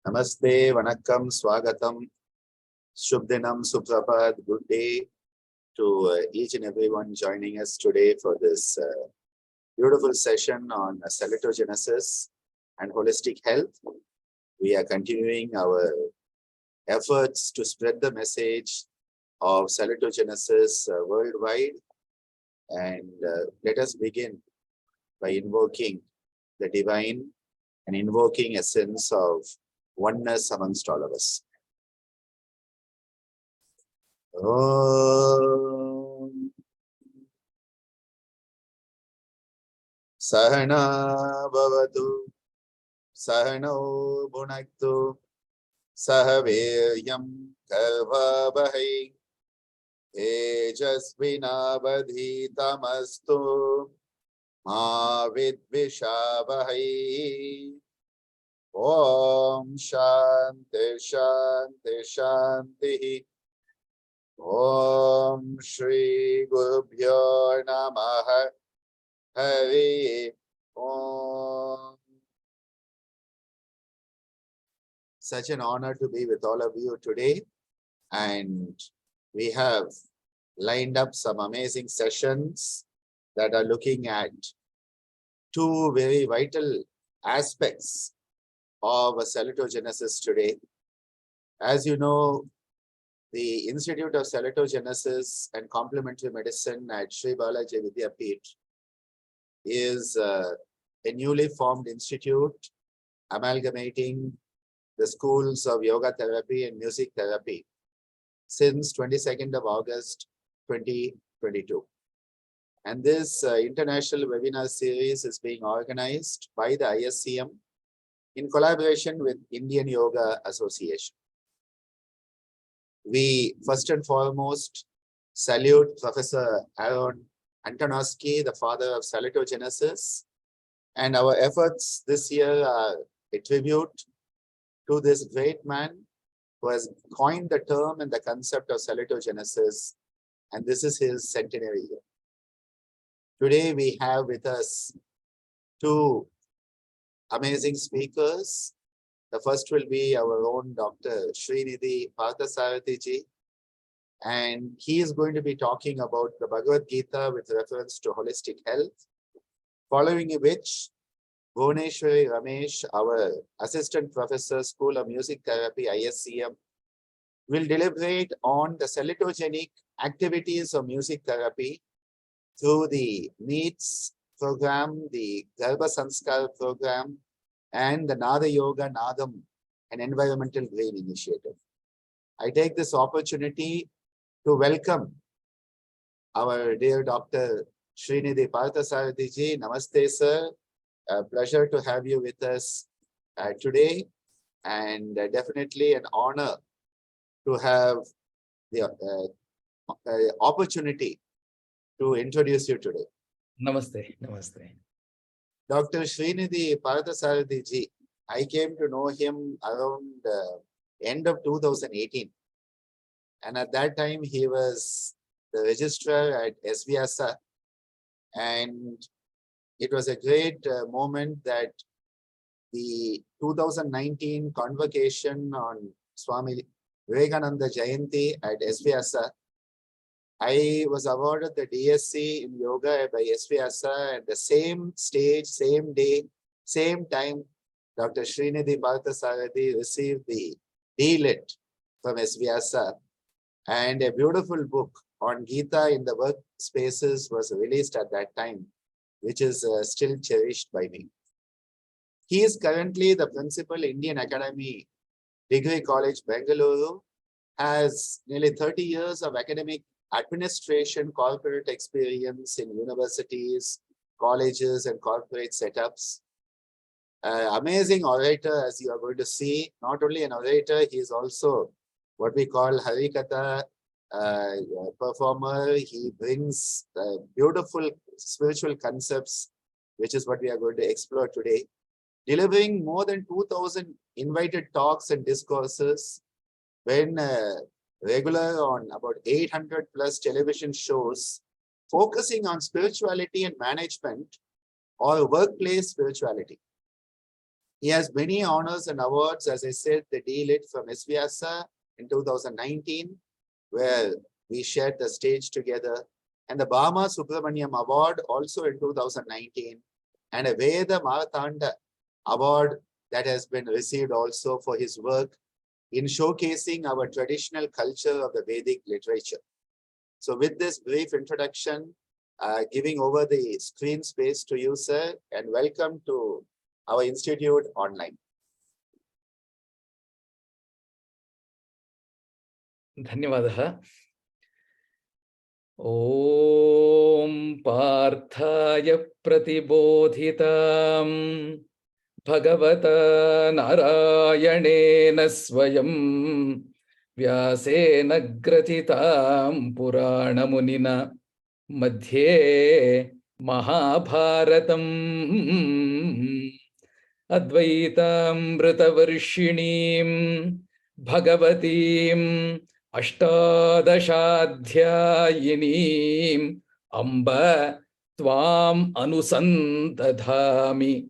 Namaste, Vanakkam, Swagatam, Shubdinam, Suprabhat, good day to each and everyone joining us today for this beautiful session on salutogenesis and holistic health. We are continuing our efforts to spread the message of salutogenesis worldwide, and let us begin by invoking the divine and invoking a sense of oneness amongst all of us. Om Sahana Bhavatu Sahano Bhunaktu Sahaveryam Karvabhai Tejasvinavadhitamastu Ma Vidvishabhai. Om Shanti Shanti Shanti. Om Shri Gurubhyo Namaha. Hari Om. Such an honor to be with all of you today, and we have lined up some amazing sessions that are looking at two very vital aspects of salutogenesis today. As you know, the Institute of Salutogenesis and Complementary Medicine at Sri Balaji Vidyapeeth is a newly formed institute amalgamating the schools of yoga therapy and music therapy since 22nd of August 2022. And this international webinar series is being organized by the ISCM in collaboration with Indian Yoga Association. We first and foremost salute Professor Aaron Antonovsky, the father of salutogenesis, and our efforts this year are a tribute to this great man who has coined the term and the concept of salutogenesis, and this is his centenary year. Today we have with us two amazing speakers. The first will be our own Dr. Srinidhi K Parthasarathi, and he is going to be talking about the Bhagavad Gita with reference to holistic health, following which Bhuvaneswari Ramesh, our Assistant Professor, School of Music Therapy, ISCM, will deliberate on the salutogenic activities of music therapy through the NEETS program, the Garbh Sanskar program, and the Nada Yoga Nadam, an environmental green initiative. I take this opportunity to welcome our dear Dr. Srinidhi K Parthasarathi. Namaste, sir. A pleasure to have you with us today, and definitely an honor to have the opportunity to introduce you today. Namaste. Namaste. Dr. Srinidhi K Parthasarathi, I came to know him around end of 2018. And at that time, he was the registrar at SVYASA. And it was a great moment that the 2019 convocation on Swami Vivekananda Jayanti at SVYASA, I was awarded the DSc in yoga by SVYASA, at the same stage, same day, same time. Dr. Srinidhi K Parthasarathi received the D.Lit from SVYASA, and a beautiful book on Gita in the workspaces was released at that time, which is still cherished by me. He is currently the principal, Indian Academy Degree College, Bengaluru, has nearly 30 years of academic administration, corporate experience in universities, colleges, and corporate setups. Amazing orator, as you are going to see. Not only an orator, he is also what we call Harikatha performer. He brings beautiful spiritual concepts, which is what we are going to explore today. Delivering more than 2,000 invited talks and discourses, when regular on about 800 plus television shows, focusing on spirituality and management or workplace spirituality. He has many honors and awards. As I said, the D-Lit from SVYASA in 2019, where we shared the stage together, and the Bhama Subramaniam Award also in 2019, and a Veda Martanda Award that has been received also for his work in showcasing our traditional culture of the Vedic literature. So with this brief introduction, giving over the screen space to you, sir, and welcome to our institute online. Dhanyavadaha. Om Parthaya Pratibodhitam Bhagavata Narayanena Swayam Vyasena Gratitam Purana Munina Madhye Mahabharatam Advaitamritavarshinim Bhagavatim Ashtadashadhyayinim Amba Tvam Anusandadhami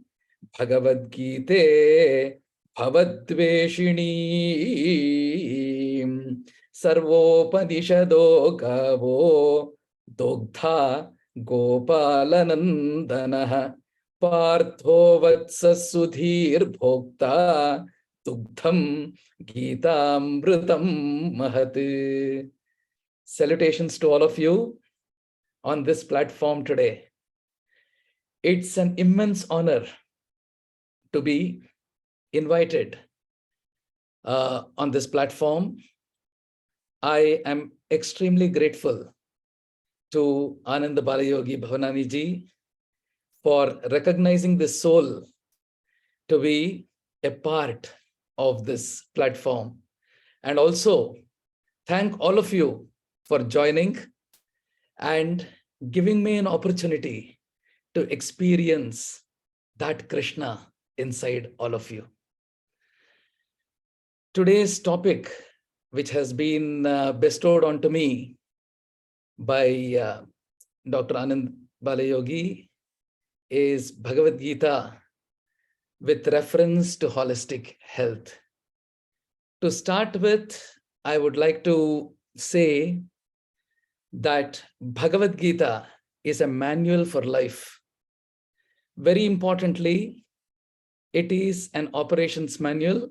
Bhagavad Gita Bhavadveshinim Sarvopanishado Gavo Dogdha Gopalanandanaha Partho Vatsa Sudhir Bhokta Dugdham Gitamrutam Mahat. Salutations to all of you on this platform today. It's an immense honor to be invited on this platform. I am extremely grateful to Ananda Balayogi Bhavanani ji for recognizing this soul to be a part of this platform. And also thank all of you for joining and giving me an opportunity to experience that Krishna inside all of you. Today's topic, which has been bestowed onto me by Dr. Anand Balayogi, is Bhagavad Gita with reference to holistic health. To start with, I would like to say that Bhagavad Gita is a manual for life. Very importantly, it is an operations manual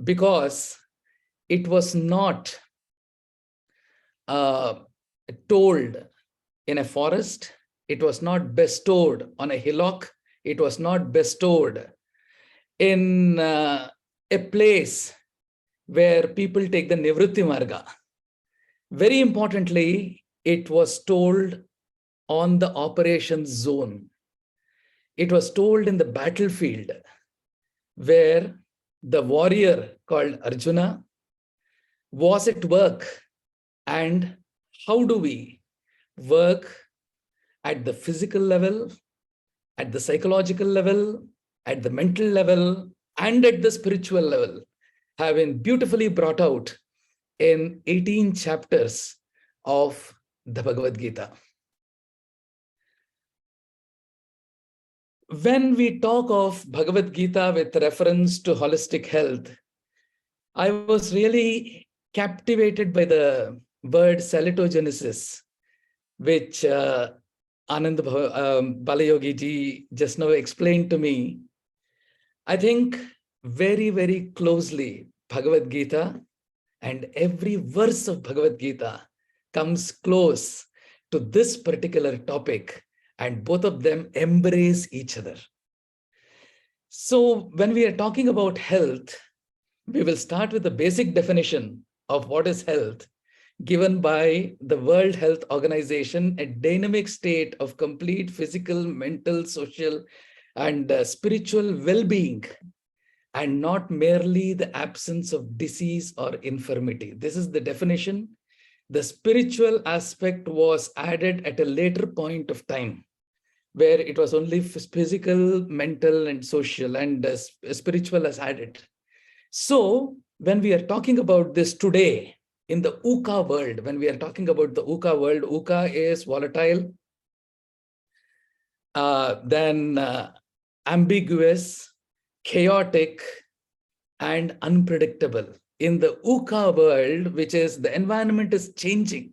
because it was not told in a forest. It was not bestowed on a hillock. It was not bestowed in a place where people take the Nivritti Marga. Very importantly, it was told on the operations zone. It was told in the battlefield where the warrior called Arjuna was at work. And how do we work at the physical level, at the psychological level, at the mental level, and at the spiritual level, have been beautifully brought out in 18 chapters of the Bhagavad Gita. When we talk of Bhagavad Gita with reference to holistic health, I was really captivated by the word salutogenesis, which Anand Balayogi ji just now explained to me. I think very, very closely Bhagavad Gita and every verse of Bhagavad Gita comes close to this particular topic, and both of them embrace each other. So when we are talking about health, we will start with the basic definition of what is health, given by the World Health Organization, a dynamic state of complete physical, mental, social, and spiritual well-being, and not merely the absence of disease or infirmity. This is the definition. The spiritual aspect was added at a later point of time, where it was only physical, mental, and social, and spiritual as added. So when we are talking about this today, in the UKA world, when we are talking about the UKA world, UKA is volatile, then ambiguous, chaotic, and unpredictable. In the UKA world, which is the environment is changing,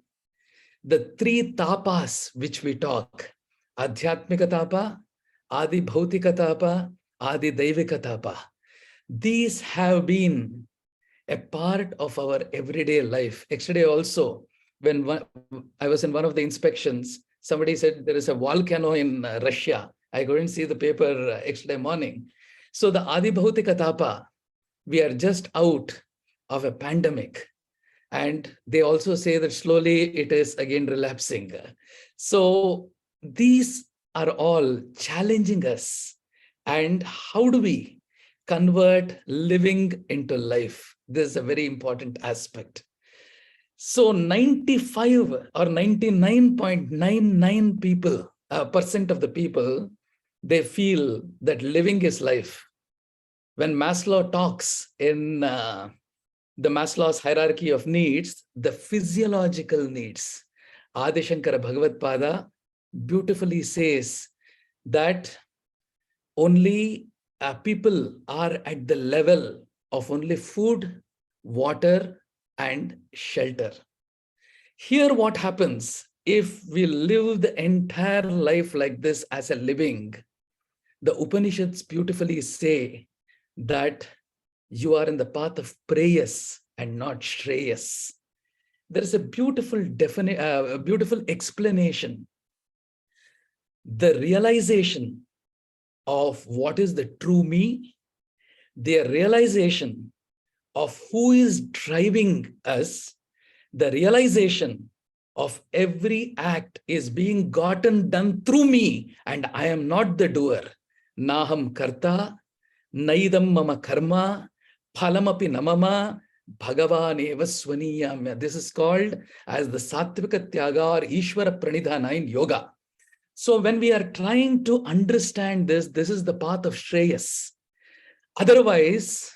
the three tapas which we talk, Adhyatmika tapa, Adi Bhautika tapa, Adi Daivika tapa, these have been a part of our everyday life. Yesterday also, when I was in one of the inspections, somebody said there is a volcano in Russia. I couldn't see the paper yesterday morning. So the Adi Bhautika tapa, we are just out of a pandemic. And they also say that slowly it is again relapsing. So these are all challenging us. And how do we convert living into life? This is a very important aspect. So 95 or 99.99 people, percent of the people, they feel that living is life. When Maslow talks in the Maslow's hierarchy of needs, the physiological needs, Adi Shankara Bhagavad Pada beautifully says that only people are at the level of only food, water, and shelter. Here, what happens if we live the entire life like this as a living? The Upanishads beautifully say that you are in the path of prayas and not shreyas. There is a beautiful beautiful explanation. The realization of what is the true me, the realization of who is driving us, the realization of every act is being gotten done through me and I am not the doer. Naham karta, naidam mama karma, phalamapi namama, bhagavan eva swaniyam. This is called as the Sattvika Tyaga or Ishvara Pranidhana in yoga. So when we are trying to understand this, this is the path of Shreyas. Otherwise,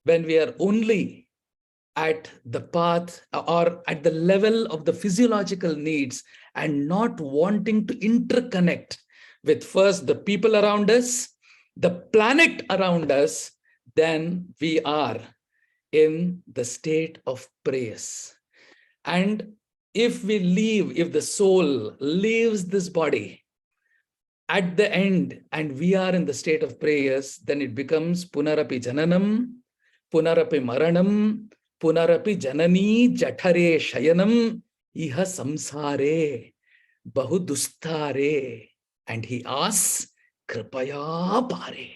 when we are only at the path or at the level of the physiological needs and not wanting to interconnect with first the people around us, the planet around us, then we are in the state of prayers. And if we leave, if the soul leaves this body at the end and we are in the state of prayers, then it becomes punarapi jananam, punarapi maranam, punarapi janani jathare shayanam, iha samsare, bahudustare. And he asks, kripaya pare,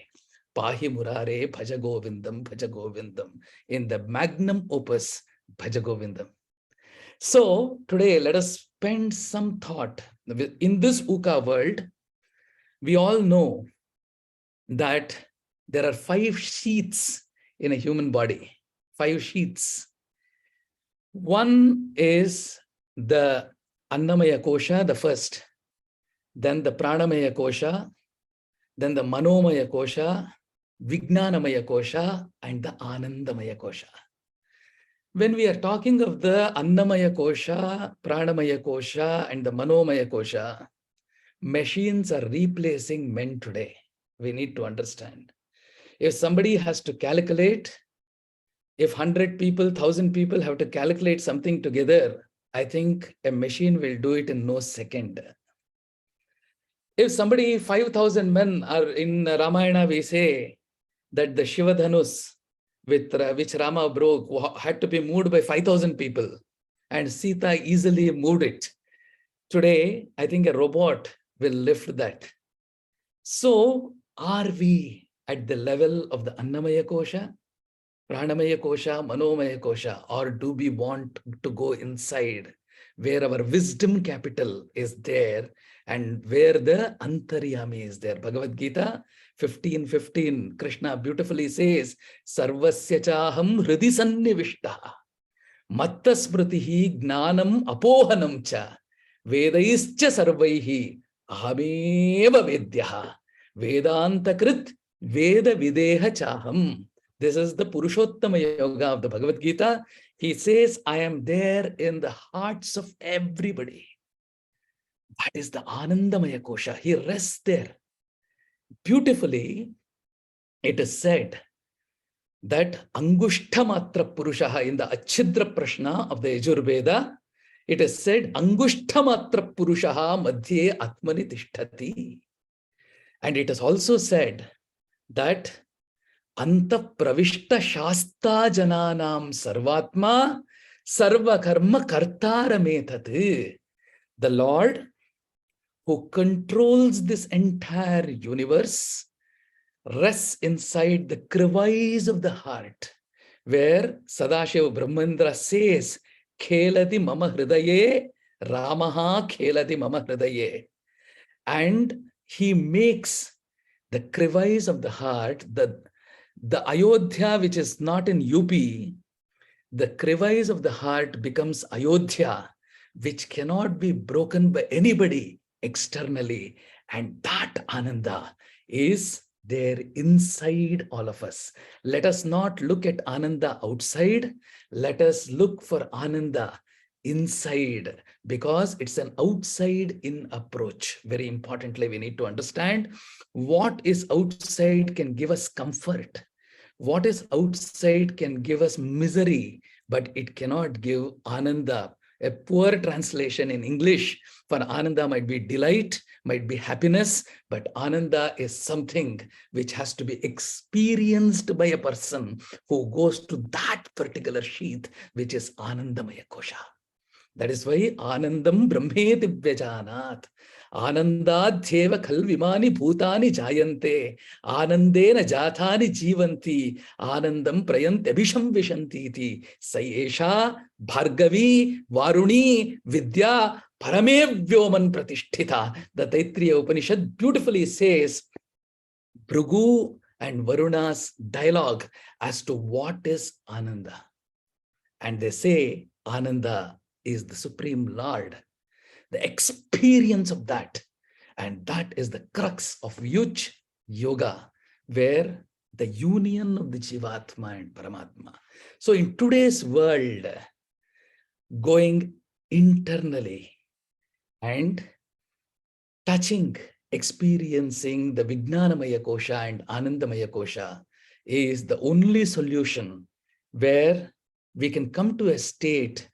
pahi murare, bhaja govindam, in the magnum opus, bhaja govindam. So today, let us spend some thought. In this UKA world, we all know that there are 5 sheaths in a human body, 5 sheaths. One is the Annamaya Kosha, the first, then the Pranamaya Kosha, then the Manomaya Kosha, Vijnanamaya Kosha, and the Anandamaya Kosha. When we are talking of the Annamaya Kosha, Pranamaya Kosha, and the Manomaya Kosha, machines are replacing men today. We need to understand. If somebody has to calculate, if 100 people, 1,000 people have to calculate something together, I think a machine will do it in no second. If somebody, 5,000 men are in Ramayana, we say that the Shiva Dhanus, with which Rama broke, had to be moved by 5,000 people, and Sita easily moved it. Today, I think a robot will lift that. So, are we at the level of the Annamaya Kosha, Pranamaya Kosha, Manomaya Kosha, or do we want to go inside where our wisdom capital is there and where the Antaryami is there? Bhagavad Gita 15:15, Krishna beautifully says, Sarvasya chaham hridi sannivishtaha, matta smritihi gnanam apohanam cha, vedaischa sarvaihi ahameva vedyaha, vedanta krit veda videha chaham. This is the Purushottama Yoga of the Bhagavad Gita. He says, I am there in the hearts of everybody. That is the Anandamaya Kosha. He rests there. Beautifully, it is said that Angushthamatra Purushaha in the Achidra Prashna of the Yajurveda, it is said Angushthamatra Purushaha Madhye Atmani Tishtati. And it is also said that Anta Pravishta Shasta Jananam Sarvatma Sarva Karma Kartarametat. The Lord who controls this entire universe rests inside the crevice of the heart, where Sadashiva Brahmendra says, Khelati mama hridaye, Ramaha khelati mama hridaye. And he makes the crevice of the heart, the Ayodhya, which is not in UP, the crevice of the heart becomes Ayodhya, which cannot be broken by anybody externally. And that Ananda is there inside all of us. Let us not look at Ananda outside. Let us look for Ananda inside, because it's an outside in approach. Very importantly, we need to understand what is outside can give us comfort. What is outside can give us misery, but it cannot give Ananda. A poor translation in English for Ananda might be delight, might be happiness, but Ananda is something which has to be experienced by a person who goes to that particular sheath, which is Anandamaya Kosha. That is why Anandam Brahmeti Vyajanat. Anandadhyeva khalvimani bhutani jayante. Anandena jathani jivanti. Anandam prayant abhisham vishantiti. Sayesha Bhargavi Varuni Vidya Parame Vyoman Pratisthita. The Taittiriya Upanishad beautifully says Bhrigu and Varuna's dialogue as to what is Ananda. And they say Ananda is the Supreme Lord, the experience of that. And that is the crux of Yuj Yoga, where the union of the Jivatma and Paramatma. So in today's world, going internally and touching, experiencing the Vijnanamaya Kosha and Anandamaya Kosha is the only solution where we can come to a state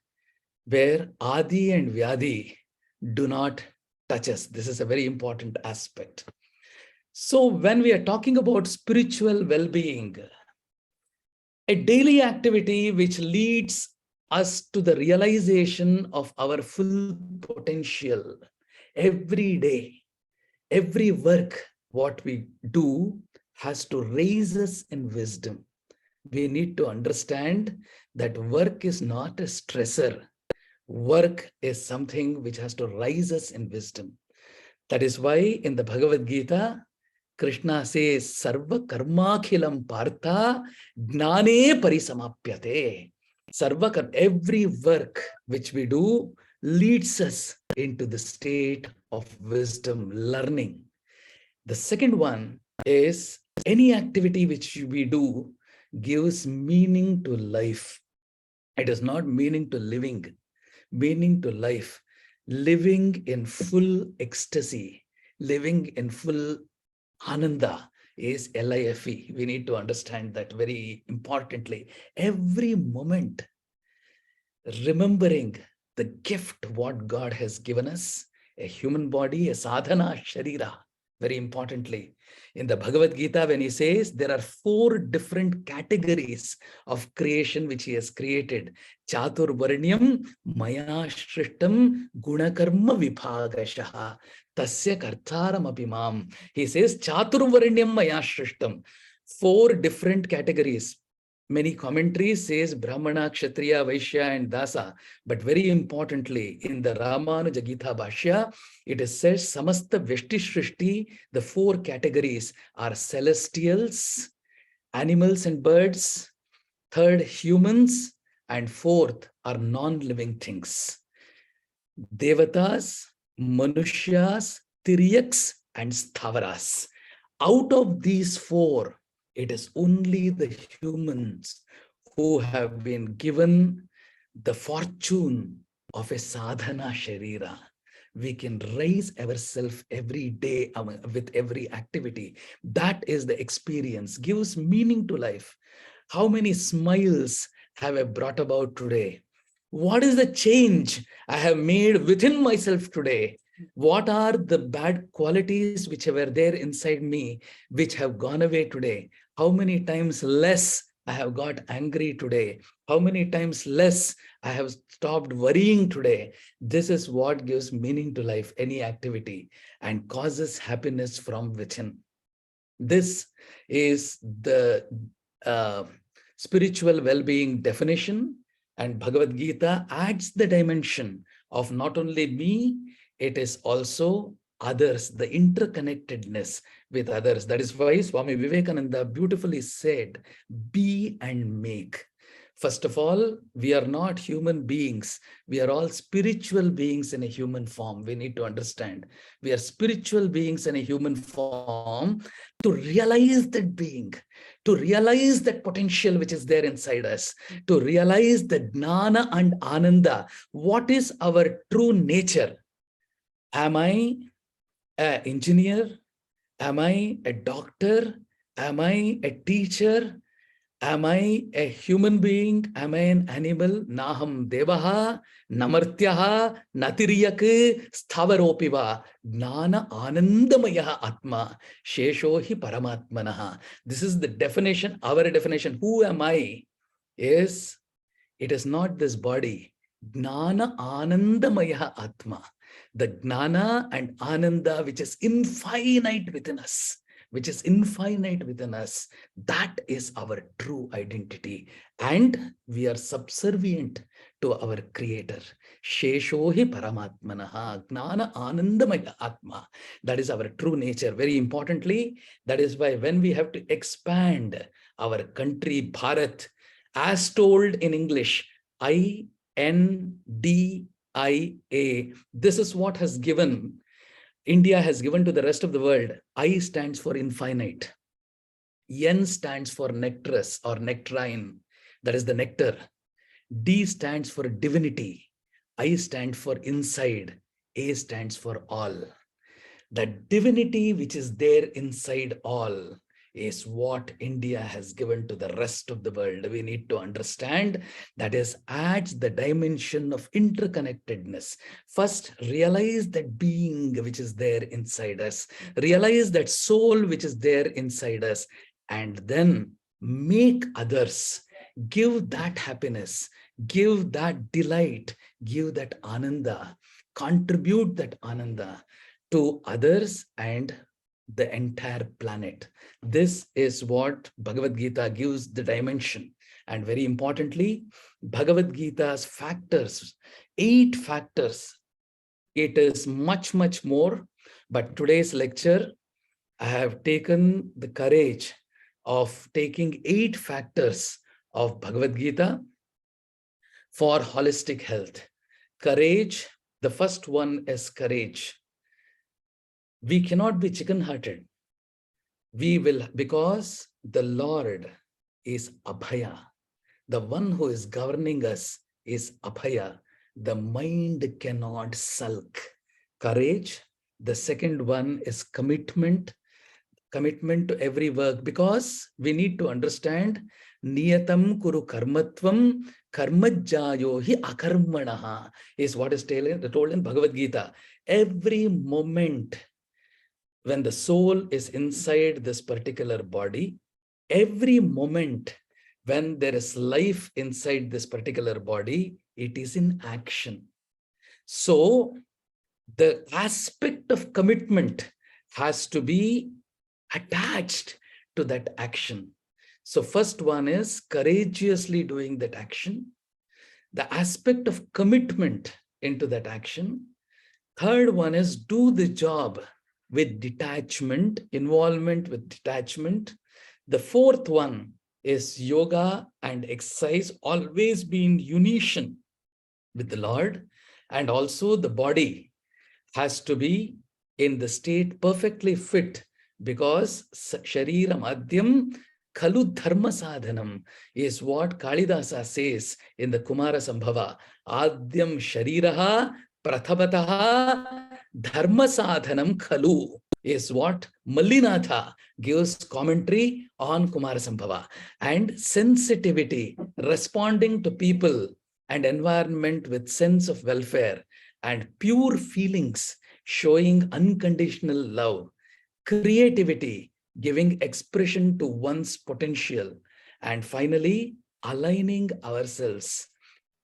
where Adi and Vyadi do not touch us. This is a very important aspect. So when we are talking about spiritual well-being, a daily activity which leads us to the realization of our full potential every day, every work, what we do has to raise us in wisdom. We need to understand that work is not a stressor. Work is something which has to rise us in wisdom. That is why in the Bhagavad Gita, Krishna says, Sarva karmakhilam partha gnane parisamapyate. Every work which we do leads us into the state of wisdom, learning. The second one is any activity which we do gives meaning to life. It is not meaning to living. Meaning to life, living in full ecstasy, living in full Ananda is life. We need to understand that very importantly. Every moment, remembering the gift what God has given us, a human body, a sadhana sharira. Very importantly, in the Bhagavad Gita, when he says there are 4 different categories of creation which he has created. Chatur Varnyam Maya Shrishtam Gunakarma Vibhagashaha Tasya Kartaram Apimam. He says Chatur Varnyam Maya Shrishtam. 4 different categories. Many commentaries says Brahmana, Kshatriya, Vaishya and Dasa. But very importantly, in the Ramanuja Gita Bhashya, it is said Samasta Vyashti Shrishti, the 4 categories are celestials, animals and birds, third humans, and fourth are non-living things. Devatas, Manushyas, Tiryaks and Sthavaras. Out of these 4, it is only the humans who have been given the fortune of a sadhana sharira. we can raise ourselves every day with every activity. That is the experience, gives meaning to life. How many smiles have I brought about today? What is the change I have made within myself today? What are the bad qualities which were there inside me, which have gone away today? How many times less I have got angry today? How many times less I have stopped worrying today? This is what gives meaning to life, any activity, and causes happiness from within. This is the spiritual well-being definition, and Bhagavad Gita adds the dimension of not only me, it is also others, the interconnectedness with others. That is why Swami Vivekananda beautifully said, be and make. First of all, we are not human beings. We are all spiritual beings in a human form. We need to understand. We are spiritual beings in a human form. To realize that being, to realize that potential which is there inside us, to realize the Jnana and Ananda, what is our true nature? Am I an engineer? Am I a doctor? Am I a teacher? Am I a human being? Am I an animal? Naham devaha, namartyaha, natiriyak, sthavaropiva, gnana anandamayaha atma, sheshohi paramatmanaha. This is the definition, our definition. Who am I? Is, it is not this body. Gnana anandamayaha atma. The gnana and ananda which is infinite within us. Which is infinite within us, that is our true identity. And we are subservient to our Creator. Sheshohi Paramatmanaha, Gnana Anandamaya Atma. That is our true nature. Very importantly, that is why when we have to expand our country, Bharat, as told in English, INDIA, this is what has given India has given to the rest of the world. I stands for infinite. N stands for nectarous or nectarine. That is the nectar. D stands for divinity. I stands for inside. A stands for all. The divinity which is there inside all is what India has given to the rest of the world. We need to understand that is adds the dimension of interconnectedness. First, realize that being which is there inside us, realize that soul which is there inside us, and then make others, give that happiness, give that delight, give that ananda, contribute that ananda to others and the entire planet. This is what Bhagavad Gita gives the dimension. And very importantly, Bhagavad Gita's factors, 8 factors. It is much, much more. But today's lecture, I have taken the courage of taking 8 factors of Bhagavad Gita for holistic health. Courage, the first one is courage. We cannot be chicken-hearted. We will, because the Lord is Abhaya. The one who is governing us is Abhaya. The mind cannot sulk. Courage. The second one is commitment. Commitment to every work, because we need to understand Niyatam Kuru Karmatvam Karmajjayo hi Akarmanaha is what is told in Bhagavad Gita. Every moment when the soul is inside this particular body, every moment when there is life inside this particular body, it is in action. So the aspect of commitment has to be attached to that action. So first one is courageously doing that action. The aspect of commitment into that action. Third one is do the job with detachment, involvement with detachment. The fourth one is yoga and exercise, always be in unison with the Lord. And also the body has to be in the state perfectly fit, because Sharira Madhyam Khalu Dharma Sadhanam is what Kalidasa says in the Kumara Sambhava. Adyam Shariraha Prathabataha dharma sadhanam khalu is what Mallinatha gives commentary on Kumarasambhava. And sensitivity, responding to people and environment with sense of welfare and pure feelings, showing unconditional love, creativity, giving expression to one's potential, and finally, aligning ourselves,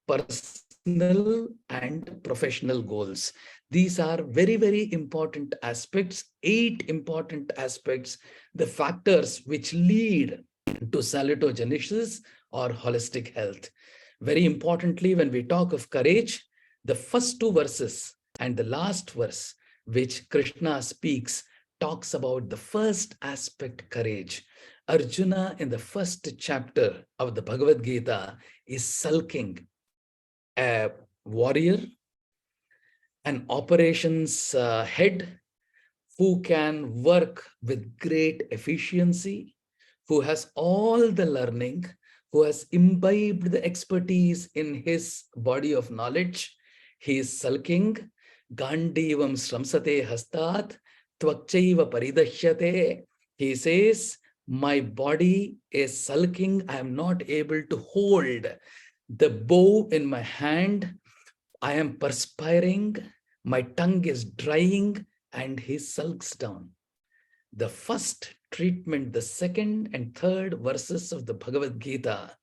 personal and professional goals. These are very, very important aspects, 8 important aspects, the factors which lead to salutogenesis or holistic health. Very importantly, when we talk of courage, the first 2 verses and the last verse, which Krishna speaks, talks about the first aspect, courage. Arjuna, in the first chapter of the Bhagavad Gita, is sulking, a warrior, an operations head who can work with great efficiency, who has all the learning, who has imbibed the expertise in his body of knowledge. He is sulking. Gandivam sramsate hastat tvakchaiva paridashyate. He says, my body is sulking. I am not able to hold the bow in my hand. I am perspiring. My tongue is drying, and he sulks down. The first treatment, the second and third verses of the Bhagavad Gita,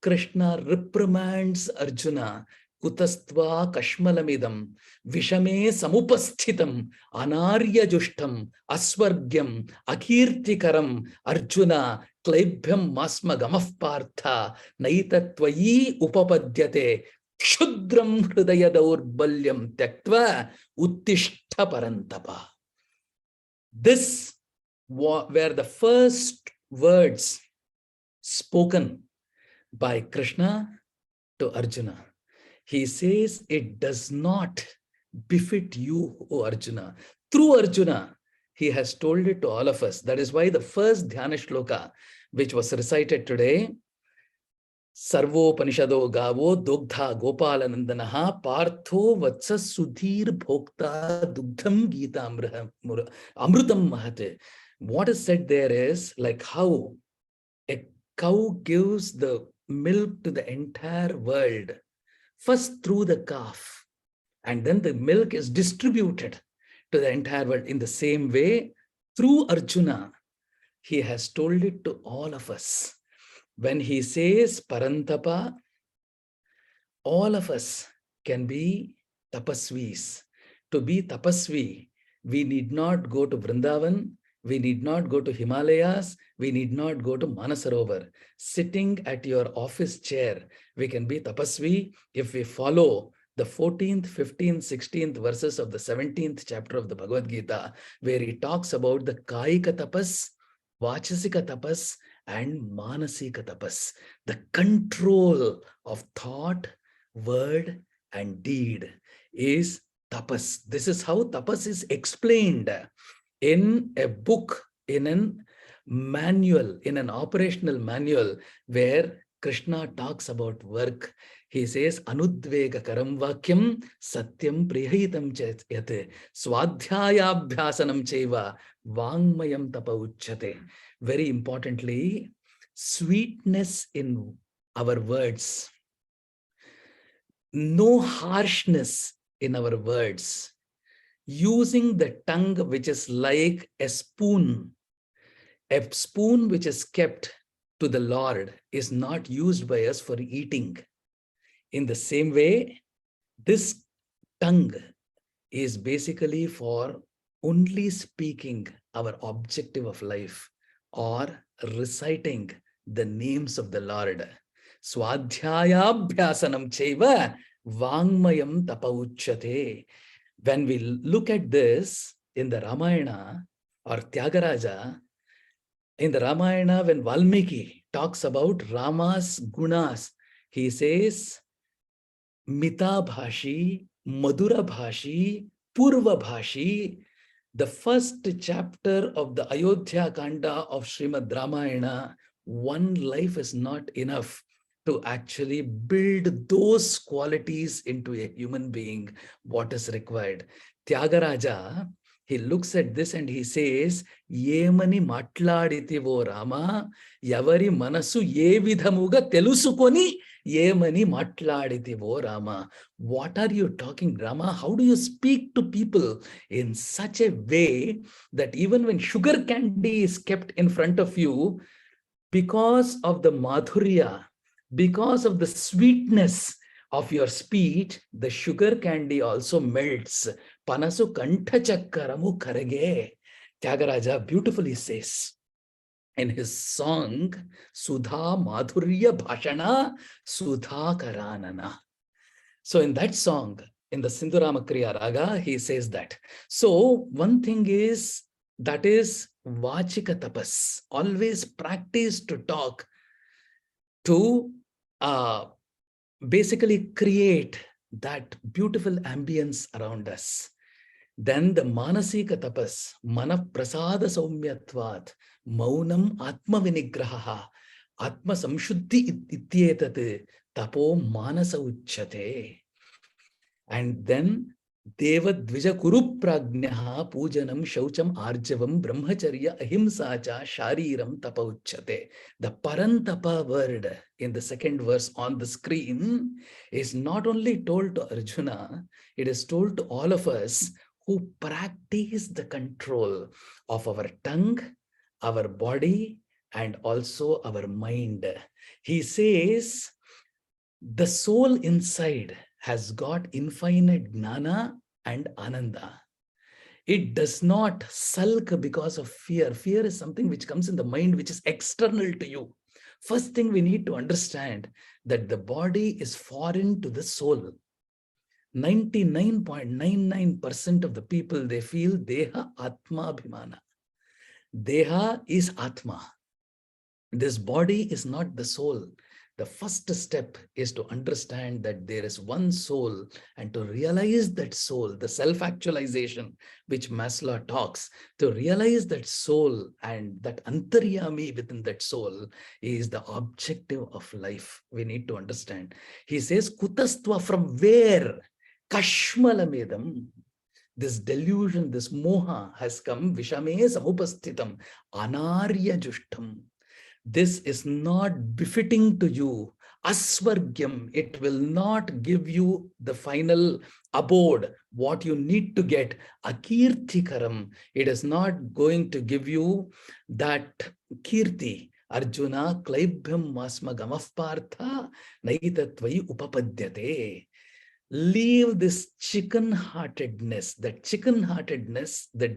Krishna reprimands Arjuna, Kutastva Kashmalamidam, Vishame Samupasthitam, Anarya Jushtam, Asvargyam, Akirtikaram, Arjuna, Klaibhyam Masma Gamaf Partha, Naitatvayi Upapadyate, Kshudram Hridaya Daurbalyam Tyaktva, Uttishta Parantapa. This were the first words spoken by Krishna to Arjuna. He says, it does not befit you, O Arjuna. Through Arjuna, he has told it to all of us. That is why the first Dhyana Shloka, which was recited today, Sarvo Panishado Gavo Dogdha Gopalanandanaha Partho Vatsa Sudhir Bhokta Dugdham Gita Amrutam Mahate. What is said there is like how a cow gives the milk to the entire world, first through the calf, and then the milk is distributed to the entire world. In the same way, through Arjuna, he has told it to all of us. When he says Parantapa, all of us can be tapasvis. To be tapasvi, we need not go to Vrindavan, we need not go to Himalayas, we need not go to Manasarovar. Sitting at your office chair, we can be tapasvi if we follow the 14th, 15th, 16th verses of the 17th chapter of the Bhagavad Gita, where he talks about the Kaika tapas, Vachasika tapas, and Manasika tapas, the control of thought, word, and deed is tapas. This is how tapas is explained in a book, in an manual, in an operational manual, where Krishna talks about work. He says, Anudvega karam vakyam satyam prihitam yate swadhyayabhyasanam cheva vangmayam tapa uchyate. Very importantly, sweetness in our words, no harshness in our words, using the tongue which is like a spoon which is kept to the Lord is not used by us for eating. In the same way, this tongue is basically for only speaking our objective of life or reciting the names of the Lord. Swadhyayabhyasanam cheva vangmayam tapa uchyate. When we look at this in the Ramayana or Tyagaraja, in the Ramayana, when Valmiki talks about Rama's gunas, he says, Mita Bhashi, Madhura Bhashi, Purva Bhashi. The first chapter of the Ayodhya Kanda of Srimad Ramayana, one life is not enough to actually build those qualities into a human being, what is required. Tyagaraja, he looks at this and he says, Yemani matladitivo Rama, yavari manasu ye vidhamuga telusukoni, Yemani matladitivo Rama. What are you talking, Rama? How do you speak to people in such a way that even when sugar candy is kept in front of you, because of the madhurya, because of the sweetness of your speech, the sugar candy also melts. Panasu kantha chakkaramu karage. Tyagaraja beautifully says in his song, Sudha Madhurya Bhashana Sudha Karanana. So in that song, in the Sindhuramakriya Raga, he says that. So one thing is, that is Vachika Tapas. Always practice to talk, to basically create that beautiful ambience around us. Then the Manasika Tapas, Mana Prasada Saumyatvat, Maunam Atma Vinigraha, Atma Samshuddhi Ityetate, Tapo Manasa Uchate. And then Deva Dvija Kuru Prajnaha Pujanam Shaucham Arjavam Brahmacharya Ahimsacha Shariram Tapa Uchate. The Parantapa word in the second verse on the screen is not only told to Arjuna, it is told to all of us who practice the control of our tongue, our body, and also our mind. He says, the soul inside has got infinite gnana and ananda. It does not sulk because of fear. Fear is something which comes in the mind, which is external to you. First thing we need to understand that the body is foreign to the soul. 99.99% of the people, they feel Deha Atma Abhimana. Deha is Atma. This body is not the soul. The first step is to understand that there is one soul and to realize that soul, the self-actualization which Maslow talks, to realize that soul and that antaryami within that soul is the objective of life. We need to understand. He says, Kutastva, from where? Kashmalamedam. This delusion, this moha has come, Vishame Samupastitam, Anarya Jushtam. This is not befitting to you. Asvargyam, it will not give you the final abode, what you need to get. Akirtikaram, it is not going to give you that kirti. Arjuna, klaibhyam masma gamaf partha, naitatvai upapadyate. Leave this chicken-heartedness, the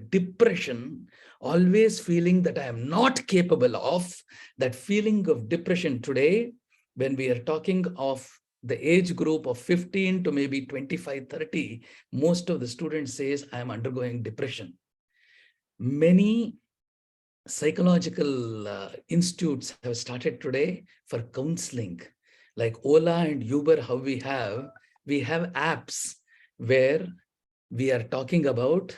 depression, always feeling that I am not capable of, that feeling of depression today, when we are talking of the age group of 15 to maybe 25, 30, most of the students says, I am undergoing depression. Many psychological institutes have started today for counseling, like Ola and Uber, how we have apps where we are talking about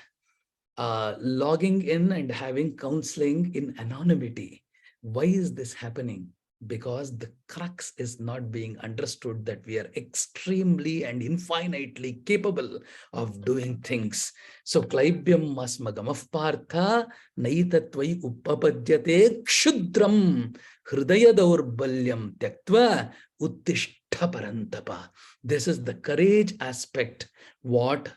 logging in and having counseling in anonymity. Why is this happening? Because the crux is not being understood that we are extremely and infinitely capable of doing things. So, Klaibhyam masmagamaf partha naitatvai upapadyate kshudram hridaya daurbalyam tyaktva uttishta parantapa. This is the courage aspect, what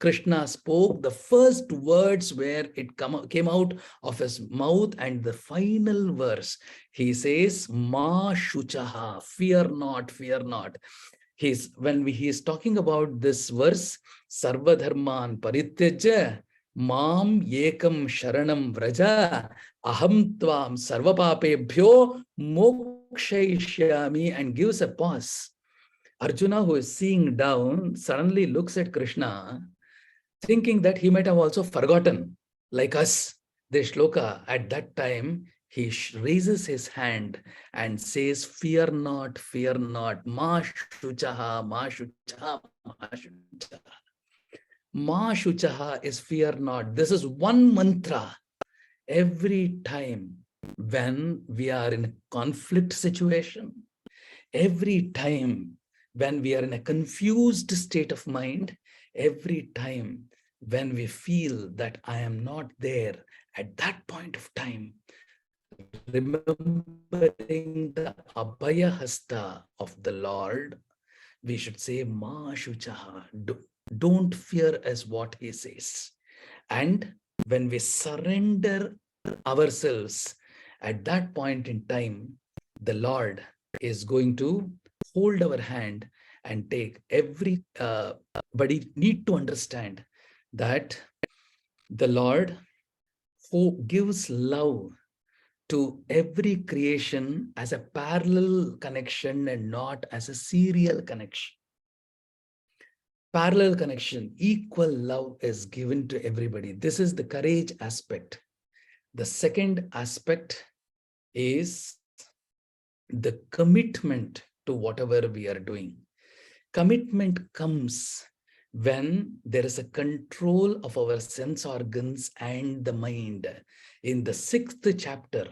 Krishna spoke, the first words where it came out of his mouth, and the final verse, he says, Ma shuchaha, fear not, fear not. When he is talking about this verse, Sarva Dharman Parityaja, Mam Yekam Sharanam Vraja, Aham Tvam Sarva Papebhyo Mokshaishyami, and gives a pause. Arjuna, who is seeing down, suddenly looks at Krishna, thinking that he might have also forgotten, like us. The shloka, at that time, he raises his hand and says, fear not, ma shuchaha, ma shuchaha, ma shuchaha. Ma shuchaha is fear not. This is one mantra. Every time when we are in a conflict situation, Every time when we are in a confused state of mind, every time when we feel that I am not there at that point of time, remembering the Abhaya Hasta of the Lord, we should say, Ma Shuchaha, don't fear, as what he says. And when we surrender ourselves, at that point in time, the Lord is going to hold our hand and take every, but you need to understand that the Lord who gives love to every creation as a parallel connection and not as a serial connection. Parallel connection, equal love is given to everybody. This is the courage aspect. The second aspect is the commitment to whatever we are doing. Commitment comes when there is a control of our sense organs and the mind. In the 6th chapter,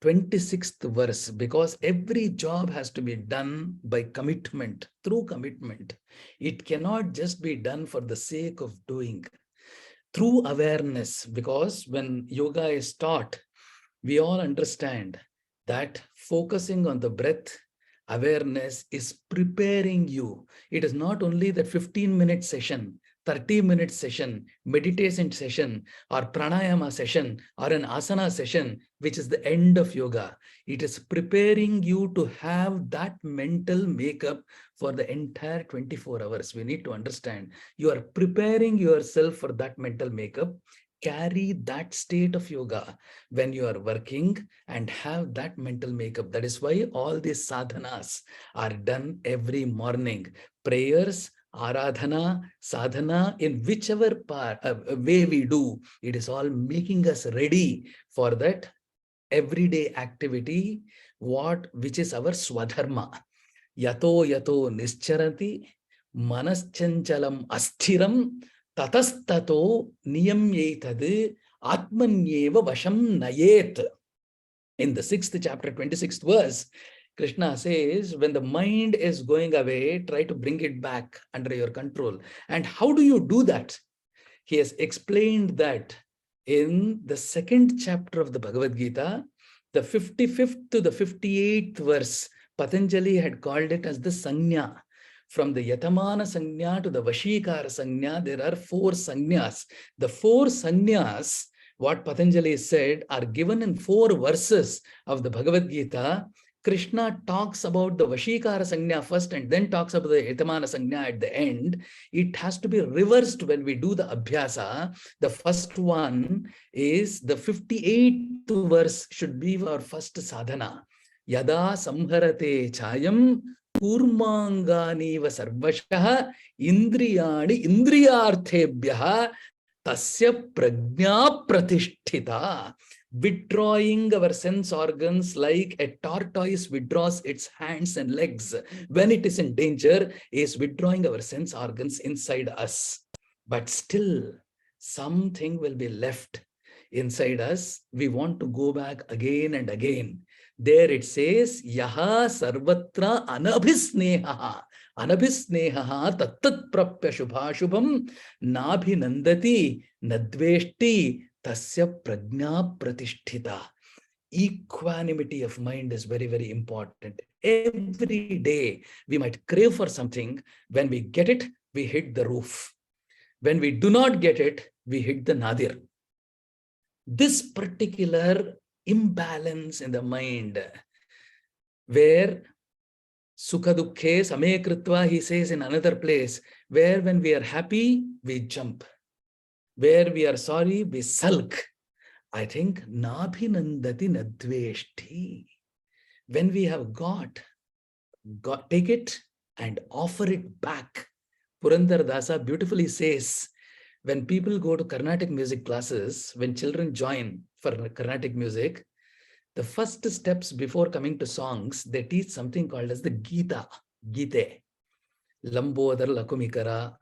26th verse, because every job has to be done by commitment, through commitment. It cannot just be done for the sake of doing. Through awareness, because when yoga is taught, we all understand that focusing on the breath, awareness is preparing you. It is not only that 15-minute session, 30-minute session, meditation session, or pranayama session, or an asana session, which is the end of yoga. It is preparing you to have that mental makeup for the entire 24 hours. We need to understand you are preparing yourself for that mental makeup. Carry that state of yoga when you are working and have that mental makeup. That is why all these sadhanas are done every morning. Prayers, aradhana, sadhana, in whichever way we do, it is all making us ready for that everyday activity, which is our swadharma. Yato yato nischarati, manaschanchalam asthiram, tatastato niyamyetad atmanyeva vasham nayet. In the 6th chapter, 26th verse, Krishna says, when the mind is going away, try to bring it back under your control. And how do you do that? He has explained that in the 2nd chapter of the Bhagavad Gita, the 55th to the 58th verse, Patanjali had called it as the Sanya. From the Yatamana Sanya to the Vashikara Sanya, there are 4 Sanyas. The 4 Sanyas, what Patanjali said, are given in 4 verses of the Bhagavad Gita. Krishna talks about the Vashikara Sanya first and then talks about the Yatamana Sanya at the end. It has to be reversed when we do the Abhyasa. The first one is the 58th verse should be our first sadhana. Yada samharate chayam kurmangani va sarvashah indriyani indriyarthebhyah tasya prajna pratisthita. Withdrawing our sense organs like a tortoise withdraws its hands and legs when it is in danger, is withdrawing our sense organs inside us. But still, something will be left inside us. We want to go back again and again. There it says, Yaha sarvatra anabhisneha. Anabhisneha tattat prapya shubhashubham nabhinandati nadveshti tasya prajna pratisthita. Equanimity of mind is very, very important. Every day we might crave for something. When we get it, we hit the roof. When we do not get it, we hit the nadir. This particular imbalance in the mind, where sukha dukkhe same kritva, he says in another place, where when we are happy, we jump. Where we are sorry, we sulk. I think nabhinandati nadveshti. When we have got, take it and offer it back. Purandar Dasa beautifully says, when people go to Carnatic music classes, when children join for Carnatic music, the first steps before coming to songs, they teach something called as the Gita, Gite, Lambodar Lakumikara.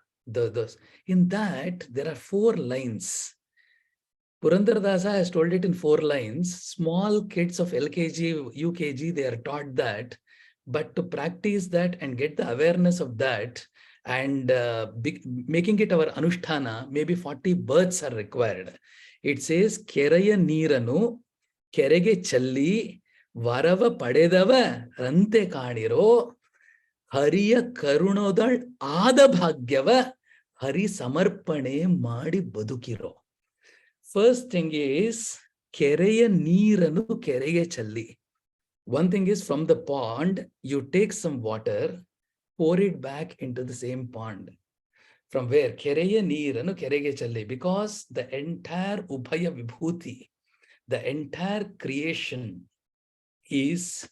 In that, there are 4 lines. Purandar Dasa has told it in 4 lines. Small kids of LKG, UKG, they are taught that But to practice that and get the awareness of that and making it our anusthana, maybe 40 births are required. It says, Keraya Neeranu, Kerege Challi, Varava Padedava, Rante Kaniro, Hariya Karunodal Ada Bhagyava, Hari Samarpane Madi Badukiro. First thing is, Keraya Neeranu, Kerege Challi. One thing is, from the pond, you take some water, pour it back into the same pond. From where? Kereye neeranu kerege challi. Because the entire Ubhaya Vibhuti, the entire creation is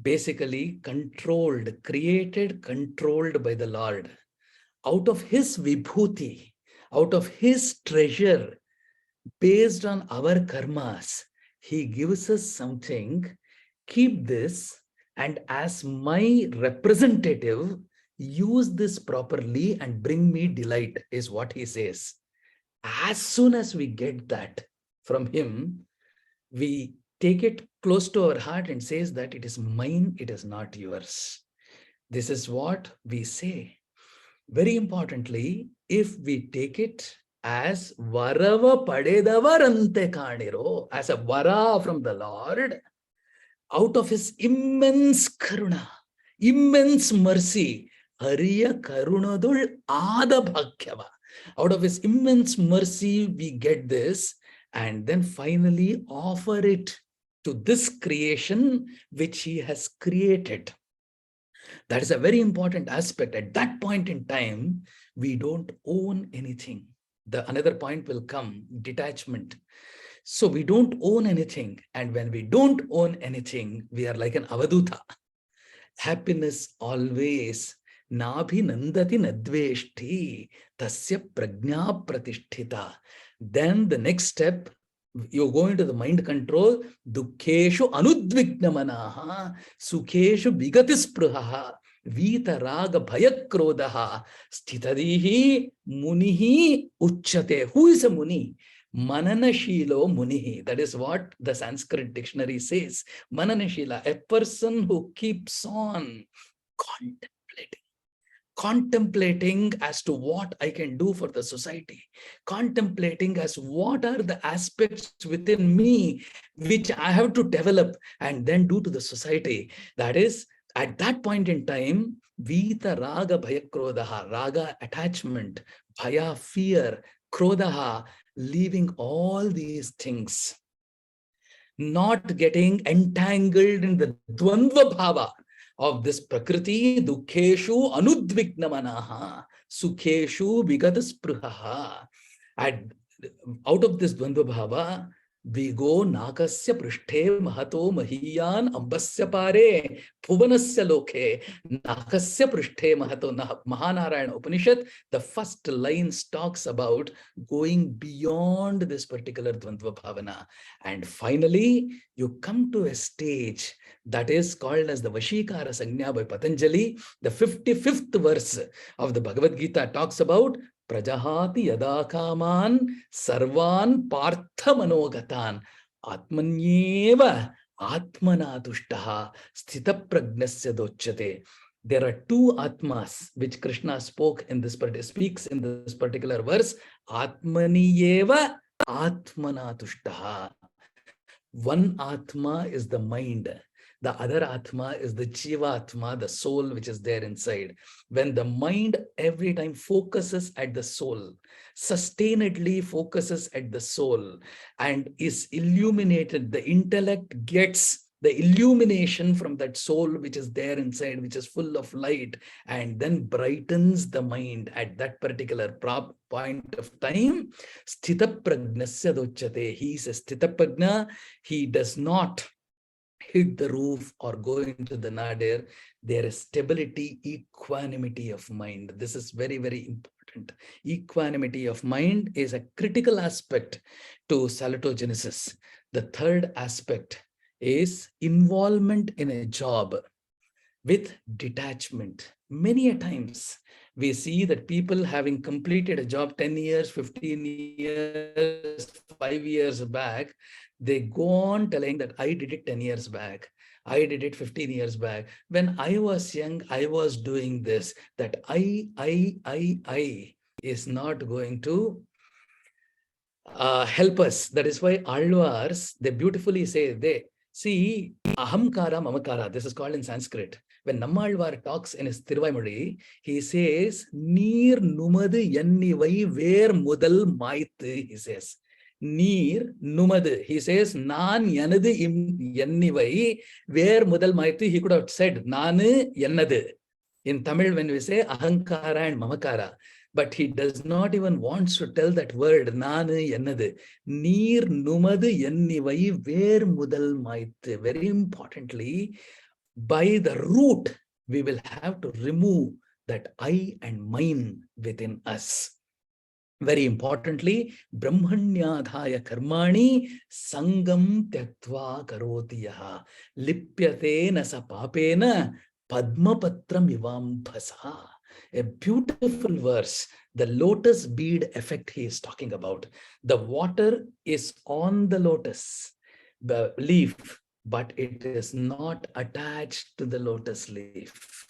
basically controlled, created, controlled by the Lord. Out of his Vibhuti, out of his treasure, based on our karmas, he gives us something. Keep this, and as my representative, use this properly and bring me delight, is what he says. As soon as we get that from him, we take it close to our heart and says that it is mine, it is not yours. This is what we say. Very importantly, if we take it as varava padedavarante kaniro, as a vara from the Lord, out of his immense karuna, immense mercy, Hariya Karunadul Ada Bhagyava. Out of his immense mercy, we get this, and then finally offer it to this creation which he has created. That is a very important aspect. At that point in time, we don't own anything. Another point will come, detachment. So we don't own anything. And when we don't own anything, we are like an avaduta. Happiness always. Nabhi nandati nadveshti tasya prajna pratisthita. Then the next step, you go into the mind control. Dukkeshu anudvignamanaha, sukheshu vigatispruhaha, vita raga bhayakrodaha, stitadihi munihi uchyate. Who is a muni? Mananashilo munihi. That is what the Sanskrit dictionary says. Mananashila, a person who keeps on contemplating as to what I can do for the society, contemplating as what are the aspects within me which I have to develop and then do to the society. That is, at that point in time, Vita Raga Bhaya Krodaha, Raga attachment, Bhaya fear, Krodaha, leaving all these things, not getting entangled in the Dvandva Bhava of this Prakriti, Dukkeshu Anudvignamanaha, Sukheshu Vigataspruhaha. And out of this Dvandva Bhava, we go Nakasya Prishthe Mahato Mahiyan Ambasya Pare Bhuvanasya Loke Nakasya Prishthe Mahato. Mahanarayana Upanishad, the first line talks about going beyond this particular Dvandva Bhavana. And finally, you come to a stage that is called as the Vashikara Sanya by Patanjali. The 55th verse of the Bhagavad Gita talks about Prajahati yada kaman sarvan partha manogatan atmanyeva atmana tushtaha sthita pragnasya dochyate. There are two atmas which Krishna speaks in this particular verse. Atmaniyeva atmana tushtaha. One atma is the mind. The other atma is the jiva atma, the soul which is there inside. When the mind every time focuses at the soul, sustainedly focuses at the soul and is illuminated, the intellect gets the illumination from that soul which is there inside, which is full of light, and then brightens the mind at that particular point of time. Sthita pragnasya dochyate. He is a sthita pragna. He does not hit the roof or go into the nadir. There is stability, equanimity of mind. This is very, very important. Equanimity of mind is a critical aspect to salutogenesis. The third aspect is involvement in a job with detachment. Many a times we see that people having completed a job 10 years, 15 years, 5 years back, they go on telling that I did it 10 years back. I did it 15 years back. When I was young, I was doing this. That I is not going to help us. That is why Alvars, they beautifully say, they see ahamkara mamakara. This is called in Sanskrit. When Nammalvar talks in his Thiruvaimozhi, he says, Neer numadu yannivai ver mudal maithu, he says. Neer numadu, he says, Nan yanadu yannivai ver mudal maithu. He could have said, Nanu yannadu. In Tamil, when we say ahankara and mamakara, but he does not even want to tell that word, Nanu ennadu. Neer numadu yennivai ver mudal maithu. Very importantly, by the root, we will have to remove that I and mine within us. Very importantly, Brahmanyadhaya karmani sangam tyaktva karoti yaha lipyate nasa papena padmapatram ivam phasa. A beautiful verse, the lotus bead effect he is talking about. The water is on the lotus leaf, but it is not attached to the lotus leaf.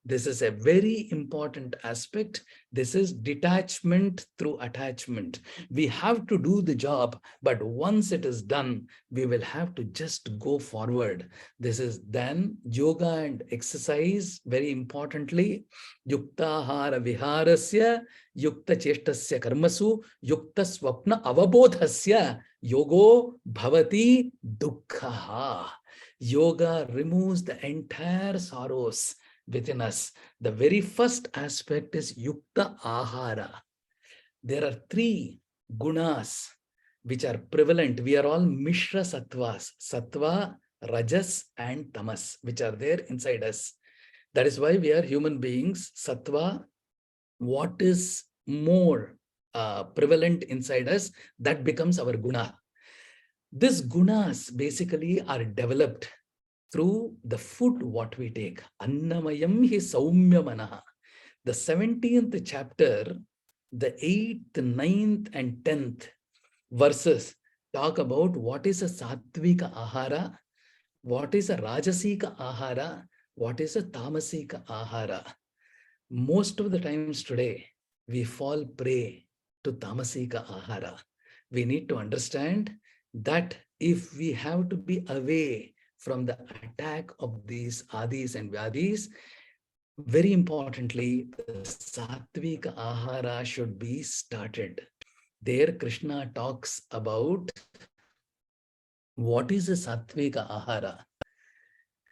This is a very important aspect. This is detachment through attachment. We have to do the job, but once it is done, we will have to just go forward. This is then yoga and exercise, very importantly. Yuktahara viharasya, yukta cheshtasya karmasu, yukta swapna avabodhasya, yogo bhavati dukkhaha. Yoga removes the entire sorrows within us. The very first aspect is yukta ahara. There are 3 gunas which are prevalent. We are all mishra sattvas, sattva, rajas and tamas, which are there inside us. That is why we are human beings. Sattva, what is more prevalent inside us, that becomes our guna. These gunas basically are developed through the food what we take. Annamayam hi saumya manaha. The 17th chapter, the 8th, 9th and 10th verses talk about what is a sattvika ahara, what is a rajasika ahara, what is a tamasika ahara. Most of the times today, we fall prey to tamasika ahara. We need to understand that if we have to be away from the attack of these adis and vyadis, very importantly, the sattvika ahara should be started. There Krishna talks about what is a sattvika ahara.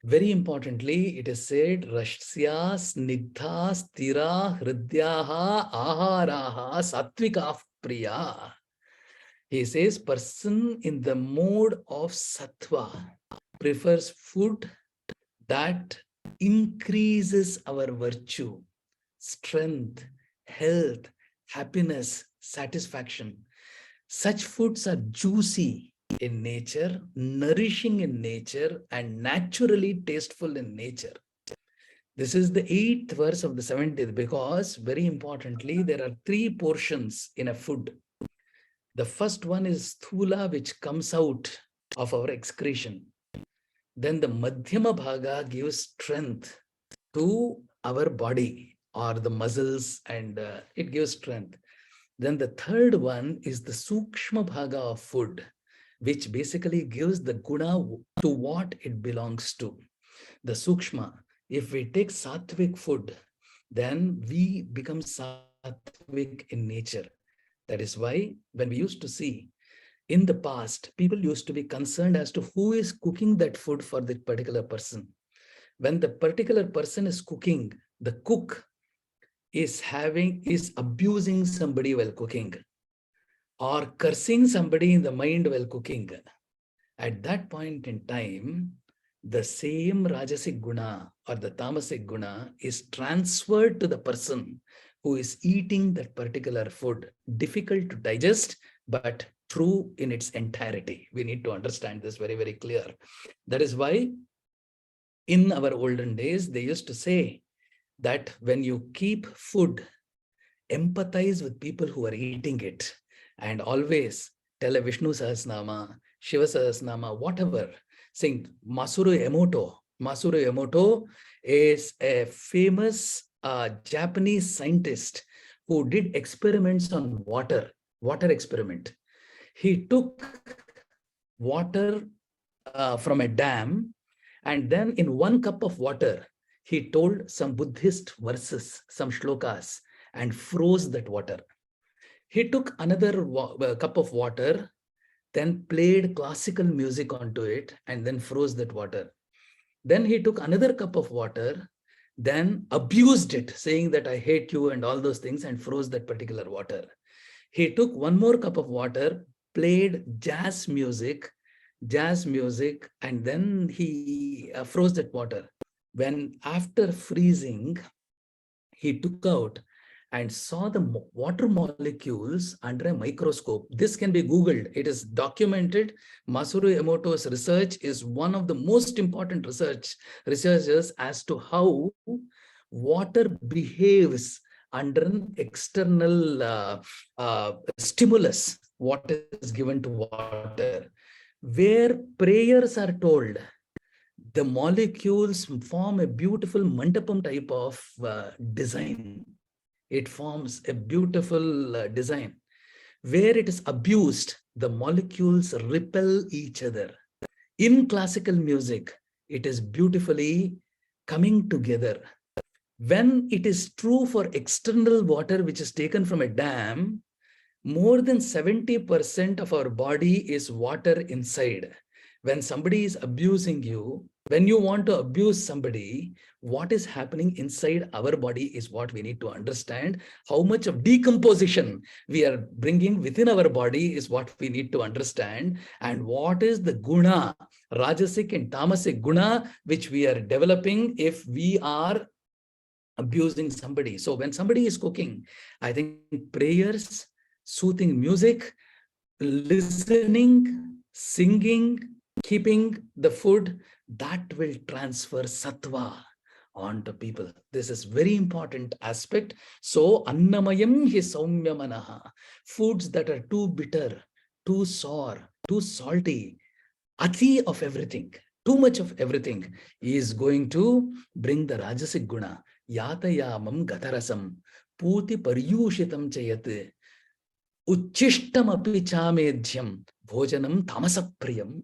Very importantly, it is said, Rashya snigdha stira hridyaha aharaha sattvika priya. He says, person in the mode of sattva prefers food that increases our virtue, strength, health, happiness, satisfaction. Such foods are juicy in nature, nourishing in nature, and naturally tasteful in nature. This is the 8th verse of the 70th, because very importantly, there are 3 portions in a food. The first one is sthula, which comes out of our excretion. Then the madhyama bhaga gives strength to our body or the muscles, and it gives strength. Then the third one is the sukshma bhaga of food, which basically gives the guna to what it belongs to. The sukshma, if we take sattvic food, then we become sattvic in nature. That is why when we used to see in the past, people used to be concerned as to who is cooking that food for that particular person. When the particular person is cooking, the cook is abusing somebody while cooking or cursing somebody in the mind while cooking. At that point in time, the same rajasic guna or the tamasic guna is transferred to the person who is eating that particular food. Difficult to digest, but true in its entirety. We need to understand this very, very clear. That is why in our olden days, they used to say that when you keep food, empathize with people who are eating it, and always tell a Vishnu Sahasnama, Shiva Sahasnama, whatever. saying Masaru Emoto. Masaru Emoto is a famous Japanese scientist who did experiments on water experiment. He took water from a dam, and then in 1 cup of water, he told some Buddhist verses, some shlokas, and froze that water. He took another cup of water, then played classical music onto it, and then froze that water. Then he took another cup of water, then abused it, saying that I hate you and all those things, and froze that particular water. He took 1 more cup of water, played jazz music, and then he froze that water. When after freezing, he took out and saw the water molecules under a microscope. This can be Googled. It is documented. Masaru Emoto's research is one of the most important researchers as to how water behaves under an external stimulus, what is given to water. Where prayers are told, the molecules form a beautiful mandapam type of design. It forms a beautiful design. Where it is abused, the molecules repel each other. In classical music, it is beautifully coming together. When it is true for external water, which is taken from a dam, more than 70% of our body is water inside. When somebody is abusing you, when you want to abuse somebody, what is happening inside our body is what we need to understand. How much of decomposition we are bringing within our body is what we need to understand. And what is the guna, rajasic and tamasic guna, which we are developing if we are abusing somebody. So when somebody is cooking, I think prayers, soothing music, listening, singing, keeping the food, that will transfer sattva onto people. This is very important aspect. So annamayam hi saumya manaha. Foods that are too bitter, too sour, too salty, ati of everything, too much of everything is going to bring the rajasic guna. Yatayamam gatarasam puti paryushitam chayat uchishtam api chamedhyam bhojanam tamasapriyam.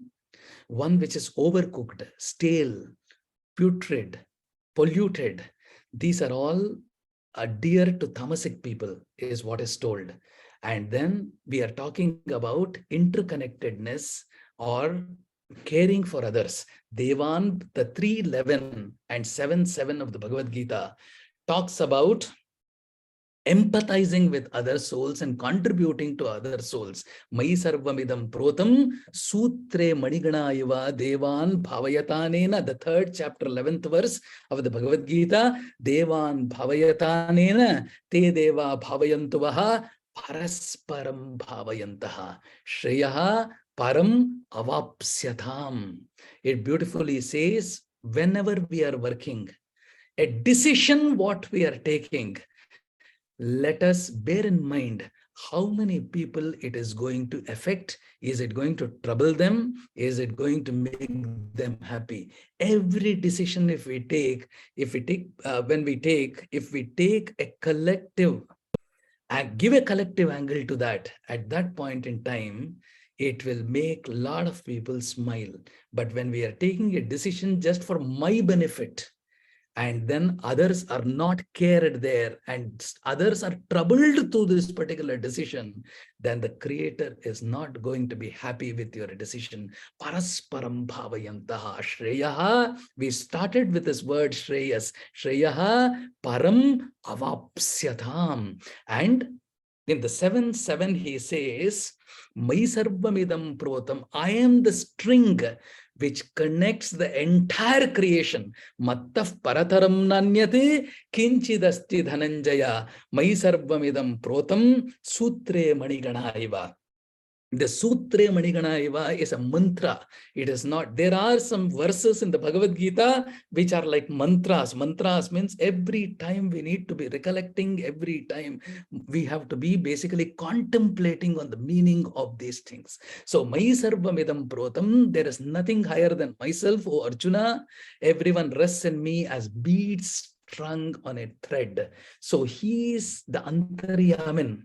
One which is overcooked, stale, putrid, polluted. These are all dear to tamasic people, is what is told. And then we are talking about interconnectedness or caring for others. Devan, the 3:11 and 7:7 of the Bhagavad Gita talks about empathizing with other souls and contributing to other souls. Mai sarvamidam protam sutre manigana iva devan bhavayatanena. The 3rd chapter, 11th verse of the Bhagavad Gita. Devan bhavayatanena te deva bhavayantuvaha parasparam bhavayantaha shreyaha param avapsyatham. It beautifully says, whenever we are working, a decision what we are taking, let us bear in mind how many people it is going to affect. Is it going to trouble them? Is it going to make them happy? Every decision if we take a collective and give a collective angle to that, at that point in time, it will make a lot of people smile. But when we are taking a decision just for my benefit, and then others are not cared there, and others are troubled through this particular decision, then the Creator is not going to be happy with your decision. Parasparam bhavayantaha shreyaha. We started with this word shreyas. Shreyaha param avapsyatham. And in the 7:7 he says, Mai sarvamidam protam. I am the string which connects the entire creation. Mattaf parataram nanyate kinchidasti dhananjaya mai sarvamidam protam sutre manigana iva. The Sutre Manigana Eva is a mantra. It is not. There are some verses in the Bhagavad Gita which are like mantras. Mantras means every time we need to be recollecting, every time we have to be basically contemplating on the meaning of these things. So, Mai Sarvamidam Protam, there is nothing higher than myself, O Arjuna. Everyone rests in me as beads strung on a thread. So, he is the Antaryamin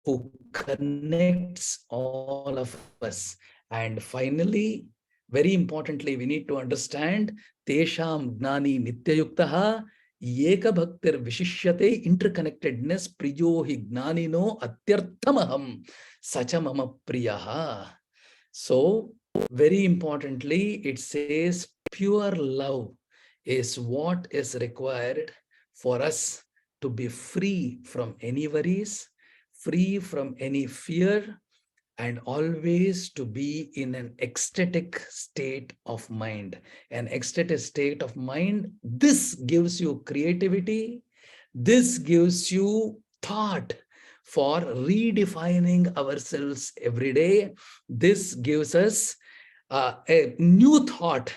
who connects all of us. And finally, very importantly, we need to understand Tesham Gnani Nityayuktaha Yeka Bhaktir Vishishyate, interconnectedness, Priyohi Gnanino Atyarthamaham Sachamama Priyaha. So, very importantly, it says pure love is what is required for us to be free from any worries, free from any fear, and always to be in an ecstatic state of mind. An ecstatic state of mind, this gives you creativity, this gives you thought for redefining ourselves every day. This gives us a new thought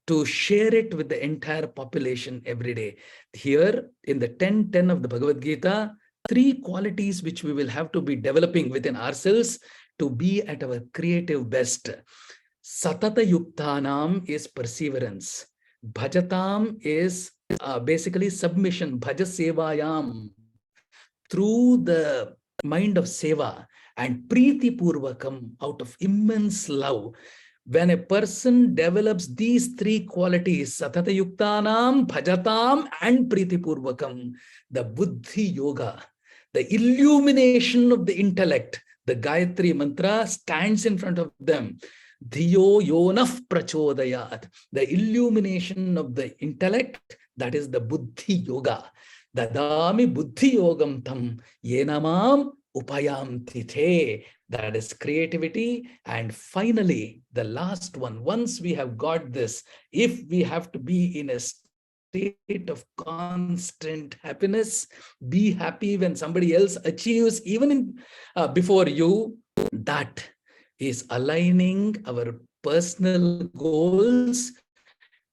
to share it with the entire population every day. Here in the 10:10 of the Bhagavad Gita, 3 qualities which we will have to be developing within ourselves to be at our creative best. Satata Yuktanam is perseverance. Bhajatam is basically submission. Bhaja Sevayam, through the mind of Seva, and Priti Purvakam, out of immense love. When a person develops these 3 qualities, Satata Yuktanam, Bhajatam, and Priti Purvakam, the Buddhi Yoga, the illumination of the intellect, the Gayatri mantra stands in front of them. Dhiyo yonaf prachodayat, the illumination of the intellect, that is the Buddhi Yoga. Dadami Buddhi Yogam tam yenamam upayam tithe, that is creativity. And finally, the last one, once we have got this, if we have to be in a state of constant happiness, be happy when somebody else achieves, even in before you, that is aligning our personal goals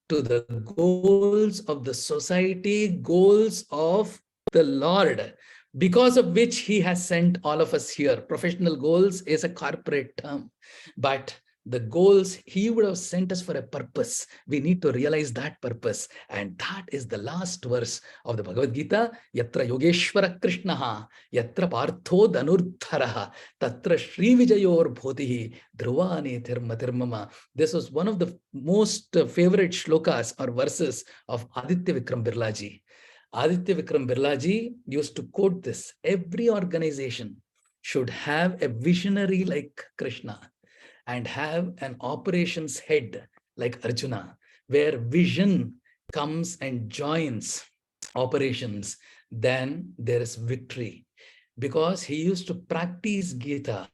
to the goals of the society, goals of the Lord, because of which he has sent all of us here. Professional goals is a corporate term, but the goals, he would have sent us for a purpose. We need to realize that purpose. And that is the last verse of the Bhagavad Gita. Yatra Yogeshwara Krishnaha, Yatra Partho Dhanurdharaha, Tatra Sri Vijayor Bhotihi, Dhruvani Tirmama. This was one of the most favorite shlokas or verses of Aditya Vikram Birlaji. Aditya Vikram Birlaji used to quote this. Every organization should have a visionary like Krishna and have an operations head like Arjuna, where vision comes and joins operations, then there is victory. Because he used to practice Gita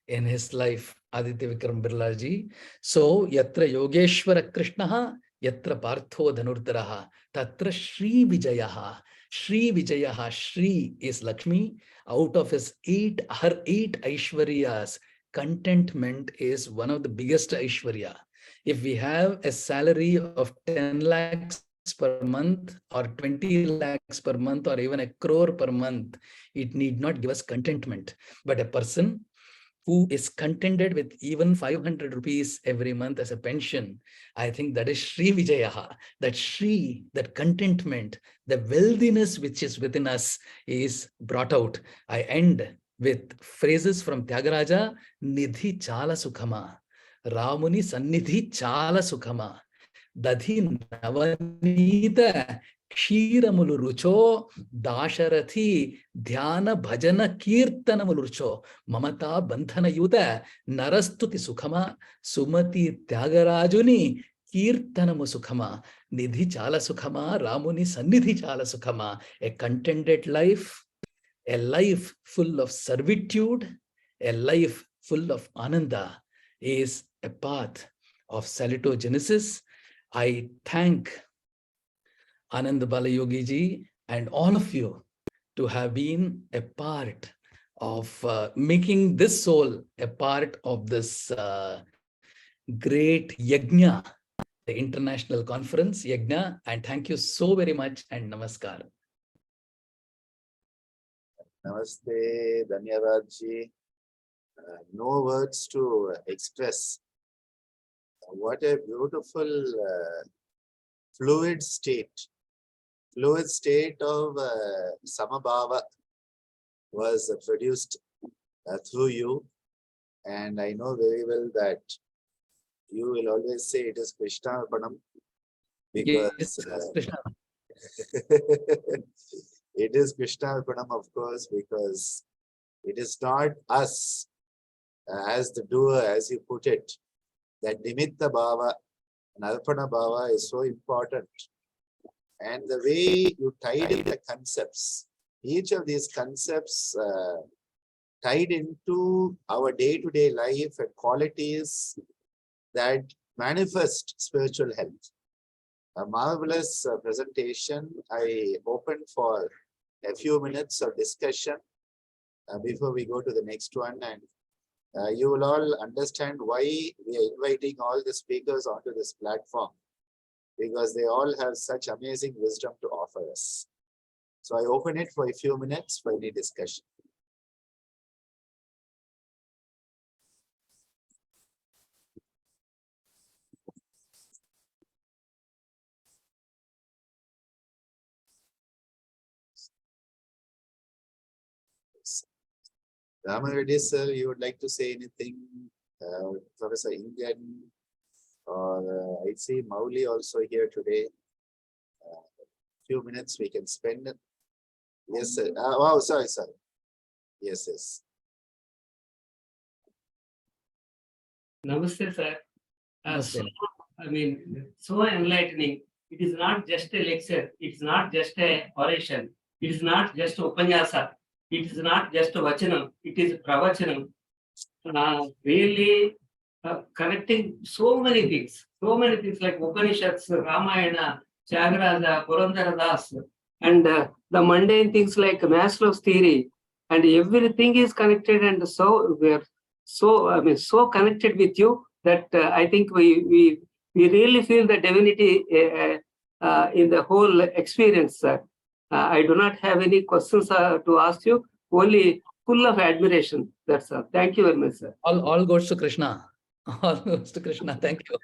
in his life, Aditya Vikram Birlaji. So, Yatra Yogeshwara Krishnaha, Yatra Partho Dhanurdharaha, Tatra Sri Vijayaha. Sri Vijayaha, Sri is Lakshmi. Out of her 8 Aishwaryas, contentment is one of the biggest Aishwarya. If we have a salary of 10 lakhs per month or 20 lakhs per month or even a crore per month, it need not give us contentment. But a person who is contented with even 500 rupees every month as a pension, I think that is Sri Vijayaha. That Sri, that contentment, the wealthiness which is within us is brought out. I end with phrases from Tyagaraja. Nidhi chala sukhama, Ramuni sannidhi chala sukhama, Dadhi navanita క్షీరములు రుచో దాశరథి ధ్యాన భజన కీర్తనములు రుచో మమతా బంధనయుత నరస్తుతి సుఖమా సుమతి త్యాగరాజుని కీర్తనము సుఖమా నిధి చాలా సుఖమా రాముని సన్నిధి చాలా సుఖమా ఏ contented life, a life full of servitude, a life full of ananda is a path of salutogenesis. I thank Anand Balayogi ji and all of you to have been a part of making this soul a part of this great yajna, the international conference yajna. And thank you so very much, and namaskar. Namaste, Dhanyavad ji. No words to express what a beautiful fluid state of Samabhava was produced through you. And I know very well that you will always say it is Krishna Arpanam, because Yes, Krishna. it is Krishna Arpanam, of course, because it is not us as the doer, as you put it, that Nimitta Bhava and Arpana Bhava is so important. And the way you tied in the concepts, each of these concepts tied into our day-to-day life and qualities that manifest spiritual health. A marvelous presentation. I open for a few minutes of discussion before we go to the next one. And you will all understand why we are inviting all the speakers onto this platform, because they all have such amazing wisdom to offer us. So I open it for a few minutes for any discussion. Ramareddy sir, you would like to say anything? Professor Indian, or I see Mauli also here today. Few minutes we can spend. Yes, sir. Wow, sorry. Yes. Namaste, sir. Namaste. So enlightening. It is not just a lecture. It is not just a oration. It is not just upanyasa. It is not just a vachanam. It is pravachanam. Really connecting so many things like Upanishads, Ramayana, Tyagaraja, Purandara Das, and the mundane things like Maslow's theory, and everything is connected. And so we are so connected with you that I think we really feel the divinity in the whole experience, sir. I do not have any questions to ask you, only full of admiration. That's all. Thank you very much, sir. All goes to Krishna. All goes to Krishna. Thank you.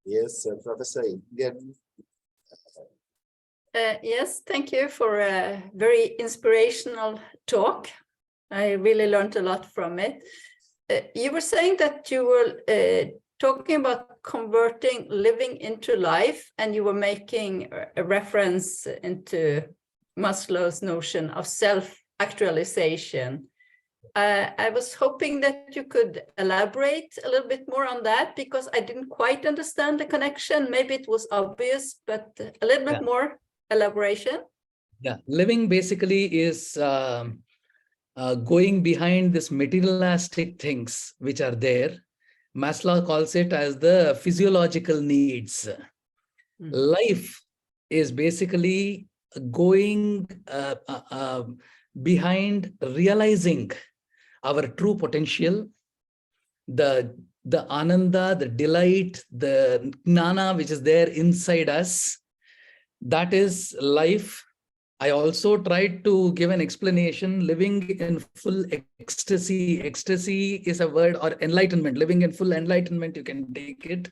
Yes, Professor Indian. Yes, thank you for a very inspirational talk. I really learned a lot from it. You were saying that you were talking about converting living into life, and you were making a reference into Maslow's notion of self-actualization. I was hoping that you could elaborate a little bit more on that, because I didn't quite understand the connection. Maybe it was obvious, but a little bit more elaboration. Yeah, living basically is going behind this materialistic things which are there. Maslow calls it as the physiological needs. Life is basically going behind realizing our true potential, the ananda, the delight, the jnana which is there inside us. That is life. I also tried to give an explanation. Living in full ecstasy. Ecstasy is a word, or enlightenment. Living in full enlightenment, you can take it.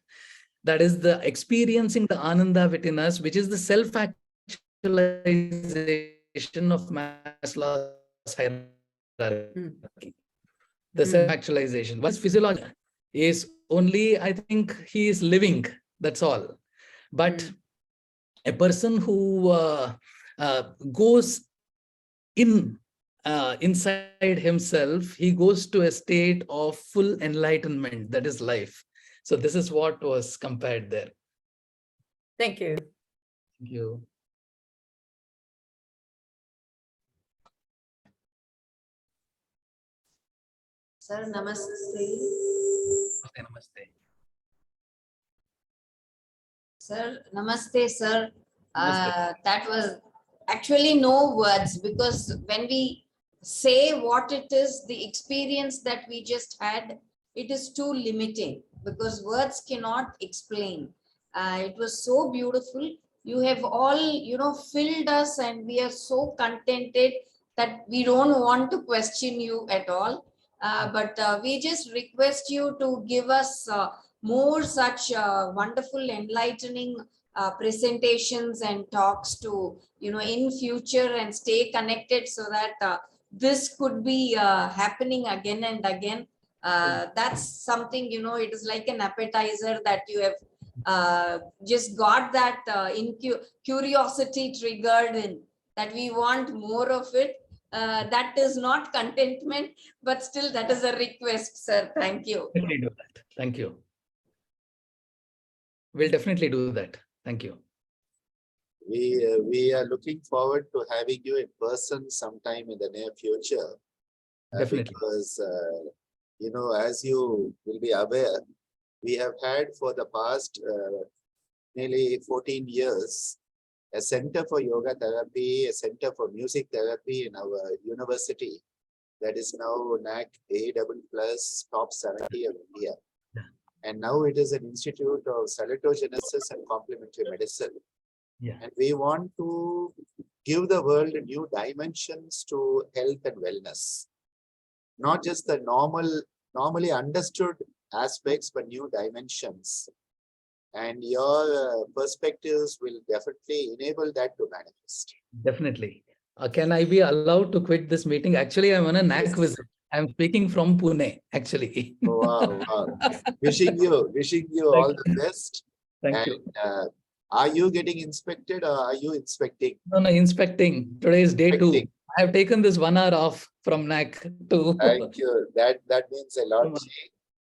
That is the experiencing the ananda within us, which is the self-actualization of Maslow's hierarchy. The self-actualization. What's physiology is only, I think, he is living. That's all. But a person who goes inside himself, he goes to a state of full enlightenment. That is life. So this is what was compared there. Thank you. Thank you. Sir, namaste. Namaste. Sir, namaste, sir. Namaste. That was actually no words, because when we say what it is, the experience that we just had, it is too limiting because words cannot explain. It was so beautiful. You have all, filled us, and we are so contented that we don't want to question you at all. But we just request you to give us more such wonderful, enlightening presentations and talks to, in future, and stay connected so that this could be happening again and again. That's something, it is like an appetizer that you have just got that curiosity triggered in, that we want more of it. That is not contentment, but still that is a request, sir. Thank you. Definitely do that. Thank you. We'll definitely do that. Thank you. We are looking forward to having you in person sometime in the near future. Definitely. Because, as you will be aware, we have had for the past nearly 14 years, a center for yoga therapy, a center for music therapy in our university that is now NAC A++ top 70 of India. And now it is an institute of Salutogenesis and Complementary Medicine. Yeah. And we want to give the world new dimensions to health and wellness. Not just the normally understood aspects, but new dimensions. And your perspectives will definitely enable that to manifest. Definitely. Can I be allowed to quit this meeting? Actually, I'm on a NAC visit. I'm speaking from Pune, actually. Oh, wow. Wishing you all the best. Thank you. Are you getting inspected or are you inspecting? No, inspecting. Today is day 2. Inspecting. I have taken this 1 hour off from NAC to. Thank you. That means a lot.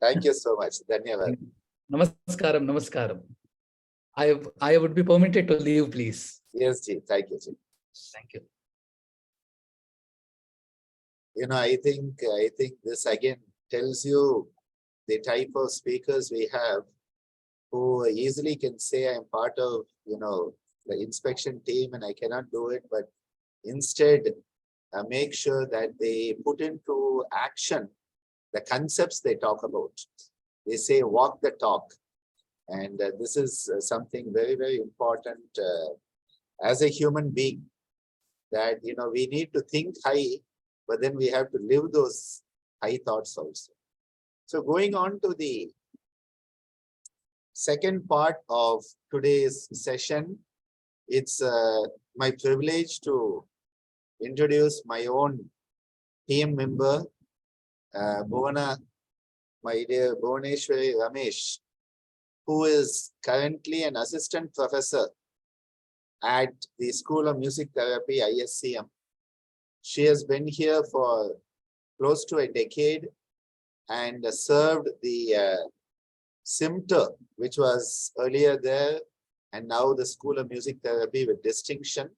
Thank you so much. Dhanyavad. Namaskaram, namaskaram. I would be permitted to leave, please. Yes, Ji. Thank you, Ji. Thank you. I think this again tells you the type of speakers we have who easily can say I'm part of, the inspection team and I cannot do it, but instead make sure that they put into action the concepts they talk about. They say walk the talk. And this is something very, very important as a human being, that, we need to think high, but then we have to live those high thoughts also. So going on to the second part of today's session, it's my privilege to introduce my own team member, my dear Bhuvaneswari Ramesh, who is currently an assistant professor at the School of Music Therapy, ISCM. She has been here for close to a decade and served the SIMTER, which was earlier there, and now the School of Music Therapy with distinction.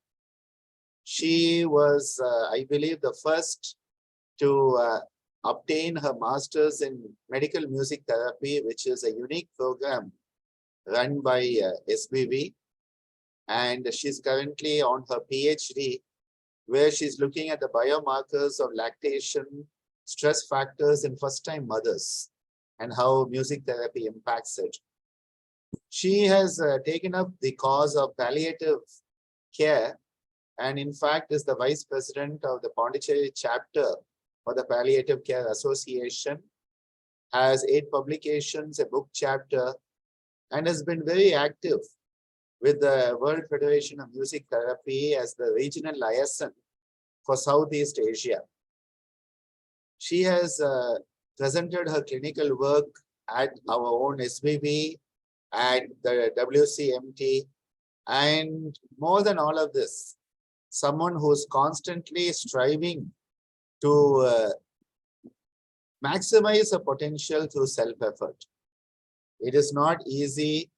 She was, I believe, the first to obtain her master's in medical music therapy, which is a unique program run by SBV. And she's currently on her PhD, where she's looking at the biomarkers of lactation, stress factors in first-time mothers, and how music therapy impacts it. She has taken up the cause of palliative care, and in fact is the vice president of the Pondicherry chapter for the Palliative Care Association, has 8 publications, a book chapter, and has been very active with the World Federation of Music Therapy as the regional liaison for Southeast Asia. She has presented her clinical work at our own SBV, at the WCMT, and more than all of this, someone who's constantly striving to maximize her potential through self-effort. It is not easy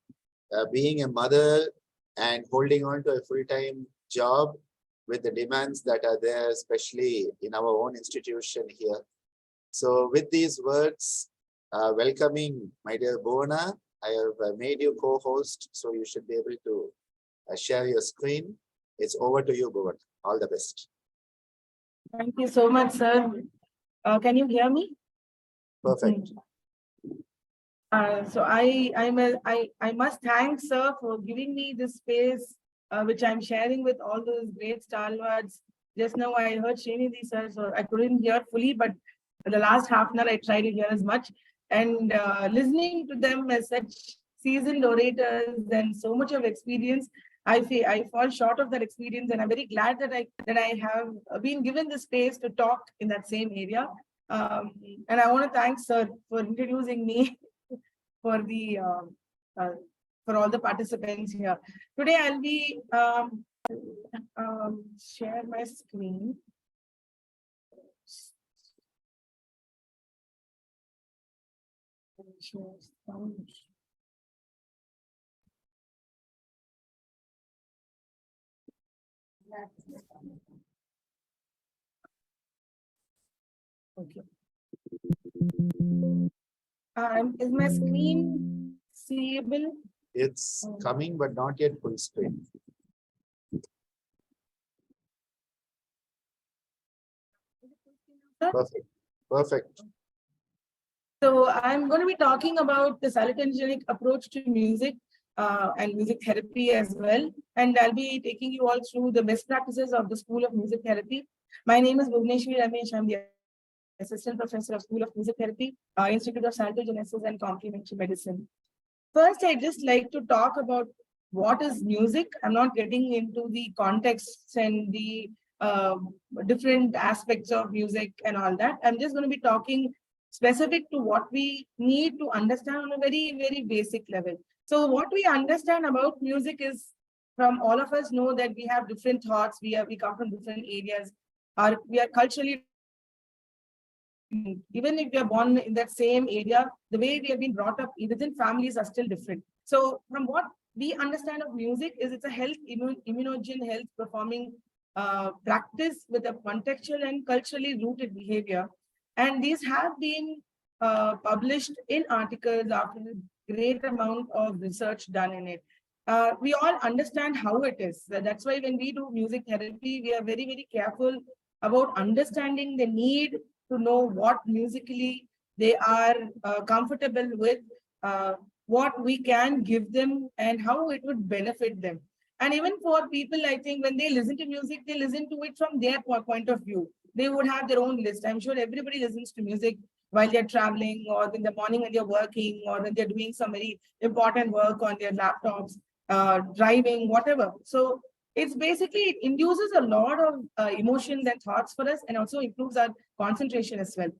being a mother and holding on to a full-time job with the demands that are there, especially in our own institution here. So with these words, welcoming my dear Bhuvana, I have made you co-host, so you should be able to share your screen. It's over to you, Bhuvana. All the best. Thank you so much, sir. Can you hear me? Perfect. So I must thank sir for giving me this space, which I'm sharing with all those great stalwarts. Just now I heard Srinidhi sir, so I couldn't hear fully, but the last half an hour I tried to hear as much. And listening to them as such seasoned orators and so much of experience, I fall short of that experience, and I'm very glad that I have been given the space to talk in that same area. And I want to thank sir for introducing me for the uh, for all the participants here. Today I'll be share my screen. Okay. Is my screen seeable? It's coming, but not yet full screen. Perfect. Perfect. So I'm going to be talking about the salutogenic approach to music and music therapy as well. And I'll be taking you all through the best practices of the School of Music Therapy. My name is Bhuvaneswari Ramesh. I'm the Assistant Professor of School of Music Therapy, Institute of Salutogenesis and Complementary Medicine. First, I'd just like to talk about what is music. I'm not getting into the contexts and the different aspects of music and all that. I'm just going to be talking specific to what we need to understand on a very, very basic level. So what we understand about music is, from all of us know that we have different thoughts, we come from different areas, we are culturally, even if we are born in that same area, the way we have been brought up within families are still different. So from what we understand of music is, it's a health, immunogen health performing practice with a contextual and culturally rooted behavior. And these have been published in articles after a great amount of research done in it. We all understand how it is. That's why when we do music therapy, we are very, very careful about understanding the need to know what musically they are comfortable with, what we can give them, and how it would benefit them. And even for people, I think when they listen to music, they listen to it from their point of view. They would have their own list. I'm sure everybody listens to music while they're traveling, or in the morning when they're working, or when they're doing some very important work on their laptops, driving, whatever. So it's basically, it induces a lot of emotions and thoughts for us, and also improves our concentration as well.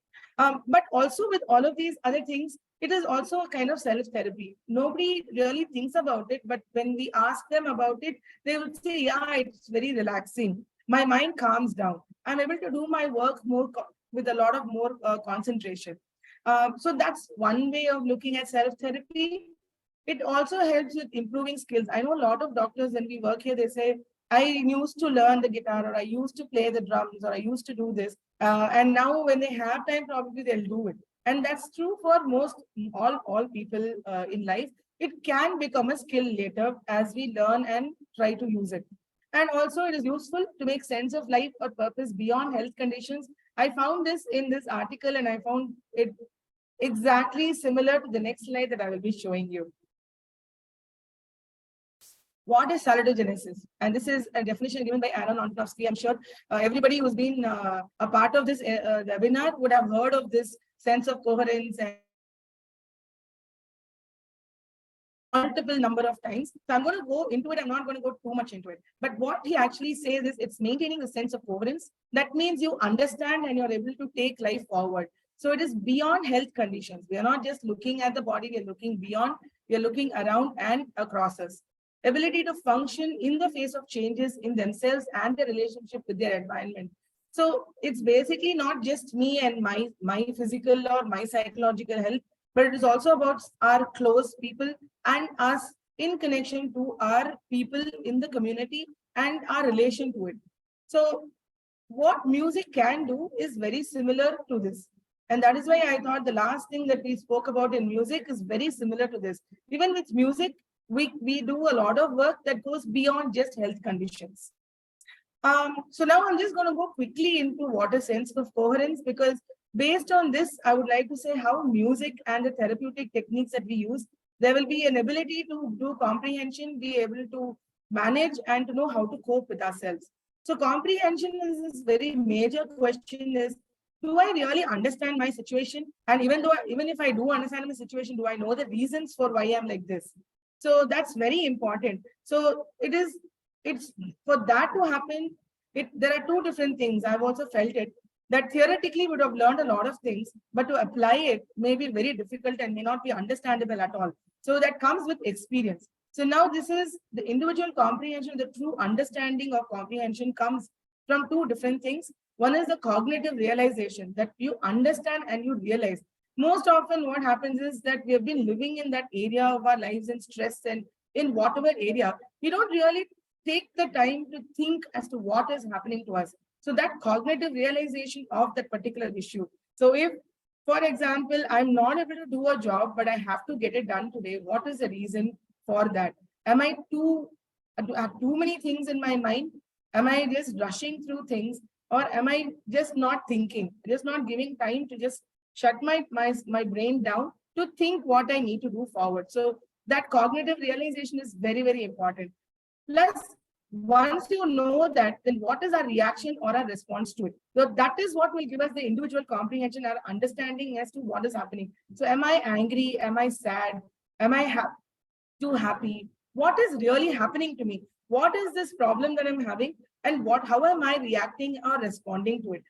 But also with all of these other things, it is also a kind of self-therapy. Nobody really thinks about it, but when we ask them about it, they would say, yeah, it's very relaxing. My mind calms down. I'm able to do my work more with a lot of more concentration. So that's one way of looking at self-therapy. It also helps with improving skills. I know a lot of doctors, when we work here, they say, I used to learn the guitar, or I used to play the drums, or I used to do this. And now when they have time, probably they'll do it. And that's true for most, all people in life. It can become a skill later as we learn and try to use it. And also it is useful to make sense of life or purpose beyond health conditions. I found this in this article, and I found it exactly similar to the next slide that I will be showing you. What is salutogenesis? And this is a definition given by Aaron Antonovsky. I'm sure everybody who's been a part of this webinar would have heard of this sense of coherence and multiple number of times. So I'm going to go into it. I'm not going to go too much into it. But what he actually says is, it's maintaining a sense of coherence. That means you understand and you're able to take life forward. So it is beyond health conditions. We are not just looking at the body, we are looking beyond, we are looking around and across us. Ability to function in the face of changes in themselves and their relationship with their environment. So it's basically not just me and my physical or my psychological health, but it is also about our close people and us in connection to our people in the community and our relation to it. So what music can do is very similar to this. And that is why I thought the last thing that we spoke about in music is very similar to this. Even with music, we do a lot of work that goes beyond just health conditions. So now I'm just going to go quickly into what is sense of coherence, because based on this, I would like to say how music and the therapeutic techniques that we use, there will be an ability to do comprehension, be able to manage and to know how to cope with ourselves. So comprehension is this very major question is, do I really understand my situation? And even if I do understand my situation, do I know the reasons for why I'm like this? So that's very important. So it's for that to happen, there are two different things. I've also felt it, that theoretically would have learned a lot of things, but to apply it may be very difficult and may not be understandable at all. So that comes with experience. So now this is the individual comprehension, the true understanding of comprehension comes from two different things. One is the cognitive realization, that you understand and you realize. Most often what happens is that we have been living in that area of our lives and stress, and in whatever area, we don't really take the time to think as to what is happening to us. So that cognitive realization of that particular issue. So if, for example, I'm not able to do a job, but I have to get it done today, what is the reason for that? Am I have too many things in my mind? Am I just rushing through things? Or am I just not thinking, just not giving time to just shut my brain down to think what I need to do forward? So that cognitive realization is very, very important. Plus, once you know that, then what is our reaction or our response to it? So that is what will give us the individual comprehension, our understanding as to what is happening. So am I angry? Am I sad? Am I too happy? What is really happening to me? What is this problem that I'm having? And how am I reacting or responding to it?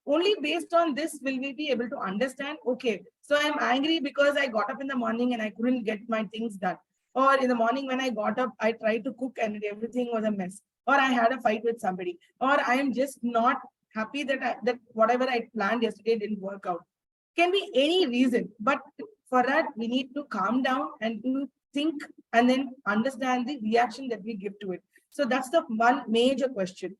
Only based on this will we be able to understand, okay, so I'm angry because I got up in the morning and I couldn't get my things done. Or in the morning when I got up, I tried to cook and everything was a mess. Or I had a fight with somebody. Or I am just not happy that whatever I planned yesterday didn't work out. Can be any reason. But for that, we need to calm down and to think and then understand the reaction that we give to it. So that's the one major question.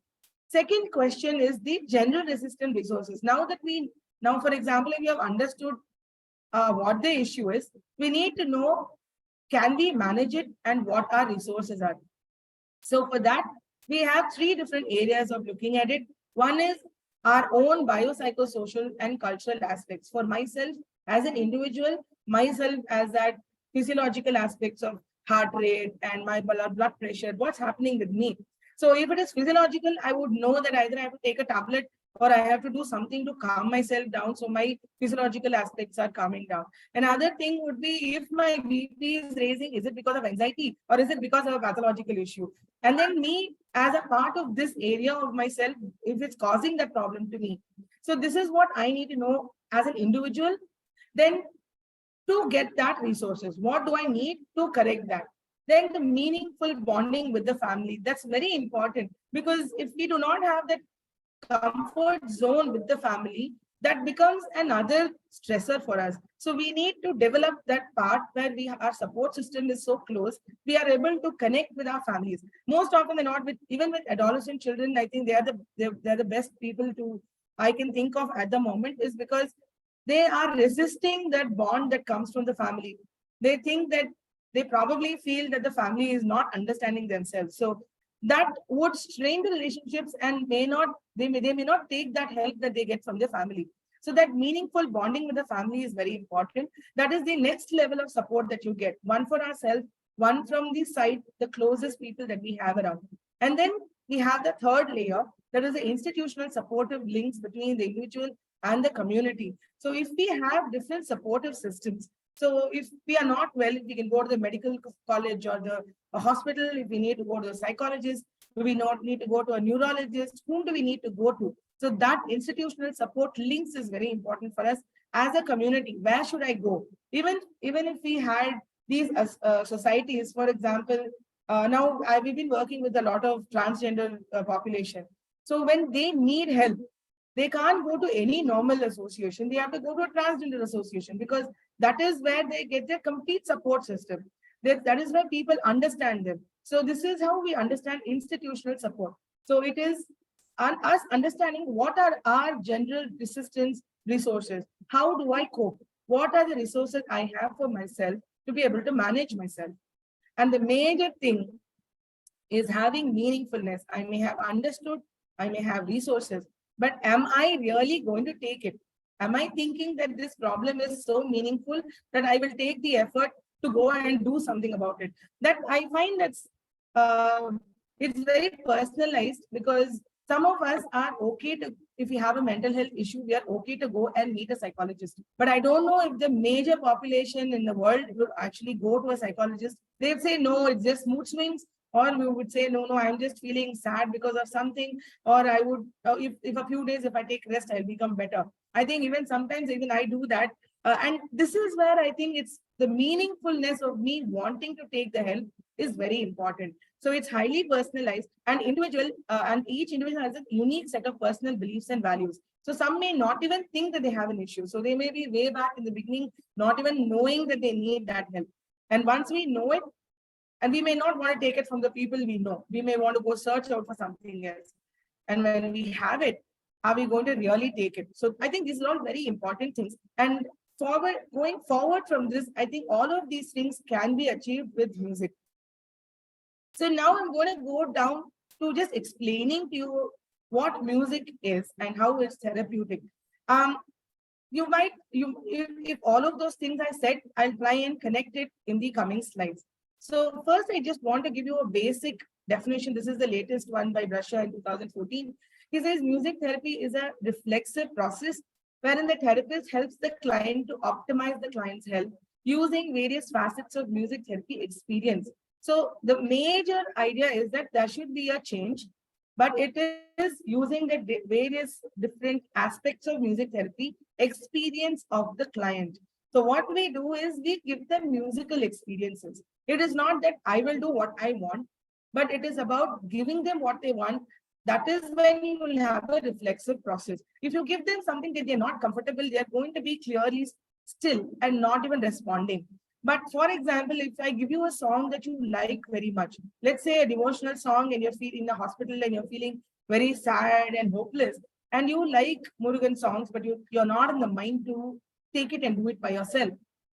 Second question is the general resistant resources. Now, for example, if you have understood what the issue is, we need to know, can we manage it and what our resources are? So for that, we have three different areas of looking at it. One is our own biopsychosocial and cultural aspects. For myself as an individual, myself as that physiological aspects of heart rate and my blood pressure, what's happening with me. So if it is physiological, I would know that either I have to take a tablet or I have to do something to calm myself down so my physiological aspects are calming down. Another thing would be, if my BP is raising, is it because of anxiety or is it because of a pathological issue? And then me as a part of this area of myself, if it's causing that problem to me. So this is what I need to know as an individual. Then to get that resources, what do I need to correct that? Then the meaningful bonding with the family, that's very important, because if we do not have that comfort zone with the family, that becomes another stressor for us. So we need to develop that part where our support system is so close, we are able to connect with our families. Most often than not, even with adolescent children, I think they're the best people I can think of at the moment, is because they are resisting that bond that comes from the family. They think that they probably feel that the family is not understanding themselves. So that would strain the relationships and they may not take that help that they get from their family. So that meaningful bonding with the family is very important. That is the next level of support that you get. One for ourselves, one from the side, the closest people that we have around. And then we have the third layer, that is the institutional supportive links between the individual and the community. So if we have different supportive systems, so if we are not well, we can go to the medical college or the hospital. If we need to go to a psychologist, we not need to go to a neurologist. Whom do we need to go to? So that institutional support links is very important for us as a community. Where should I go? Even if we had these societies, for example, now we've been working with a lot of transgender population. So when they need help, they can't go to any normal association. They have to go to a transgender association, because that is where they get their complete support system. That is where people understand them. So this is how we understand institutional support. So it is us understanding what are our general resistance resources. How do I cope? What are the resources I have for myself to be able to manage myself? And the major thing is having meaningfulness. I may have understood I may have resources, but am I really going to take it? Am I thinking that this problem is so meaningful that I will take the effort to go and do something about it? That I find it's very personalized, because some of us are okay to, if we have a mental health issue, we are okay to go and meet a psychologist. But I don't know if the major population in the world would actually go to a psychologist. They'd say, no, it's just mood swings. Or we would say, no, I'm just feeling sad because of something. Or I would, if a few days, if I take rest, I'll become better. I think even sometimes even I do that. And this is where I think it's the meaningfulness of me wanting to take the help is very important. So it's highly personalized and individual, and each individual has a unique set of personal beliefs and values. So some may not even think that they have an issue. So they may be way back in the beginning, not even knowing that they need that help. And once we know it, and we may not want to take it from the people we know, we may want to go search out for something else. And when we have it, are we going to really take it? So I think these are all very important things. And going forward from this, I think all of these things can be achieved with music. So now I'm going to go down to just explaining to you what music is and how it's therapeutic. If all of those things I said, I'll try and connect it in the coming slides. So first, I just want to give you a basic definition. This is the latest one by Brusher in 2014. He says music therapy is a reflexive process wherein the therapist helps the client to optimize the client's health using various facets of music therapy experience. So the major idea is that there should be a change, but it is using the various different aspects of music therapy experience of the client. So what we do is we give them musical experiences. It is not that I will do what I want, but it is about giving them what they want. That is when you will have a reflexive process. If you give them something that they're not comfortable, they're going to be clearly still and not even responding. But for example, if I give you a song that you like very much, let's say a devotional song, and you're feeling in the hospital and you're feeling very sad and hopeless, and you like Murugan songs, but you're not in the mind to take it and do it by yourself.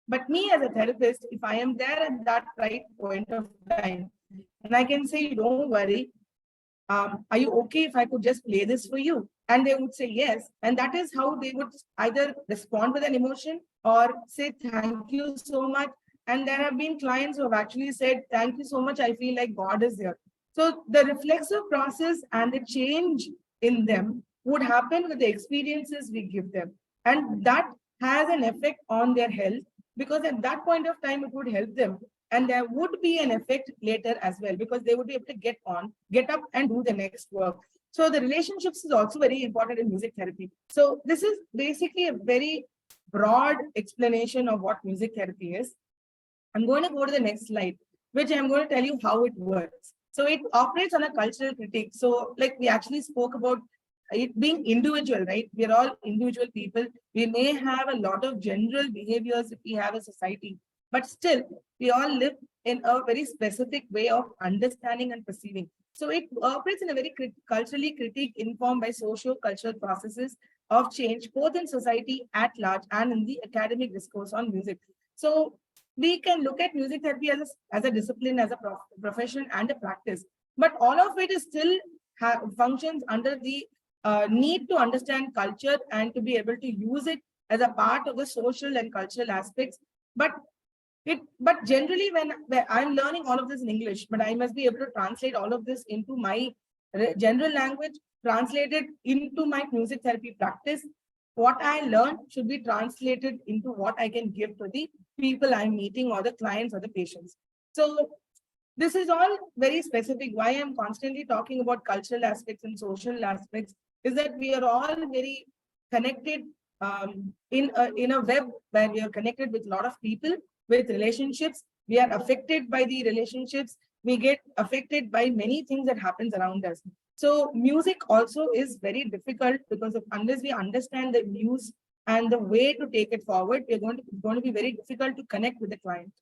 But me as a therapist, if I am there at that right point of time, and I can say, don't worry, are you okay if I could just play this for you? And they would say yes. And that is how they would either respond with an emotion or say, thank you so much. And there have been clients who have actually said, thank you so much, I feel like God is there. So the reflexive process and the change in them would happen with the experiences we give them. And that has an effect on their health, because at that point of time, it would help them. And there would be an effect later as well, because they would be able to get up and do the next work. So the relationships is also very important in music therapy. So this is basically a very broad explanation of what music therapy is. I'm going to go to the next slide, which I'm going to tell you how it works. So it operates on a cultural critique. So like we actually spoke about it being individual, right? We're all individual people. We may have a lot of general behaviors if we have a society, but still we all live in a very specific way of understanding and perceiving. So it operates in a very culturally critique informed by socio-cultural processes of change, both in society at large and in the academic discourse on music. So we can look at music therapy as a discipline, as a profession and a practice, but all of it is still functions under the need to understand culture and to be able to use it as a part of the social and cultural aspects. But generally, when I'm learning all of this in English, but I must be able to translate all of this into my general language, translate it into my music therapy practice. What I learned should be translated into what I can give to the people I'm meeting or the clients or the patients. So this is all very specific. Why I'm constantly talking about cultural aspects and social aspects is that we are all very connected in a web where we are connected with a lot of people, with relationships. We are affected by the relationships. We get affected by many things that happens around us. So music also is very difficult, because unless we understand the use and the way to take it forward, it's going to be very difficult to connect with the client.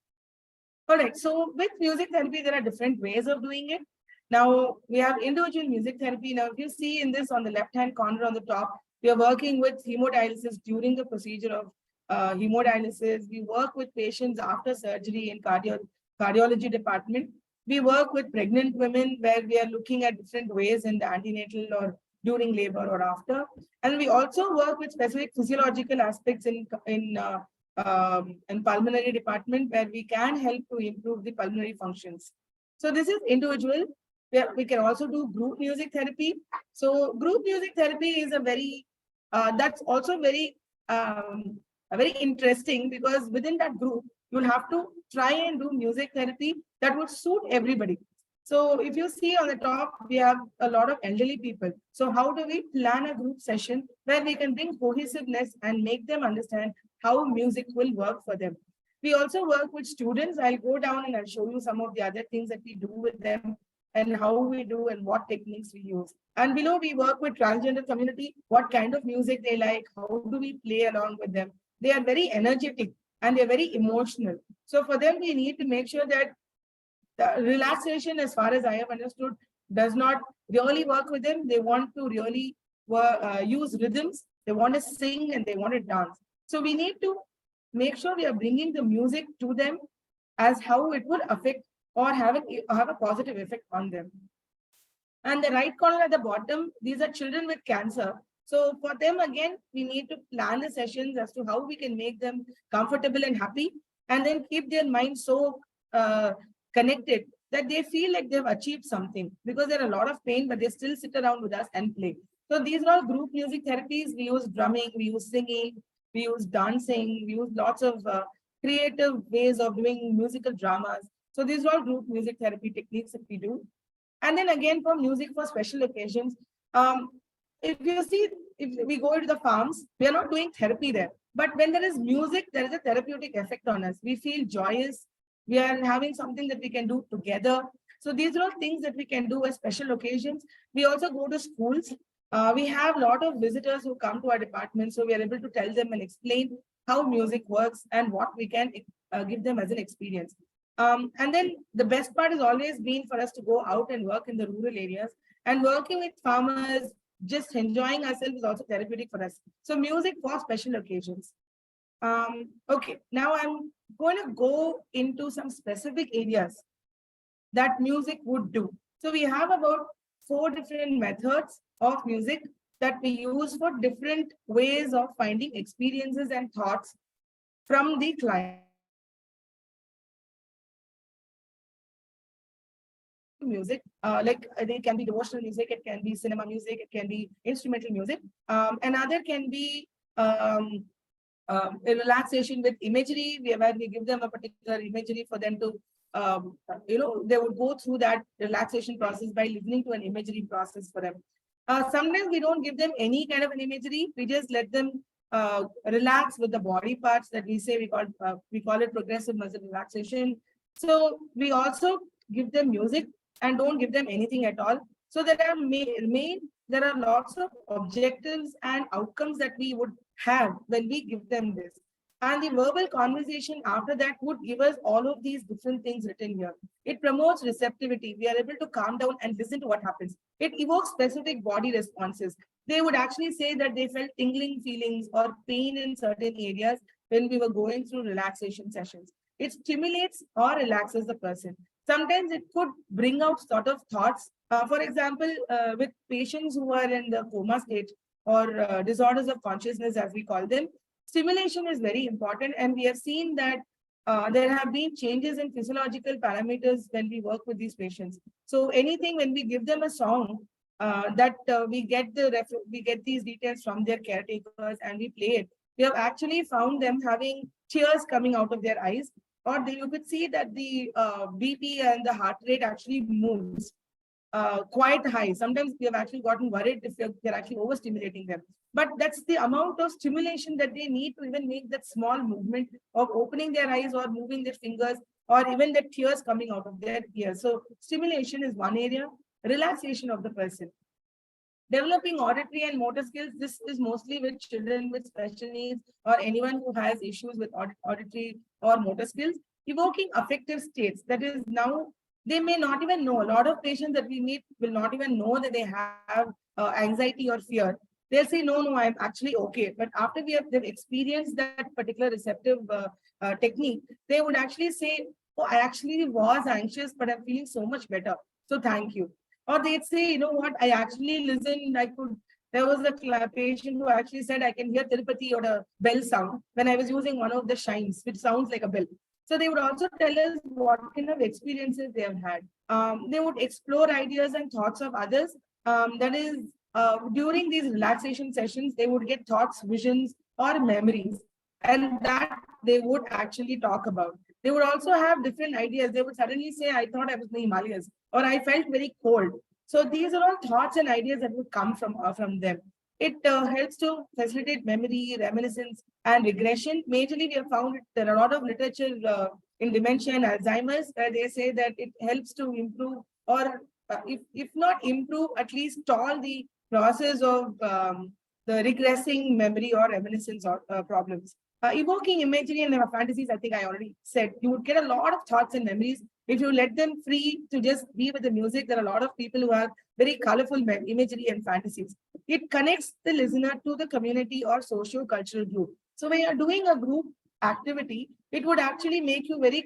All right, so with music therapy, there are different ways of doing it. Now, we have individual music therapy. Now, if you see in this on the left-hand corner on the top, we are working with hemodialysis during the procedure of hemodialysis. We work with patients after surgery in cardiology department. We work with pregnant women where we are looking at different ways in the antenatal or during labor or after. And we also work with specific physiological aspects in pulmonary department where we can help to improve the pulmonary functions. So this is individual. We can also do group music therapy. So group music therapy is a very, that's also very interesting, because within that group, you'll have to try and do music therapy that would suit everybody. So if you see on the top, we have a lot of elderly people. So how do we plan a group session where we can bring cohesiveness and make them understand how music will work for them? We also work with students. I'll go down and I'll show you some of the other things that we do with them and how we do and what techniques we use. And below, we work with transgender community, what kind of music they like, how do we play along with them. They are very energetic and they're very emotional. So for them, we need to make sure that the relaxation, as far as I have understood, does not really work with them. They want to really use rhythms. They want to sing and they want to dance. So we need to make sure we are bringing the music to them as how it would affect or have a positive effect on them. And the right corner at the bottom, these are children with cancer. So for them, again, we need to plan the sessions as to how we can make them comfortable and happy, and then keep their mind so connected that they feel like they've achieved something, because there are a lot of pain, but they still sit around with us and play. So these are all group music therapies. We use drumming, we use singing, we use dancing, we use lots of creative ways of doing musical dramas. So these are all group music therapy techniques that we do. And then again, for music for special occasions, if you see, if we go to the farms, we are not doing therapy there. But when there is music, there is a therapeutic effect on us. We feel joyous. We are having something that we can do together. So these are all things that we can do as special occasions. We also go to schools. We have a lot of visitors who come to our department. So we are able to tell them and explain how music works and what we can give them as an experience. And then the best part has always been for us to go out and work in the rural areas, and working with farmers, just enjoying ourselves is also therapeutic for us. So music for special occasions. Okay, now I'm going to go into some specific areas that music would do. So we have about 4 different methods of music that we use for different ways of finding experiences and thoughts from the client. Music, like it can be devotional music, it can be cinema music, it can be instrumental music. Another can be a relaxation with imagery, where we give them a particular imagery for them to, they would go through that relaxation process by listening to an imagery process for them. Sometimes we don't give them any kind of an imagery, we just let them relax with the body parts that we say, we call it progressive muscle relaxation. So we also give them music and don't give them anything at all. So there are lots of objectives and outcomes that we would have when we give them this. And the verbal conversation after that would give us all of these different things written here. It promotes receptivity. We are able to calm down and listen to what happens. It evokes specific body responses. They would actually say that they felt tingling feelings or pain in certain areas when we were going through relaxation sessions. It stimulates or relaxes the person. Sometimes it could bring out sort of thoughts. For example, with patients who are in the coma state or disorders of consciousness, as we call them, stimulation is very important. And we have seen that there have been changes in physiological parameters when we work with these patients. So anything, when we give them a song, we get these details from their caretakers and we play it. We have actually found them having tears coming out of their eyes, or you could see that the BP and the heart rate actually moves quite high. Sometimes we have actually gotten worried if they're actually overstimulating them. But that's the amount of stimulation that they need to even make that small movement of opening their eyes or moving their fingers, or even the tears coming out of their ears. So stimulation is one area. Relaxation of the person. Developing auditory and motor skills. This is mostly with children with special needs or anyone who has issues with auditory or motor skills. Evoking affective states. That is, now they may not even know. A lot of patients that we meet will not even know that they have anxiety or fear. They'll say, no, I'm actually okay. But after they've experienced that particular receptive technique, they would actually say, oh, I actually was anxious, but I'm feeling so much better. So thank you. Or they'd say, you know what, I actually listened, there was a patient who actually said, I can hear Tirupati or a bell sound when I was using one of the shines, which sounds like a bell. So they would also tell us what kind of experiences they have had. They would explore ideas and thoughts of others. That is, during these relaxation sessions, they would get thoughts, visions, or memories, and that they would actually talk about. They would also have different ideas. They would suddenly say, I thought I was in the Himalayas, or I felt very cold. So these are all thoughts and ideas that would come from them. It helps to facilitate memory, reminiscence, and regression. Majorly, we have found there are a lot of literature in dementia and Alzheimer's where they say that it helps to improve, or if not improve, at least stall the process of the regressing memory or reminiscence or problems. Evoking imagery and fantasies, I think I already said, you would get a lot of thoughts and memories if you let them free to just be with the music. There are a lot of people who have very colorful imagery and fantasies. It connects the listener to the community or socio-cultural group. So when you're doing a group activity, it would actually make you it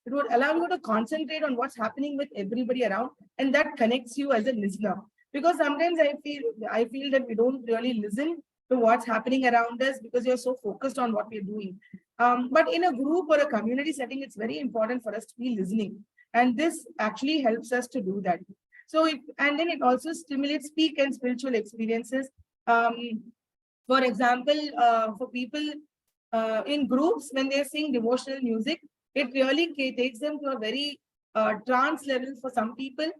would allow you to concentrate on what's happening with everybody around, and that connects you as a listener. Because sometimes I feel that we don't really listen to what's happening around us because you're so focused on what we're doing. But in a group or a community setting, it's very important for us to be listening. And this actually helps us to do that. And then it also stimulates peak and spiritual experiences. For example, for people in groups, when they're singing devotional music, it really takes them to a very trance level for some people.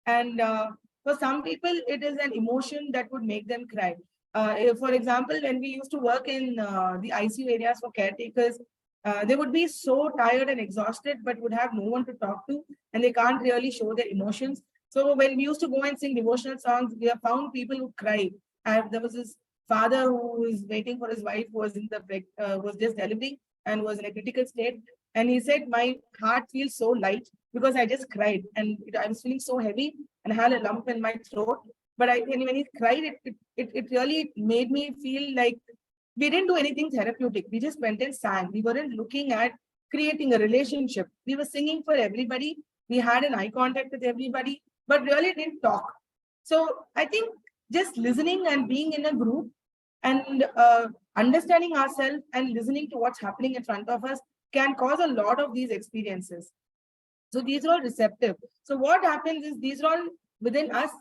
And for some people, it is an emotion that would make them cry. For example, when we used to work in the ICU areas for caretakers, they would be so tired and exhausted, but would have no one to talk to, and they can't really show their emotions. So when we used to go and sing devotional songs, we have found people who cry. There was this father who was waiting for his wife who was was just delivering and was in a critical state. And he said, my heart feels so light because I just cried, and I was feeling so heavy and I had a lump in my throat. But when he cried, it really made me feel like we didn't do anything therapeutic. We just went and sang. We weren't looking at creating a relationship. We were singing for everybody. We had an eye contact with everybody, but really didn't talk. So I think just listening and being in a group and understanding ourselves and listening to what's happening in front of us can cause a lot of these experiences. So these are all receptive. So what happens is these are all within us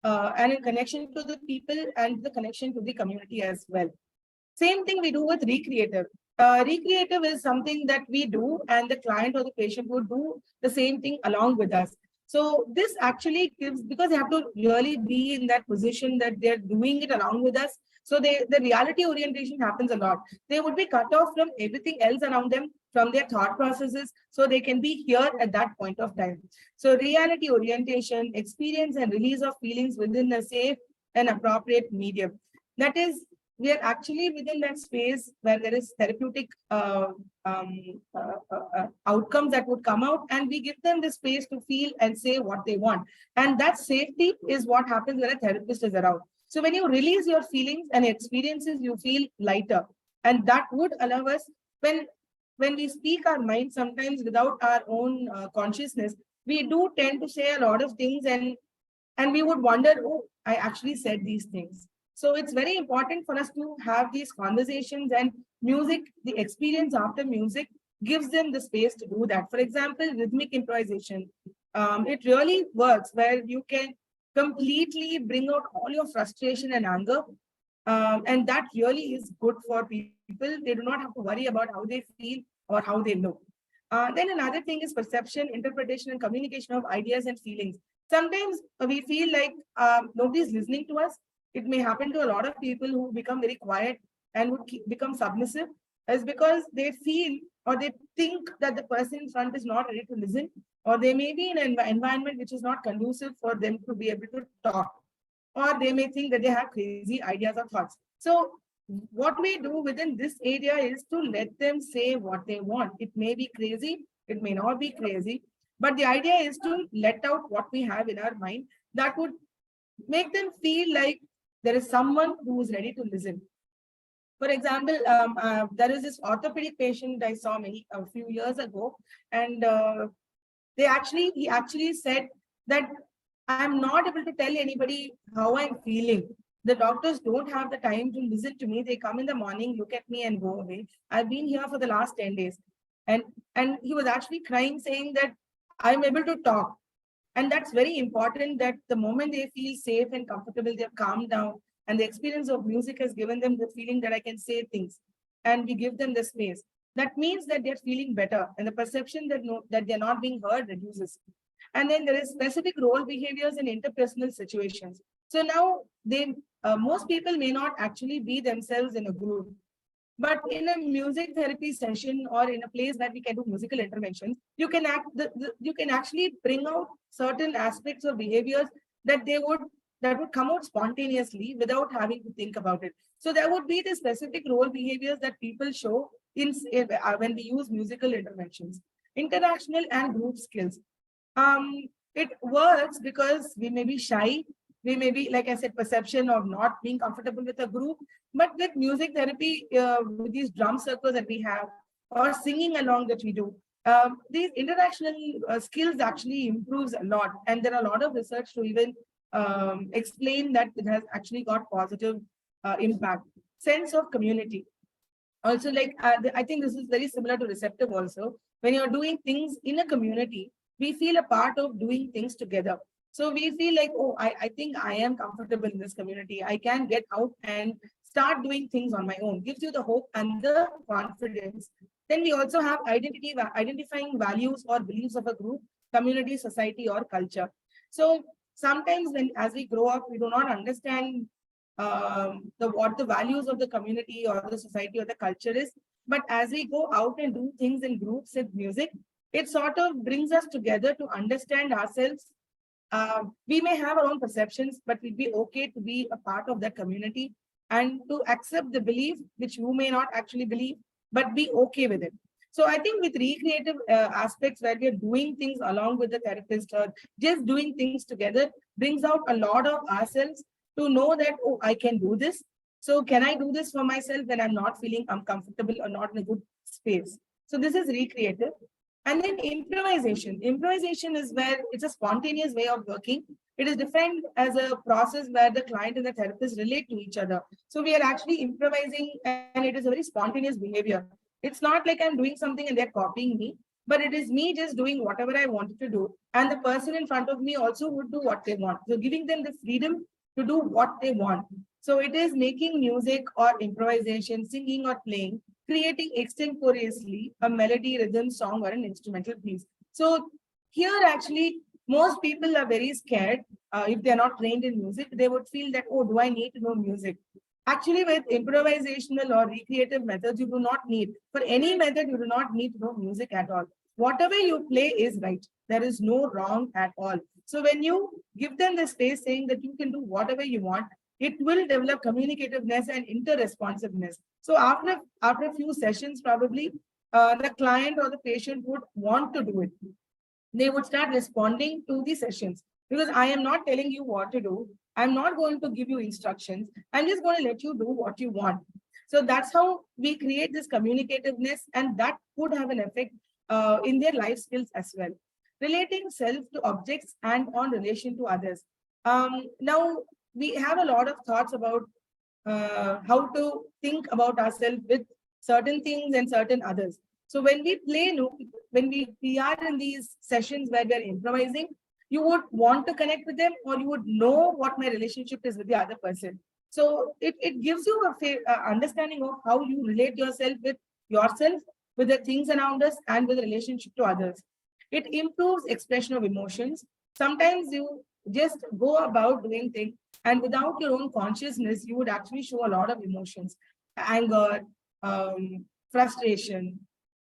and in connection to the people and the connection to the community as well. Same thing we do with recreative. Recreative is something that we do, and the client or the patient would do the same thing along with us. So this actually gives, because they have to really be in that position that they're doing it along with us. So the reality orientation happens a lot. They would be cut off from everything else around them, from their thought processes, so they can be here at that point of time. So reality orientation, experience and release of feelings within a safe and appropriate medium. That is, we are actually within that space where there is therapeutic outcomes that would come out, and we give them the space to feel and say what they want. And that safety is what happens when a therapist is around. So when you release your feelings and experiences, you feel lighter. And that would allow us, when we speak our mind, sometimes without our own consciousness, we do tend to say a lot of things, and we would wonder, oh, I actually said these things. So it's very important for us to have these conversations, and music, the experience after music gives them the space to do that. For example, rhythmic improvisation. It really works where you can completely bring out all your frustration and anger. And that really is good for people. They do not have to worry about how they feel or how they look. Then another thing is perception, interpretation, and communication of ideas and feelings. Sometimes we feel like nobody's listening to us. It may happen to a lot of people who become very quiet and would become submissive, is because they feel or they think that the person in front is not ready to listen, or they may be in an environment which is not conducive for them to be able to talk, or they may think that they have crazy ideas or thoughts. So what we do within this area is to let them say what they want. It may be crazy, it may not be crazy, but the idea is to let out what we have in our mind that would make them feel like there is someone who is ready to listen. For example, there is this orthopedic patient I saw a few years ago, and he actually said that I'm not able to tell anybody how I'm feeling. The doctors don't have the time to listen to me. They come in the morning, look at me and go away. I've been here for the last 10 days. And he was actually crying, saying that I'm able to talk. And that's very important, that the moment they feel safe and comfortable, they've calmed down. And the experience of music has given them the feeling that I can say things. And we give them the space. That means that they're feeling better. And the perception that, that they're not being heard reduces. And then there is specific role behaviors in interpersonal situations. So now most people may not actually be themselves in a group. But in a music therapy session or in a place where we can do musical interventions, you can you can actually bring out certain aspects of behaviors that would come out spontaneously without having to think about it. So there would be the specific role behaviors that people show when we use musical interventions. International and group skills. It works because we may be shy. We may be, like I said, perception of not being comfortable with a group. But with music therapy, with these drum circles that we have, or singing along that we do, these international skills actually improves a lot. And there are a lot of research to even explain that it has actually got positive impact. Sense of community. Also, like I think this is very similar to receptive also. When you're doing things in a community, we feel a part of doing things together. So we feel like, oh, I think I am comfortable in this community. I can get out and start doing things on my own. Gives you the hope and the confidence. Then we also have identifying values or beliefs of a group, community, society, or culture. So sometimes as we grow up, we do not understand what the values of the community or the society or the culture is. But as we go out and do things in groups with music, it sort of brings us together to understand ourselves. We may have our own perceptions, but we'd be okay to be a part of that community and to accept the belief, which you may not actually believe, but be okay with it. So I think with recreative aspects where we are doing things along with the therapist or just doing things together brings out a lot of ourselves to know that, oh, I can do this. So can I do this for myself when I'm not feeling uncomfortable or not in a good space? So this is recreative. And then improvisation. Improvisation is where it's a spontaneous way of working. It is defined as a process where the client and the therapist relate to each other. So we are actually improvising, and it is a very spontaneous behavior. It's not like I'm doing something and they're copying me, but it is me just doing whatever I wanted to do. And the person in front of me also would do what they want. So giving them the freedom to do what they want. So it is making music or improvisation, singing or playing, creating extemporaneously a melody, rhythm, song, or an instrumental piece. So here actually, most people are very scared. If they're not trained in music, they would feel that, oh, do I need to know music? Actually, with improvisational or recreative methods, you do not need. For any method, you do not need to know music at all. Whatever you play is right. There is no wrong at all. So when you give them the space saying that you can do whatever you want, it will develop communicativeness and interresponsiveness. So after a few sessions, probably the client or the patient would want to do it. They would start responding to the sessions, because I am not telling you what to do. I'm not going to give you instructions. I'm just going to let you do what you want. So that's how we create this communicativeness, and that would have an effect in their life skills as well. Relating self to objects and on relation to others. Now, we have a lot of thoughts about how to think about ourselves with certain things and certain others. So when we play, when we are in these sessions where we are improvising, you would want to connect with them, or you would know what my relationship is with the other person. So it gives you a understanding of how you relate yourself, with the things around us, and with the relationship to others. It improves expression of emotions. Sometimes you just go about doing things, and without your own consciousness, you would actually show a lot of emotions, anger, frustration.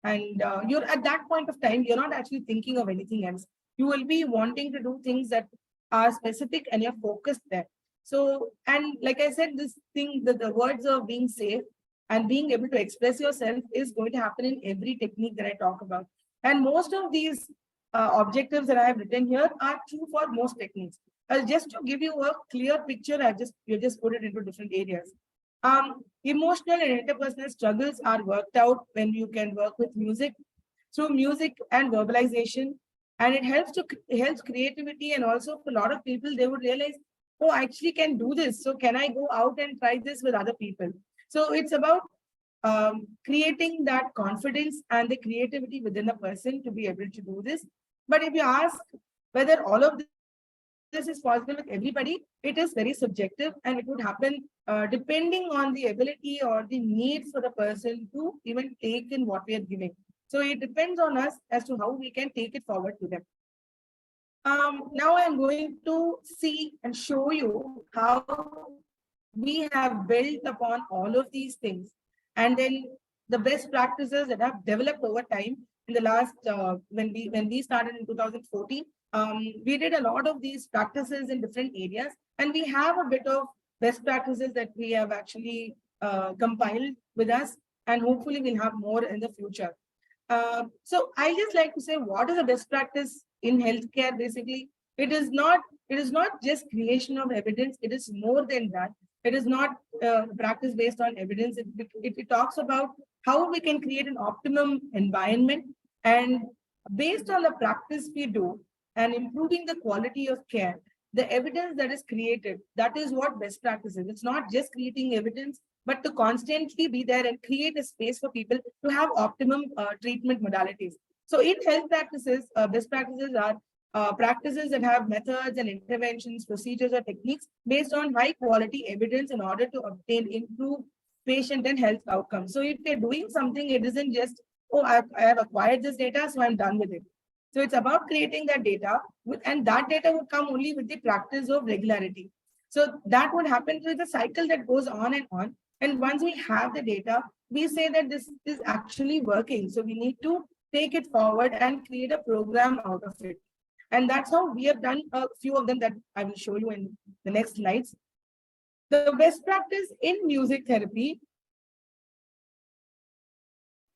And you're at that point of time, you're not actually thinking of anything else. You will be wanting to do things that are specific, and you're focused there. So, and like I said, this thing, the words of being safe and being able to express yourself is going to happen in every technique that I talk about. And most of these objectives that I have written here are true for most techniques. Just to give you a clear picture, you just put it into different areas. Emotional and interpersonal struggles are worked out when you can work with music. Through music and verbalization, And it helps creativity, and also for a lot of people, they would realize, oh, I actually can do this. So can I go out and try this with other people? So it's about creating that confidence and the creativity within the person to be able to do this. But if you ask whether all of this is possible with everybody, it is very subjective, and it would happen depending on the ability or the need for the person to even take in what we are giving. So it depends on us as to how we can take it forward to them. Now I'm going to see and show you how we have built upon all of these things, and then the best practices that have developed over time in the last when we started in 2014. We did a lot of these practices in different areas, and we have a bit of best practices that we have actually compiled with us, and hopefully we'll have more in the future. So I just like to say, what is a best practice in healthcare? Basically, it is not just creation of evidence. It is more than that. It is not practice based on evidence. It talks about how we can create an optimum environment, and based on the practice we do and improving the quality of care, the evidence that is created, that is what best practice is. It's not just creating evidence, but to constantly be there and create a space for people to have optimum treatment modalities. So in health practices, best practices are practices that have methods and interventions, procedures, or techniques based on high quality evidence in order to obtain improved patient and health outcomes. So if they're doing something, it isn't just, oh, I have acquired this data, so I'm done with it. So it's about creating that data, and that data would come only with the practice of regularity. So that would happen with a cycle that goes on and on. And once we have the data, we say that this is actually working. So we need to take it forward and create a program out of it. And that's how we have done a few of them that I will show you in the next slides. The best practice in music therapy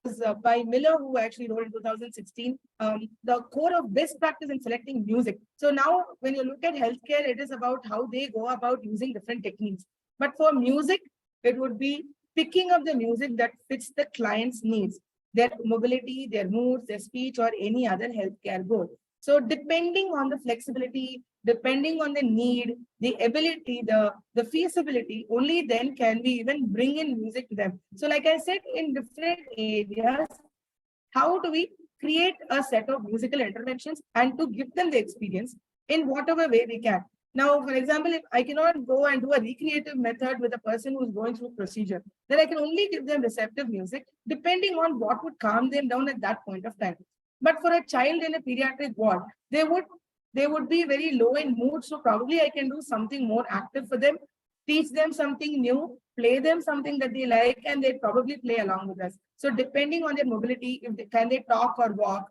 is by Miller, who actually wrote in 2016, the core of best practice in selecting music. So now when you look at healthcare, it is about how they go about using different techniques. But for music, it would be picking up the music that fits the client's needs, their mobility, their moods, their speech, or any other healthcare goal. So depending on the flexibility, depending on the need, the ability, the feasibility, only then can we even bring in music to them. So like I said, in different areas, how do we create a set of musical interventions and to give them the experience in whatever way we can. Now, for example, if I cannot go and do a recreative method with a person who's going through procedure, then I can only give them receptive music depending on what would calm them down at that point of time. But for a child in a pediatric ward, they would be very low in mood. So probably I can do something more active for them, teach them something new, play them something that they like, and they probably play along with us. So depending on their mobility, can they talk or walk,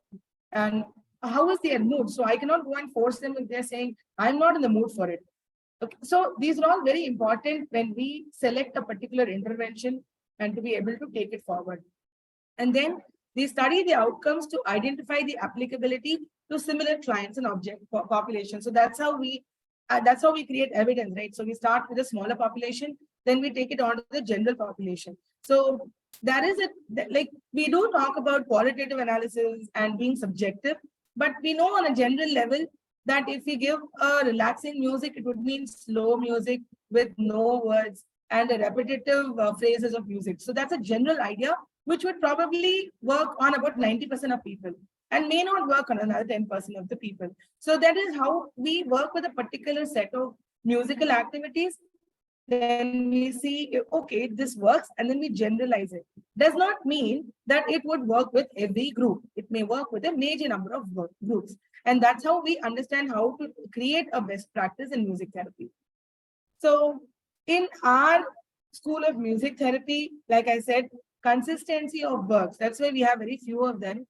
and how is their mood? So I cannot go and force them if they're saying, I'm not in the mood for it. Okay. So these are all very important when we select a particular intervention and to be able to take it forward. And then they study the outcomes to identify the applicability to similar clients and object population. So that's how we create evidence, right? So we start with a smaller population, then we take it on to the general population. So that is it. Like we do talk about qualitative analysis and being subjective, but we know on a general level that if we give a relaxing music, it would mean slow music with no words and a repetitive phrases of music. So that's a general idea, which would probably work on about 90% of people and may not work on another 10% of the people. So that is how we work with a particular set of musical activities. Then we see, okay, this works, and then we generalize it. Does not mean that it would work with every group. It may work with a major number of groups. And that's how we understand how to create a best practice in music therapy. So in our school of music therapy, like I said, consistency of works. That's why we have very few of them,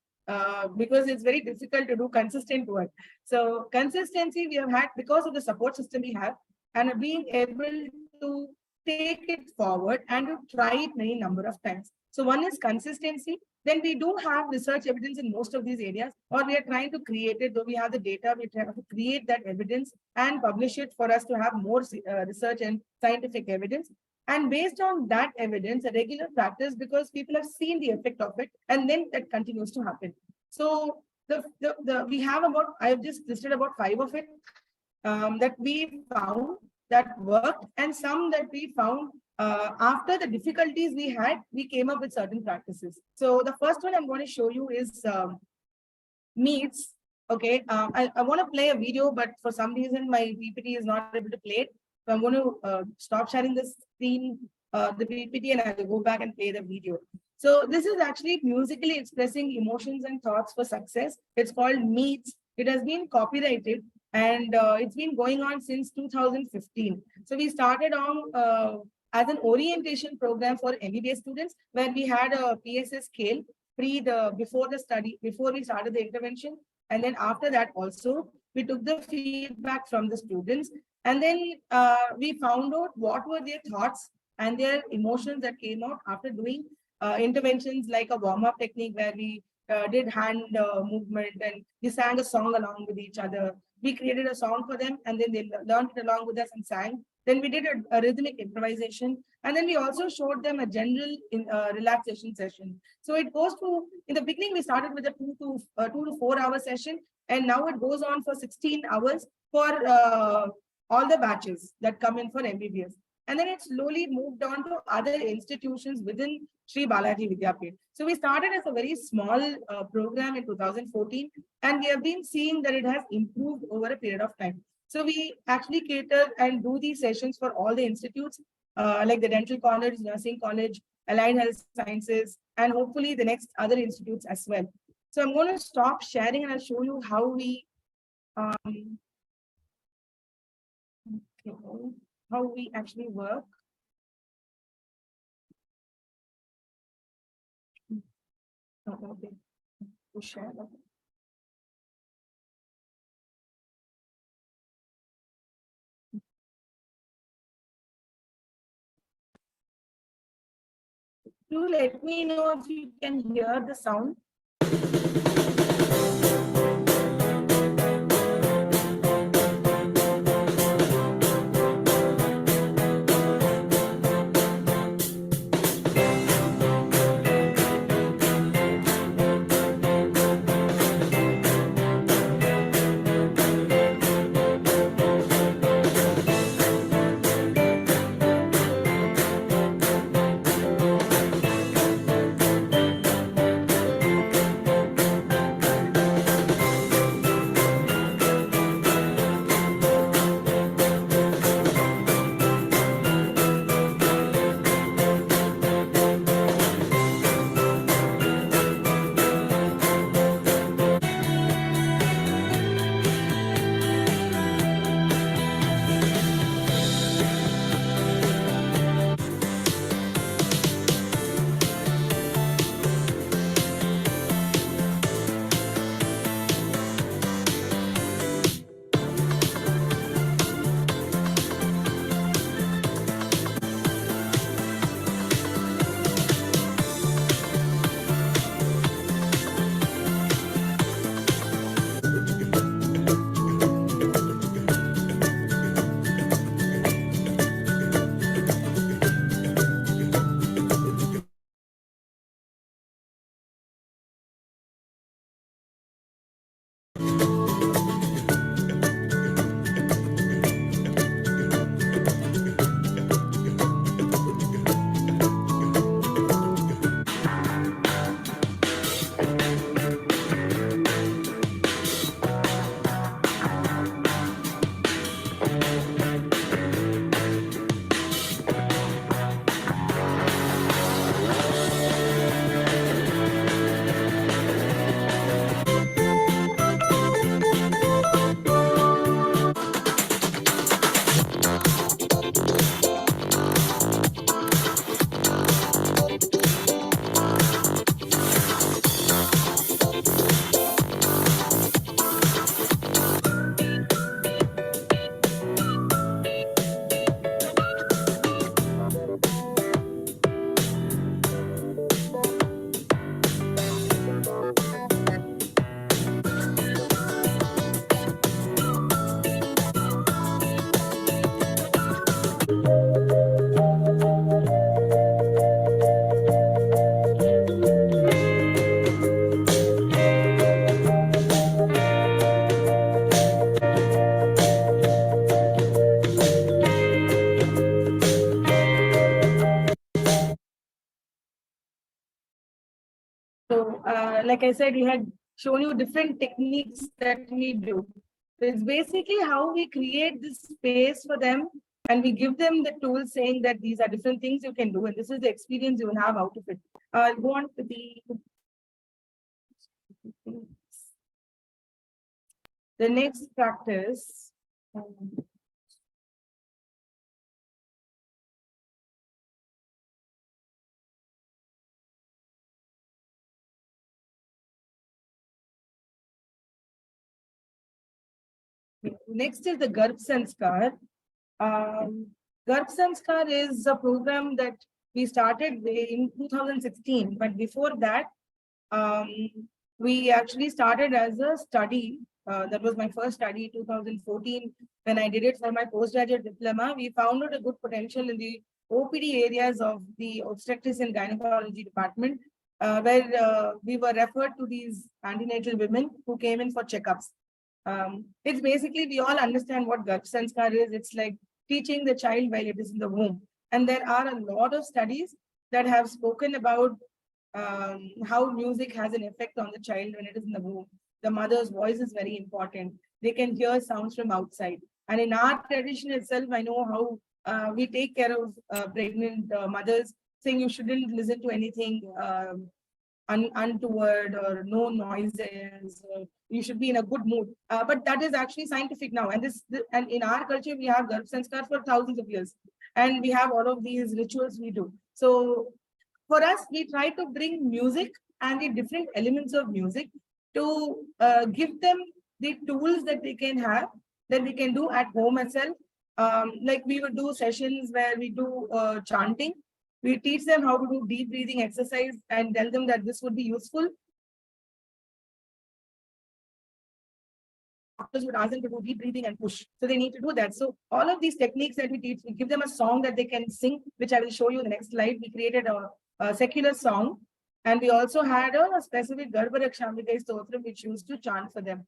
because it's very difficult to do consistent work. So consistency we have had because of the support system we have, and being able to take it forward and to try it many number of times. So one is consistency. Then we do have research evidence in most of these areas, or we are trying to create it. Though we have the data, we try to create that evidence and publish it for us to have more research and scientific evidence. And based on that evidence, a regular practice, because people have seen the effect of it, and then that continues to happen. So we have about, I have just listed about 5 of it that we found that worked, and some that we found after the difficulties we had, we came up with certain practices. So the first one I'm going to show you is meats. Okay, I want to play a video, but for some reason my PPT is not able to play it. So I'm going to stop sharing the screen, the PPT, and I'll go back and play the video. So this is actually musically expressing emotions and thoughts for success. It's called Meets. It has been copyrighted, and it's been going on since 2015. So we started on as an orientation program for MBBS students, where we had a PSS scale before the study, before we started the intervention. And then after that also, we took the feedback from the students, and then we found out what were their thoughts and their emotions that came out after doing interventions like a warm-up technique where we did hand movement, and we sang a song along with each other. We created a song for them, and then they learned it along with us and sang. Then we did a rhythmic improvisation, and then we also showed them a general relaxation session. So it goes to, in the beginning, we started with a 2 to 4 hour session, and now it goes on for 16 hours for all the batches that come in for MBBS. And then it slowly moved on to other institutions within Sri Balaji Vidyapeeth. So we started as a very small program in 2014, and we have been seeing that it has improved over a period of time. So we actually cater and do these sessions for all the institutes, like the Dental College, Nursing College, Allied Health Sciences, and hopefully the next other institutes as well. So I'm going to stop sharing and I'll show you how we actually work. Okay. We'll share that. Do let me know if you can hear the sound. like I said, we had shown you different techniques that we do. So it's basically how we create this space for them and we give them the tools saying that these are different things you can do and this is the experience you will have out of it. I'll go on to the next practice. Next is the Garbh Sanskar. Garbh Sanskar is a program that we started in 2016, but before that, we actually started as a study. That was my first study, 2014. When I did it for my postgraduate diploma, we found out a good potential in the OPD areas of the obstetrics and gynecology department, where we were referred to these antenatal women who came in for checkups. It's basically, we all understand what Garbh Sanskar is. It's like teaching the child while it is in the womb. And there are a lot of studies that have spoken about how music has an effect on the child when it is in the womb. The mother's voice is very important. They can hear sounds from outside. And in our tradition itself, I know how we take care of pregnant mothers, saying you shouldn't listen to anything untoward or no noises. You should be in a good mood. But that is actually scientific now. And in our culture, we have Garbh Sanskar for thousands of years. And we have all of these rituals we do. So for us, we try to bring music and the different elements of music to give them the tools that they can have, that they can do at home itself. Like we would do sessions where we do chanting. We teach them how to do deep breathing exercise and tell them that this would be useful. Doctors would ask them to do deep breathing and push. So they need to do that. So all of these techniques that we teach, we give them a song that they can sing, which I will show you in the next slide. We created a secular song. And we also had a specific Garbh Rakshambika Stotram, which used to chant for them.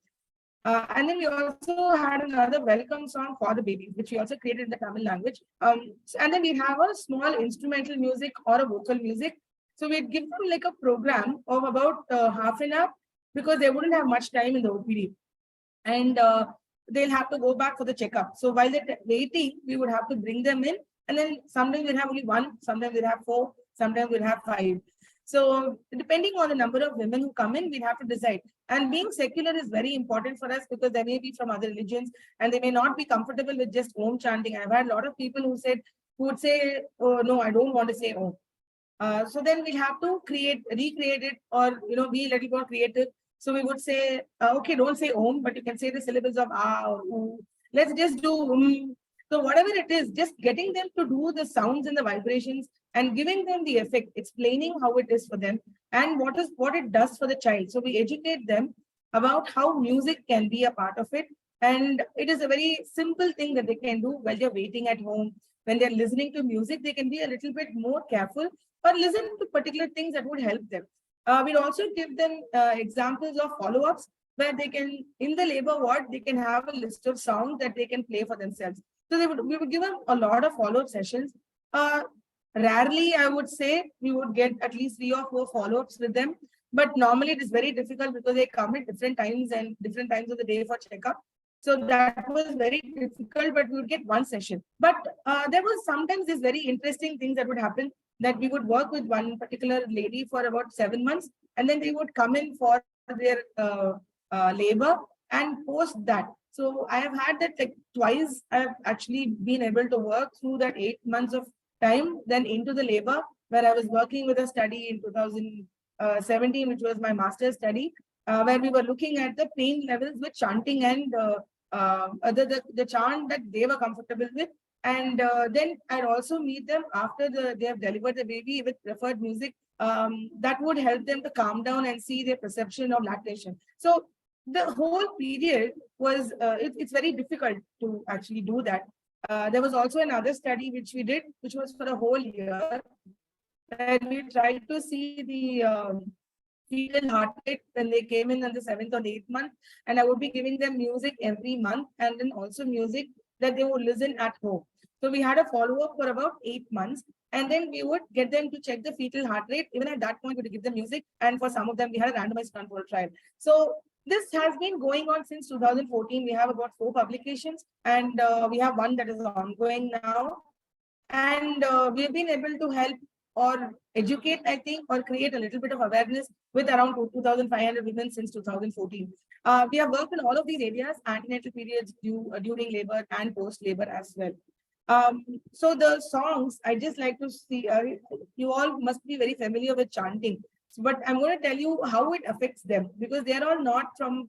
And then we also had another welcome song for the babies, which we also created in the Tamil language. And then we have a small instrumental music or a vocal music. So we'd give them like a program of about half an hour because they wouldn't have much time in the OPD. And they'll have to go back for the checkup. So while they're waiting, we would have to bring them in. And then sometimes we'll have only one, sometimes we'll have 4, sometimes we'll have 5. So depending on the number of women who come in, we'll have to decide. And being secular is very important for us because they may be from other religions and they may not be comfortable with just Om chanting. I've had a lot of people who would say, oh, no, I don't want to say Om. So then we have to recreate it or, be a little more creative. So we would say, okay, don't say Om, but you can say the syllables of Ah or U. Let's just do So whatever it is, just getting them to do the sounds and the vibrations and giving them the effect, explaining how it is for them and what it does for the child. So we educate them about how music can be a part of it. And it is a very simple thing that they can do while they're waiting at home. When they're listening to music, they can be a little bit more careful or listen to particular things that would help them. We'll also give them examples of follow-ups where they can, in the labor ward, they can have a list of songs that they can play for themselves. So we would give them a lot of follow-up sessions. Rarely, I would say, we would get at least 3 or 4 follow-ups with them. But normally it is very difficult because they come at different times and different times of the day for checkup. So that was very difficult, but we would get 1 session. But there was sometimes this very interesting things that would happen, that we would work with one particular lady for about 7 months, and then they would come in for their labor and post that. So I have had that like twice. I have actually been able to work through that 8 months of time, then into the labor, where I was working with a study in 2017, which was my master's study, where we were looking at the pain levels with chanting and the chant that they were comfortable with. And then I'd also meet them after they have delivered the baby with preferred music that would help them to calm down and see their perception of lactation. So the whole period was, it's very difficult to actually do that. There was also another study which we did, which was for a whole year, and we tried to see the fetal heart rate when they came in on the 7th or 8th month, and I would be giving them music every month, and then also music that they would listen at home. So we had a follow-up for about 8 months, And then we would get them to check the fetal heart rate. Even at that point, we would give them music. And for some of them, we had a randomized control trial. So this has been going on since 2014. We have about 4 publications, and we have one that is ongoing now. And we've been able to help or educate, I think, or create a little bit of awareness with around 2,500 women since 2014. We have worked in all of these areas, antenatal periods, during labor and post-labor as well. So the songs, I just like to see, you all must be very familiar with chanting, but I'm going to tell you how it affects them, because they're all not from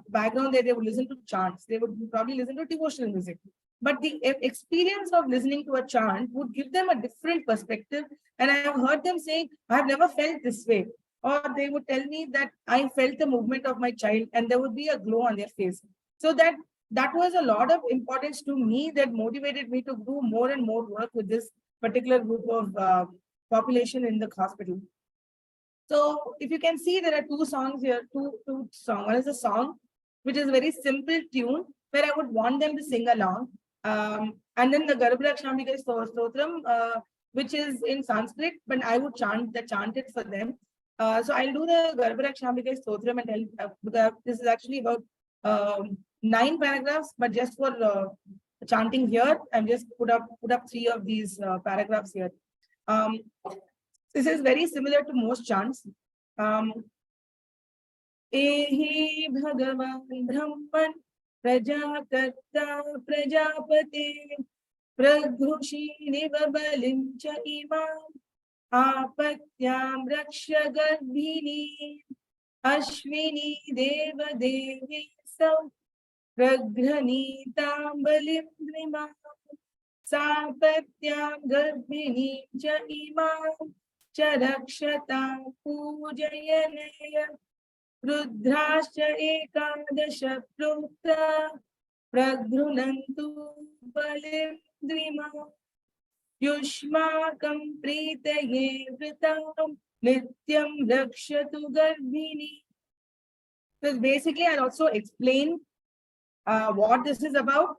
background that they would listen to chants. They would probably listen to devotional music. But the experience of listening to a chant would give them a different perspective. And I have heard them saying, I have never felt this way. Or they would tell me that I felt the movement of my child, and there would be a glow on their face. So that was a lot of importance to me, that motivated me to do more and more work with this particular group of population in the hospital. So if you can see, there are 2 songs here, two songs. One is a song, which is a very simple tune, where I would want them to sing along. And then the Garbh Sanskar Stotram, which is in Sanskrit, but I would chant it for them. So I'll do the Garbh Sanskar Stotram, and because this is actually about 9 paragraphs, but just for chanting here, I'm just put up 3 of these paragraphs here. This is very similar to most chants. Ehi Bhagavan Brahman Prajakarta Prajapate Pragrushi Nivabalim Cha Imam Apatyam Raksha Garbhini Ashwini Deva Devi Sav Praghanitam Balim Dvimam Sapatyam Garbhini Cha Imam Charakshata Pujayanaya Rudrascha Ekadasha Prukta Pragrunantu Balim Dvimam Yushmakam Pritaye Vritam Nityam Rakshatu Garbhini. So basically, I'll also explain what this is about.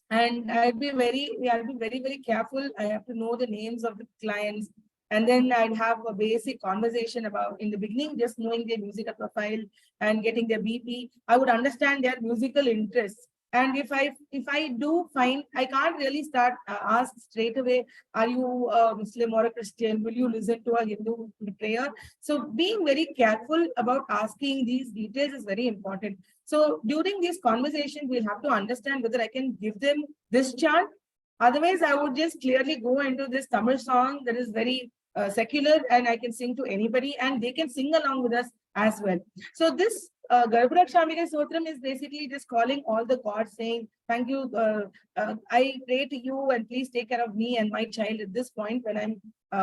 And I'll be very, very careful. I have to know the names of the clients. And then I'd have a basic conversation about, in the beginning, just knowing their musical profile and getting their BP. I would understand their musical interests. And if I do find, I can't really start ask straight away, are you a Muslim or a Christian? Will you listen to a Hindu prayer? So being very careful about asking these details is very important. So during these conversations, we'll have to understand whether I can give them this chant. Otherwise, I would just clearly go into this Tamil song that is very secular, and I can sing to anybody, and they can sing along with us as well. So this Garbh Sanskar Stotram is basically just calling all the gods, saying, thank you, I pray to you, and please take care of me and my child at this point when I'm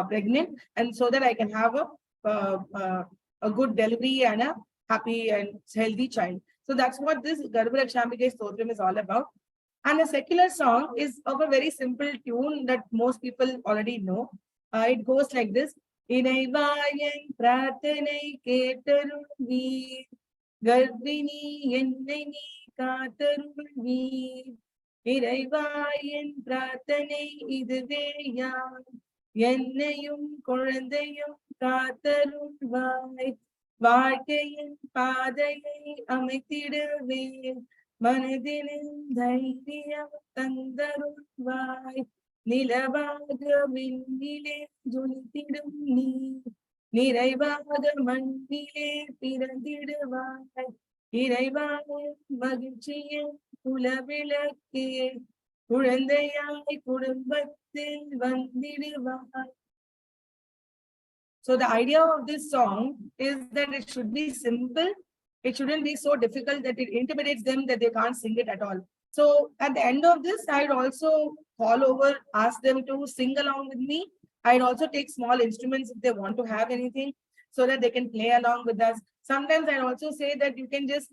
pregnant, and so that I can have a good delivery and a happy and healthy child. So that's what this Garbh Sanskar Stotram is all about. And the secular song is of a very simple tune that most people already know. It goes like this. Inaivayan prathanai ketarulvi Garbhini ennai nee kaatarulvi Inaivayan prathanai iduveyam Ennayum kulandayum kaatarulvai Vaalkaiyin paadayai amaithidave Manadinil dhairiyam thandarulvai Nilavaga vinnile julithidum nee Niraivaga mannile pirandiduvai Iraivaga magilchiyam kulavilakke Kulandayai kudumbathil vandiduvai. So the idea of this song is that it should be simple. It shouldn't be so difficult that it intimidates them that they can't sing it at all. So at the end of this, I'd also call over, ask them to sing along with me. I'd also take small instruments if they want to have anything, so that they can play along with us. Sometimes I'd also say that you can just,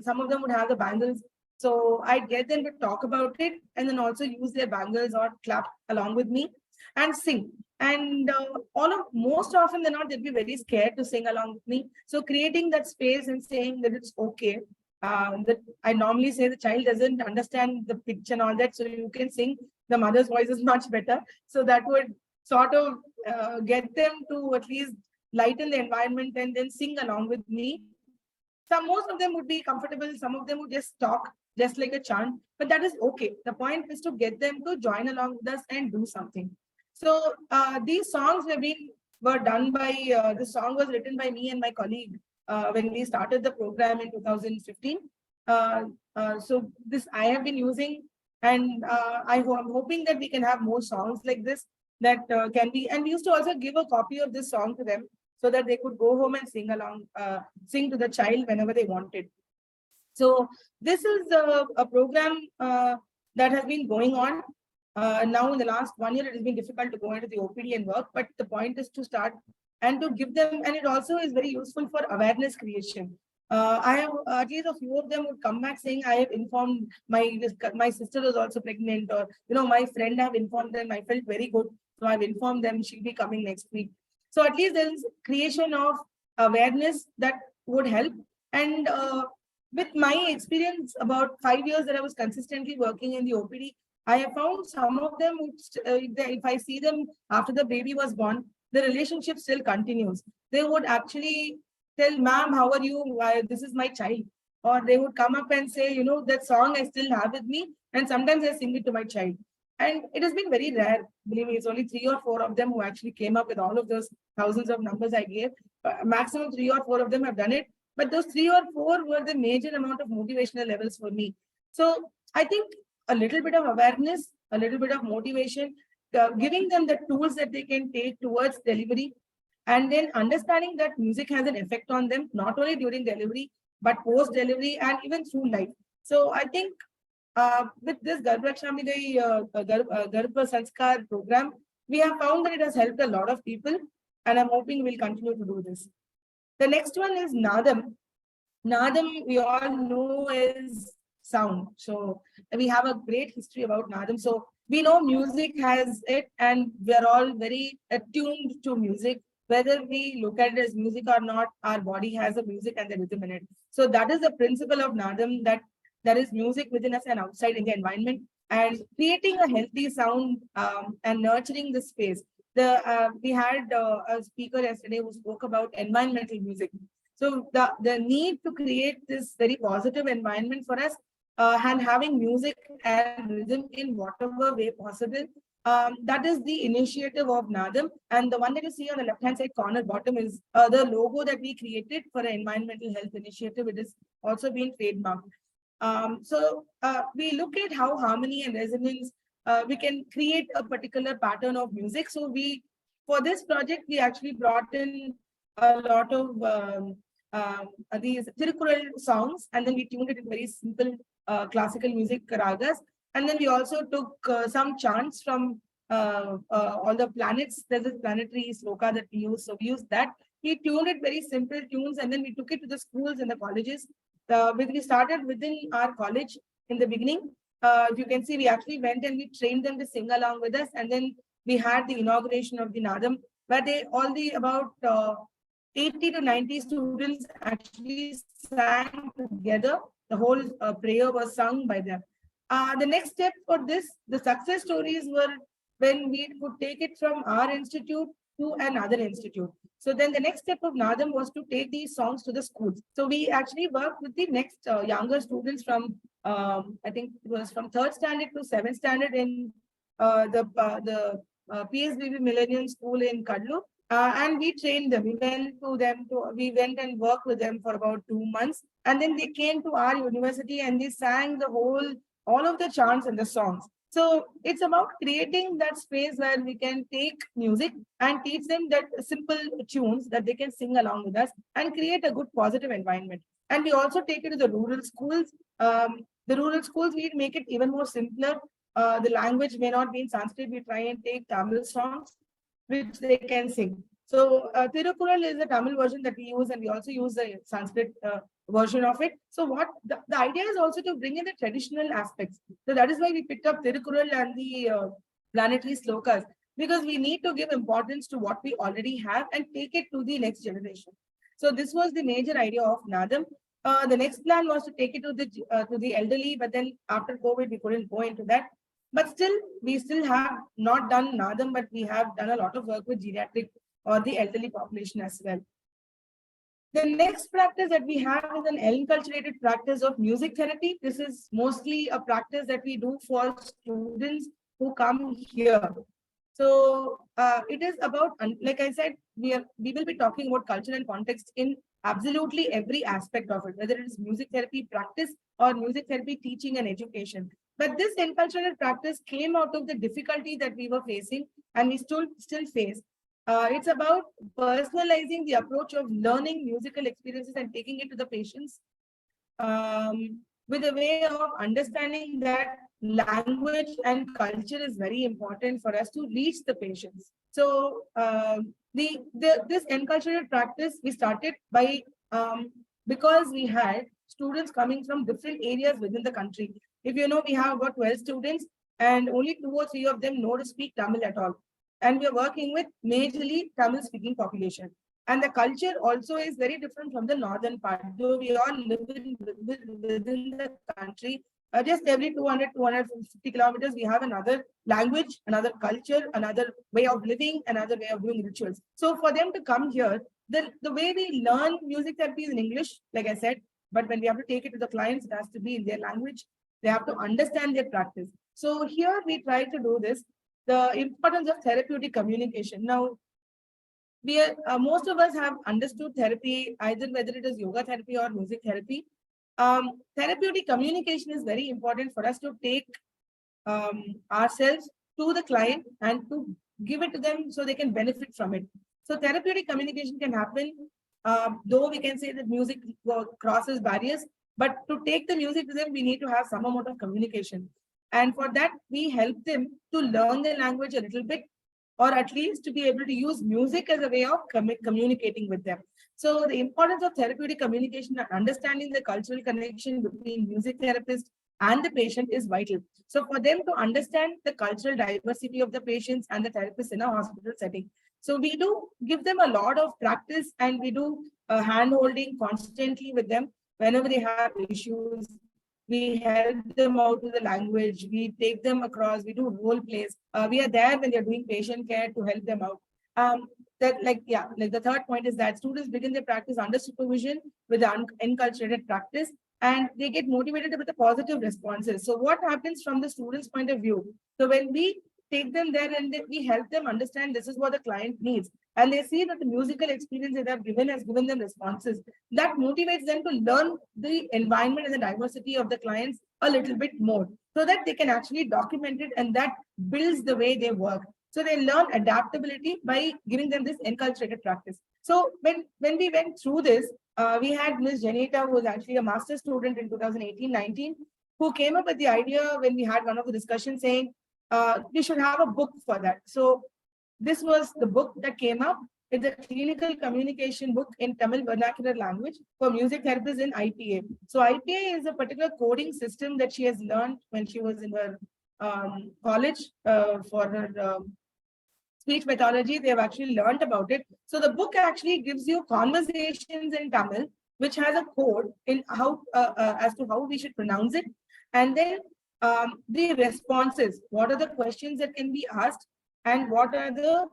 some of them would have the bangles. So I'd get them to talk about it and then also use their bangles or clap along with me and sing. And most often than not, they'll be very scared to sing along with me. So creating that space and saying that it's okay. That I normally say the child doesn't understand the pitch and all that, so you can sing. The mother's voice is much better. So that would sort of get them to at least lighten the environment and then sing along with me. Most of them would be comfortable, some of them would just talk just like a chant, but that is okay. The point is to get them to join along with us and do something. So these songs were done by, the song was written by me and my colleague when we started the program in 2015. So this I have been using, and I'm hoping that we can have more songs like this that can be, and we used to also give a copy of this song to them so that they could go home and sing along, sing to the child whenever they wanted. So this is a program that has been going on. Now in the last 1 year, it has been difficult to go into the OPD and work, but the point is to start and to give them, and it also is very useful for awareness creation. I have at least a few of them would come back saying, I have informed my sister was also pregnant, or my friend have informed them. I felt very good, so I've informed them she'll be coming next week. So at least there is creation of awareness that would help. And with my experience, about 5 years that I was consistently working in the OPD, I have found some of them, if I see them after the baby was born, the relationship still continues. They would actually tell, ma'am, how are you? This is my child. Or they would come up and say, that song I still have with me. And sometimes I sing it to my child. And it has been very rare. Believe me, it's only 3 or 4 of them who actually came up with all of those thousands of numbers I gave. Maximum 3 or 4 of them have done it. But those 3 or 4 were the major amount of motivational levels for me. So I think a little bit of awareness, a little bit of motivation, giving them the tools that they can take towards delivery, and then understanding that music has an effect on them, not only during delivery, but post-delivery and even through life. So I think with this Garbh Sanskar program, we have found that it has helped a lot of people, and I'm hoping we'll continue to do this. The next one is Nadam. Nadam, we all know, is sound. So we have a great history about Nadam. So we know music has it, and we're all very attuned to music. Whether we look at it as music or not, our body has a music and the rhythm in it. So that is the principle of Nadam, that there is music within us and outside in the environment, and creating a healthy sound and nurturing the space. We had a speaker yesterday who spoke about environmental music. So the need to create this very positive environment for us, and having music and rhythm in whatever way possible. That is the initiative of Nadam. And the one that you see on the left-hand side corner bottom is the logo that we created for an environmental health initiative. It is also been trademarked. So we look at how harmony and resonance, we can create a particular pattern of music. So for this project, we actually brought in a lot of these Tirukural songs, and then we tuned it in very simple classical music ragas. And then we also took some chants from all the planets. There's a planetary sloka that we use. So we used that. We tuned it very simple tunes, and then we took it to the schools and the colleges. We started within our college in the beginning. If you can see, we actually went and we trained them to sing along with us. And then we had the inauguration of the Nadam, where about 80 to 90 students actually sang together. The whole prayer was sung by them. The next step for this, the success stories were when we could take it from our institute to another institute. So then the next step of Nadam was to take these songs to the schools. So we actually worked with the next younger students from, I think it was from 3rd standard to 7th standard in the PSBB Millennium School in Kadlu. And we trained them. We went and worked with them for about 2 months. And then they came to our university and they sang all of the chants and the songs. So it's about creating that space where we can take music and teach them that simple tunes that they can sing along with us and create a good positive environment. And we also take it to the rural schools. The rural schools, we make it even more simpler. The language may not be in Sanskrit. We try and take Tamil songs which they can sing. So Tirukural is the Tamil version that we use, and we also use the Sanskrit version of it. So the idea is also to bring in the traditional aspects. So that is why we picked up Tirukural and the planetary slokas, because we need to give importance to what we already have and take it to the next generation. So this was the major idea of Nadam. The next plan was to take it to the elderly, but then after COVID, we couldn't go into that. But still, we still have not done Nadam, but we have done a lot of work with geriatric or the elderly population as well. The next practice that we have is an enculturated practice of music therapy. This is mostly a practice that we do for students who come here. So it is about, like I said, we will be talking about culture and context in absolutely every aspect of it, whether it is music therapy practice or music therapy teaching and education. But this enculturated practice came out of the difficulty that we were facing and we still face. It's about personalizing the approach of learning musical experiences and taking it to the patients with a way of understanding that language and culture is very important for us to reach the patients. So this enculturated practice we started by because we had students coming from different areas within the country. If you know, we have about 12 students and only 2 or 3 of them know to speak Tamil at all. And we are working with majorly Tamil speaking population. And the culture also is very different from the northern part. Though we all live within the country, just every 200, 250 kilometers, we have another language, another culture, another way of living, another way of doing rituals. So for them to come here, the way we learn music therapy is in English, like I said, but when we have to take it to the clients, it has to be in their language. They have to understand their practice. So here we try to do this. The importance of therapeutic communication. Now, we are, most of us have understood therapy, either whether it is yoga therapy or music therapy. Therapeutic communication is very important for us to take ourselves to the client and to give it to them so they can benefit from it. So therapeutic communication can happen, though we can say that music crosses barriers, but to take the music to them, we need to have some amount of communication. And for that, we help them to learn the language a little bit, or at least to be able to use music as a way of communicating with them. So the importance of therapeutic communication and understanding the cultural connection between music therapist and the patient is vital. So for them to understand the cultural diversity of the patients and the therapists in a hospital setting. So we do give them a lot of practice and we do hand-holding constantly with them whenever they have issues. We help them out with the language, we take them across, we do role plays. We are there when they're doing patient care to help them out. The third point is that students begin their practice under supervision with the enculturated practice and they get motivated with the positive responses. So what happens from the student's point of view? So when we take them there and we help them understand this is what the client needs, and they see that the musical experience that they've given has given them responses, that motivates them to learn the environment and the diversity of the clients a little bit more so that they can actually document it, and that builds the way they work. So they learn adaptability by giving them this enculturated practice. So when we went through this, we had Ms. Janita, who was actually a master's student in 2018-19, who came up with the idea when we had one of the discussions saying, we should have a book for that. So this was the book that came up. It's a clinical communication book in Tamil vernacular language for music therapists in IPA. So IPA is a particular coding system that she has learned when she was in her college for her speech pathology. They have actually learned about it. So the book actually gives you conversations in Tamil, which has a code in how as to how we should pronounce it. And then the responses, what are the questions that can be asked and what are the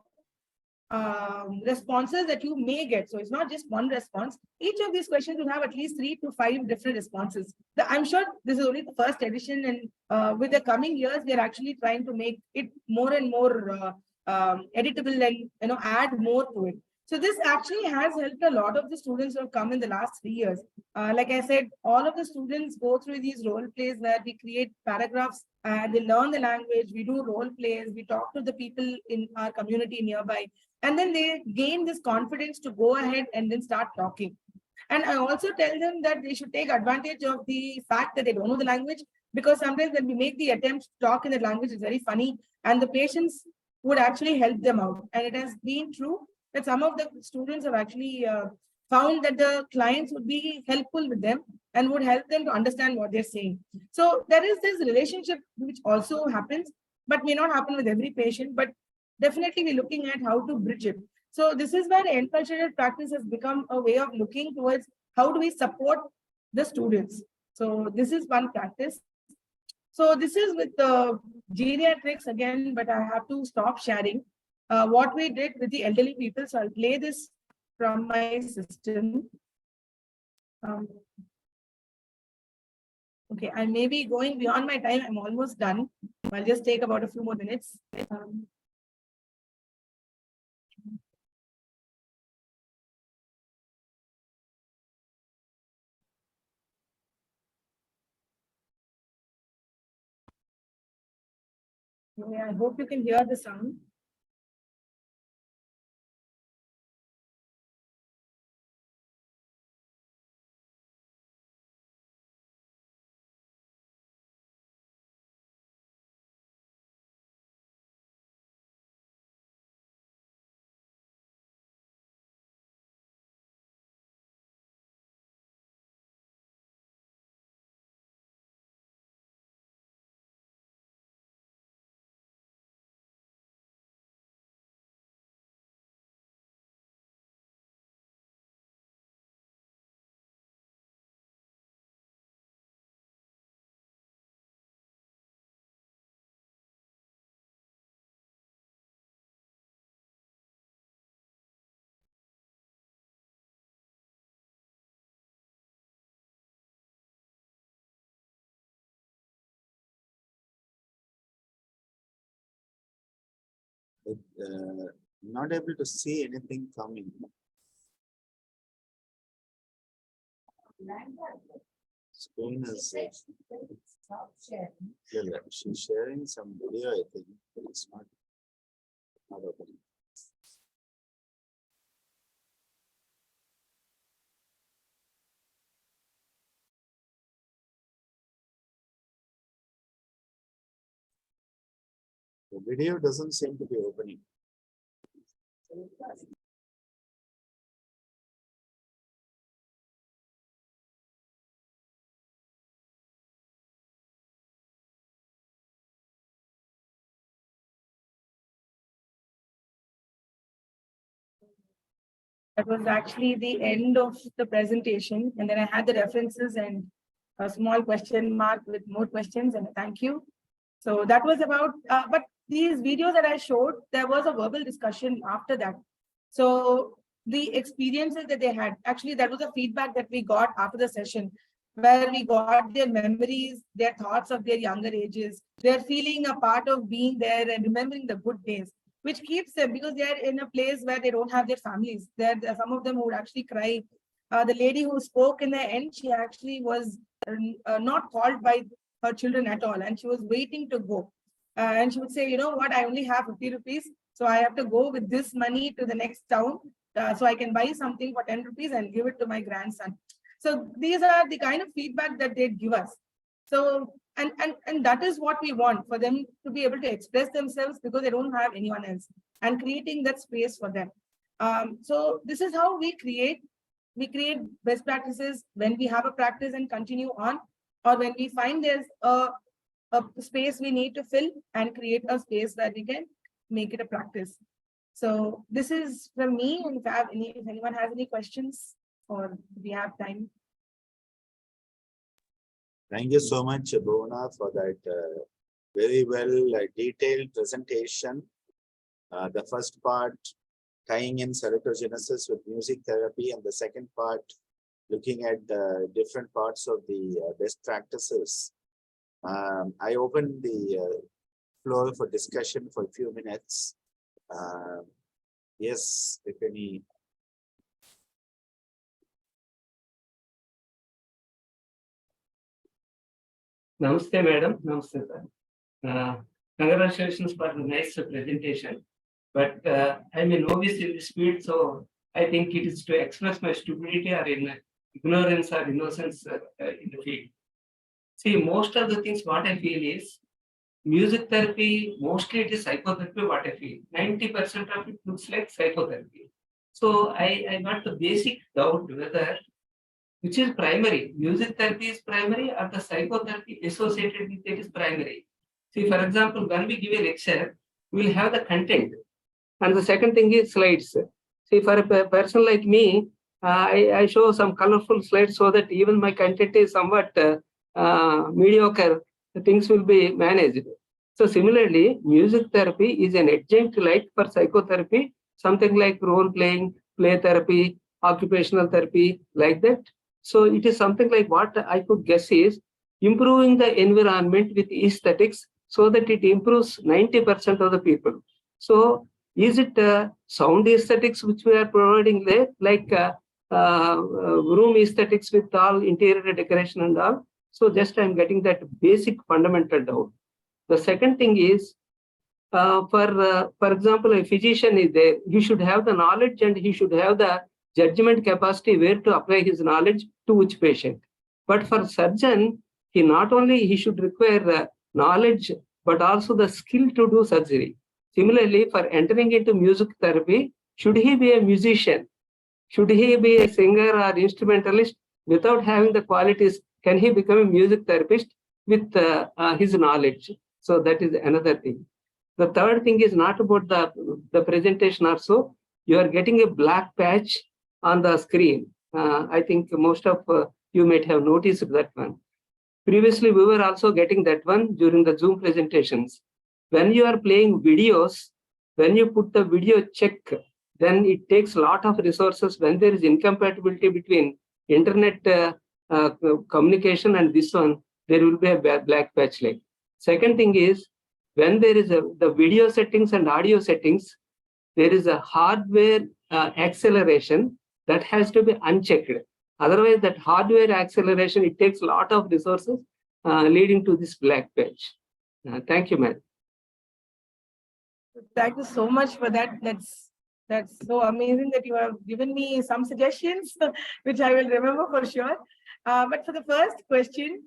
responses that you may get. So it's not just one response. Each of these questions will have at least 3 to 5 different responses. I'm sure this is only the first edition, and with the coming years, we are actually trying to make it more and more editable and add more to it. So this actually has helped a lot of the students who have come in the last 3 years. Like I said, all of the students go through these role plays where we create paragraphs and they learn the language, we do role plays, we talk to the people in our community nearby, and then they gain this confidence to go ahead and then start talking. And I also tell them that they should take advantage of the fact that they don't know the language, because sometimes when we make the attempt to talk in the language, it's very funny, and the patients would actually help them out. And it has been true that some of the students have actually found that the clients would be helpful with them and would help them to understand what they're saying. So there is this relationship which also happens, but may not happen with every patient, but definitely we're looking at how to bridge it. So this is where enculturated practice has become a way of looking towards how do we support the students. So this is one practice. So this is with the geriatrics again, but I have to stop sharing what we did with the elderly people. So I'll play this from my system. Okay, I may be going beyond my time. I'm almost done. I'll just take about a few more minutes. I hope you can hear the sound. Not able to see anything coming. Screen is she's sharing some video, I think, but it's not opening. The video doesn't seem to be opening. That was actually the end of the presentation. And then I had the references and a small question mark with more questions and a thank you. So that was about, but these videos that I showed, there was a verbal discussion after that. So the experiences that they had, actually that was a feedback that we got after the session, where we got their memories, their thoughts of their younger ages, their feeling a part of being there and remembering the good days, which keeps them, because they are in a place where they don't have their families. There are some of them who would actually cry. The lady who spoke in the end, she actually was not called by her children at all, and she was waiting to go. And she would say, you know what, I only have 50 rupees, so I have to go with this money to the next town, so I can buy something for 10 rupees and give it to my grandson. So these are the kind of feedback that they give us. So, and that is what we want, for them to be able to express themselves because they don't have anyone else, and creating that space for them. So this is how we create best practices when we have a practice and continue on, or when we find there's a space we need to fill and create a space where we can make it a practice. So this is from me, and if anyone has any questions or we have time. Thank you so much, Bhuvana, for that very well detailed presentation. The first part tying in salutogenesis with music therapy, and the second part looking at different parts of the best practices. I open the floor for discussion for a few minutes. Yes, if any. Namaste, madam. Namaste, sir. Congratulations for the nice presentation. But I'm a novice in this field, so I think it is to express my stupidity or ignorance or innocence in the field. See, most of the things what I feel is music therapy, mostly it is psychotherapy, what I feel. 90% of it looks like psychotherapy. So I got the basic doubt whether which is primary. Music therapy is primary or the psychotherapy associated with it is primary. See, for example, when we give a lecture, we will have the content. And the second thing is slides. See, for a person like me, I show some colorful slides so that even my content is somewhat mediocre. the things will be managed. So similarly, music therapy is an adjunct like for psychotherapy, something like role playing, play therapy, occupational therapy, like that. So it is something like what I could guess is improving the environment with aesthetics so that it improves 90% of the people. So is it sound aesthetics which we are providing there, like room aesthetics with all interior decoration and all? So just I'm getting that basic fundamental doubt. The second thing is, for example, a physician is there. He should have the knowledge and he should have the judgment capacity where to apply his knowledge to which patient. But for surgeon, he should require knowledge, but also the skill to do surgery. Similarly, for entering into music therapy, should he be a musician? Should he be a singer or instrumentalist? Without having the qualities, can he become a music therapist with his knowledge? So that is another thing. The third thing is not about the presentation also. You are getting a black patch on the screen. I think most of you might have noticed that one. Previously, we were also getting that one during the Zoom presentations. When you are playing videos, when you put the video check, then it takes a lot of resources. When there is incompatibility between internet communication and this one, there will be a black patch like. Second thing is, when there is the video settings and audio settings, there is a hardware acceleration that has to be unchecked. Otherwise, that hardware acceleration, it takes a lot of resources leading to this black patch. Thank you, ma'am. Thank you so much for that. That's so amazing that you have given me some suggestions, which I will remember for sure. But for the first question,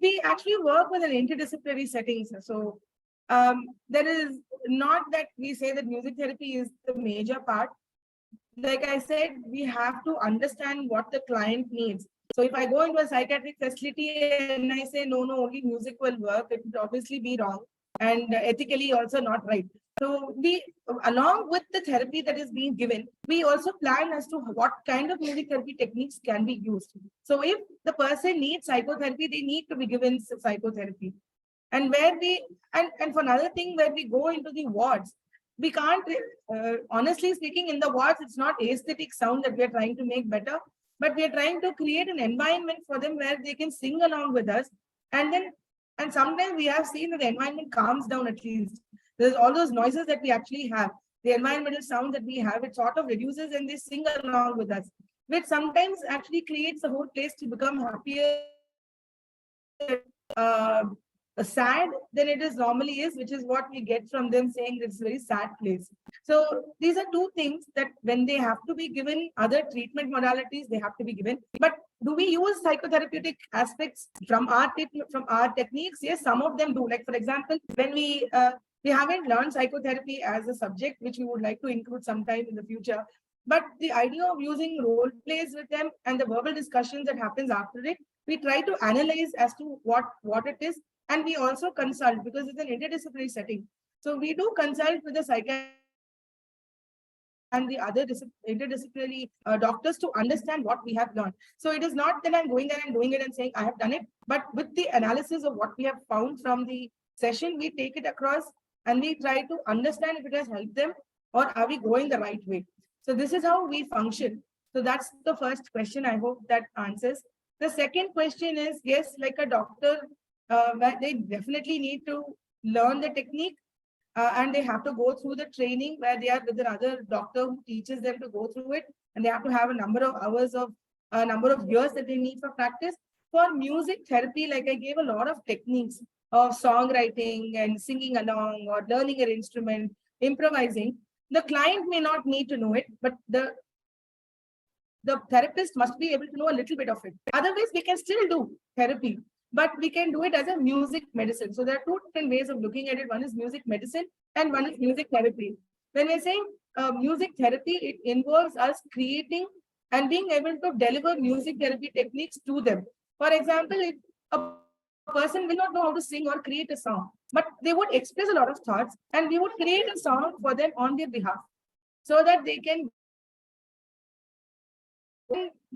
we actually work with an interdisciplinary setting. So there is not that we say that music therapy is the major part. Like I said, we have to understand what the client needs. So if I go into a psychiatric facility and I say, no, only music will work, it would obviously be wrong and ethically also not right. So we, along with the therapy that is being given, we also plan as to what kind of music therapy techniques can be used. So if the person needs psychotherapy, they need to be given psychotherapy. And where we, and for another thing, where we go into the wards, we can't, honestly speaking, in the wards, it's not aesthetic sound that we are trying to make better, but we are trying to create an environment for them where they can sing along with us. And sometimes we have seen that the environment calms down at least. There's all those noises that we actually have, the environmental sound that we have, it sort of reduces and they sing along with us, which sometimes actually creates the whole place to become happier, sad than it is normally is, which is what we get from them saying it's a very sad place. So these are two things that when they have to be given other treatment modalities, they have to be given. But do we use psychotherapeutic aspects from our techniques? Yes, some of them do. Like for example, when we haven't learned psychotherapy as a subject, which we would like to include sometime in the future. But the idea of using role plays with them and the verbal discussions that happens after it, we try to analyze as to what it is. And we also consult because it's an interdisciplinary setting. So we do consult with the psychiatrist and the other interdisciplinary doctors to understand what we have learned. So it is not that I'm going there and doing it and saying I have done it, but with the analysis of what we have found from the session, we take it across and we try to understand if it has helped them or are we going the right way. So this is how we function. So that's the first question. I hope that answers. The second question is, yes, like a doctor, they definitely need to learn the technique and they have to go through the training where they are with another doctor who teaches them to go through it, and they have to have a number of hours of number of years that they need for practice. For music therapy, like I gave a lot of techniques of songwriting and singing along or learning an instrument, improvising. The client may not need to know it, but the therapist must be able to know a little bit of it. Otherwise, we can still do therapy, but we can do it as a music medicine. So there are two different ways of looking at it. One is music medicine and one is music therapy. When we're saying music therapy, it involves us creating and being able to deliver music therapy techniques to them. For example, if a person will not know how to sing or create a song, but they would express a lot of thoughts and we would create a song for them on their behalf so that they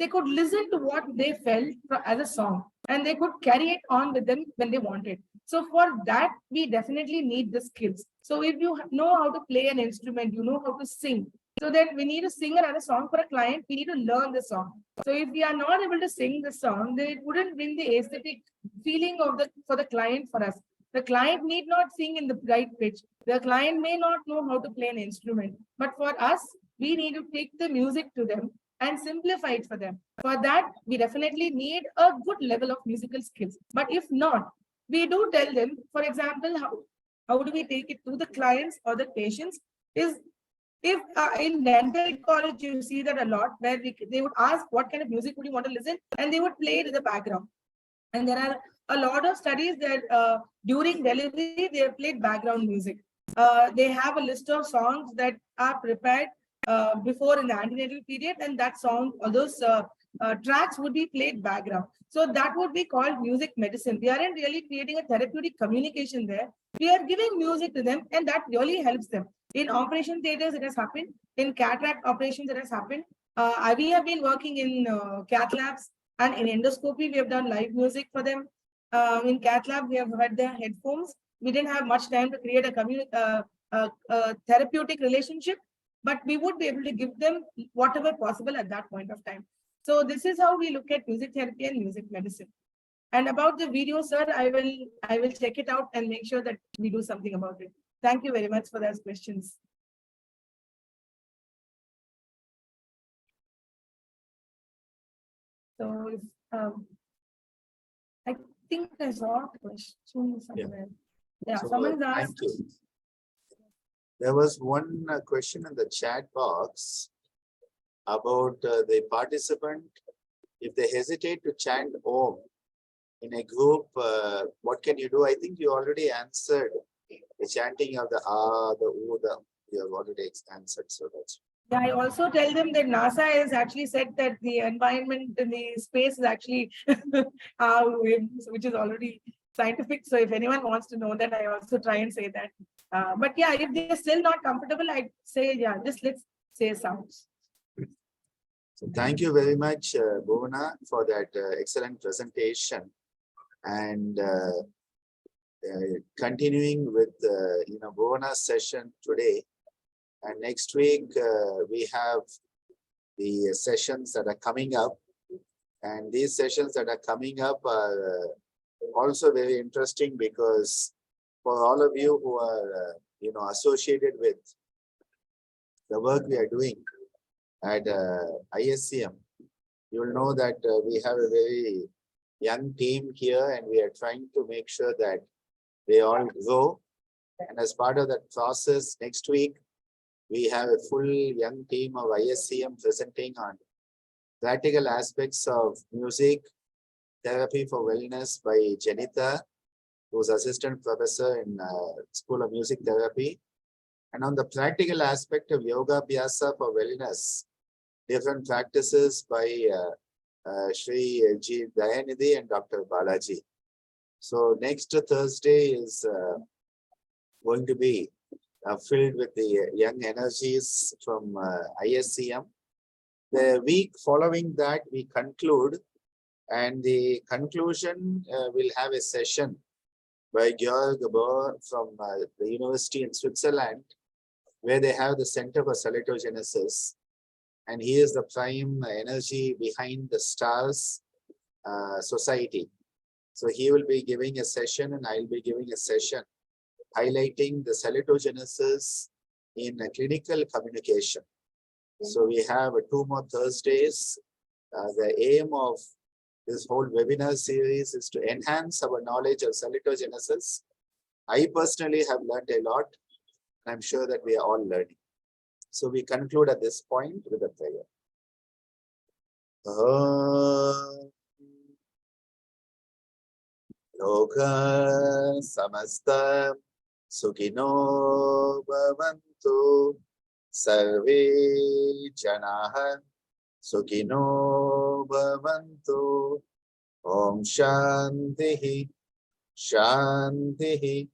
could listen to what they felt as a song. and they could carry it on with them when they wanted. So for that, we definitely need the skills. So if you know how to play an instrument, you know how to sing. So then we need to sing another song for a client, we need to learn the song. So if we are not able to sing the song, then it wouldn't bring the aesthetic feeling of for the client for us. The client need not sing in the right pitch. The client may not know how to play an instrument. But for us, we need to take the music to them and simplify it for them. For that, we definitely need a good level of musical skills. But if not, we do tell them, for example, how do we take it to the clients or the patients is, if in dental college you see that a lot, where they would ask what kind of music would you want to listen, and they would play it in the background. And there are a lot of studies that during delivery they have played background music. They have a list of songs that are prepared before in the antenatal period, and that song, all those tracks would be played background. So that would be called music medicine. We aren't really creating a therapeutic communication there. We are giving music to them, and that really helps them. In operation theaters, it has happened. In cataract operations, it has happened. We have been working in cath labs, and in endoscopy, we have done live music for them. In cath lab, we have had their headphones. We didn't have much time to create a therapeutic relationship, but we would be able to give them whatever possible at that point of time. So this is how we look at music therapy and music medicine. And about the video, sir, I will check it out and make sure that we do something about it. Thank you very much for those questions. So I think I saw a question somewhere. Yeah, So, someone's thank asked. you. There was one question in the chat box about the participant. If they hesitate to chant Om in a group, what can you do? I think you already answered the chanting of the the U, you have already answered. So that's. Yeah, I also tell them that NASA has actually said that the environment in the space is actually which is already scientific. So if anyone wants to know that, I also try and say that. But yeah, if they're still not comfortable, I'd say, yeah, just let's say sounds. So thank you very much, Bhuvana, for that excellent presentation. And continuing with Bhuvana's session today, and next week we have the sessions that are coming up, and these sessions that are coming up are also very interesting, because for all of you who are associated with the work we are doing at ISCM, you will know that we have a very young team here, and we are trying to make sure that they all grow. And as part of that process, next week, we have a full young team of ISCM presenting on practical aspects of music therapy for wellness by Janita, who's assistant professor in School of Music Therapy. And on the practical aspect of yoga abhyasa for wellness, different practices by Sri G Dayanidhi and Dr. Balaji. So next Thursday is going to be filled with the young energies from ISCM. The week following that, we conclude, and the conclusion will have a session by Garbh from the university in Switzerland, where they have the Center for Salutogenesis, and he is the prime energy behind the STARS Society. So he will be giving a session, and I will be giving a session highlighting the salutogenesis in clinical communication. So we have 2 more Thursdays. The aim of this whole webinar series is to enhance our knowledge of salutogenesis. I personally have learned a lot. I'm sure that we are all learning. So we conclude at this point with a prayer. Loka samasta Sukino bhavantu sarve janaha Sukino bhavantu. Om Shantihi Shantihi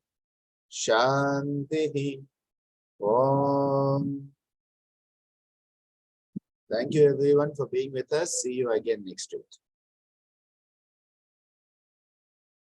Shantihi Om. Thank you everyone for being with us. See you again next week.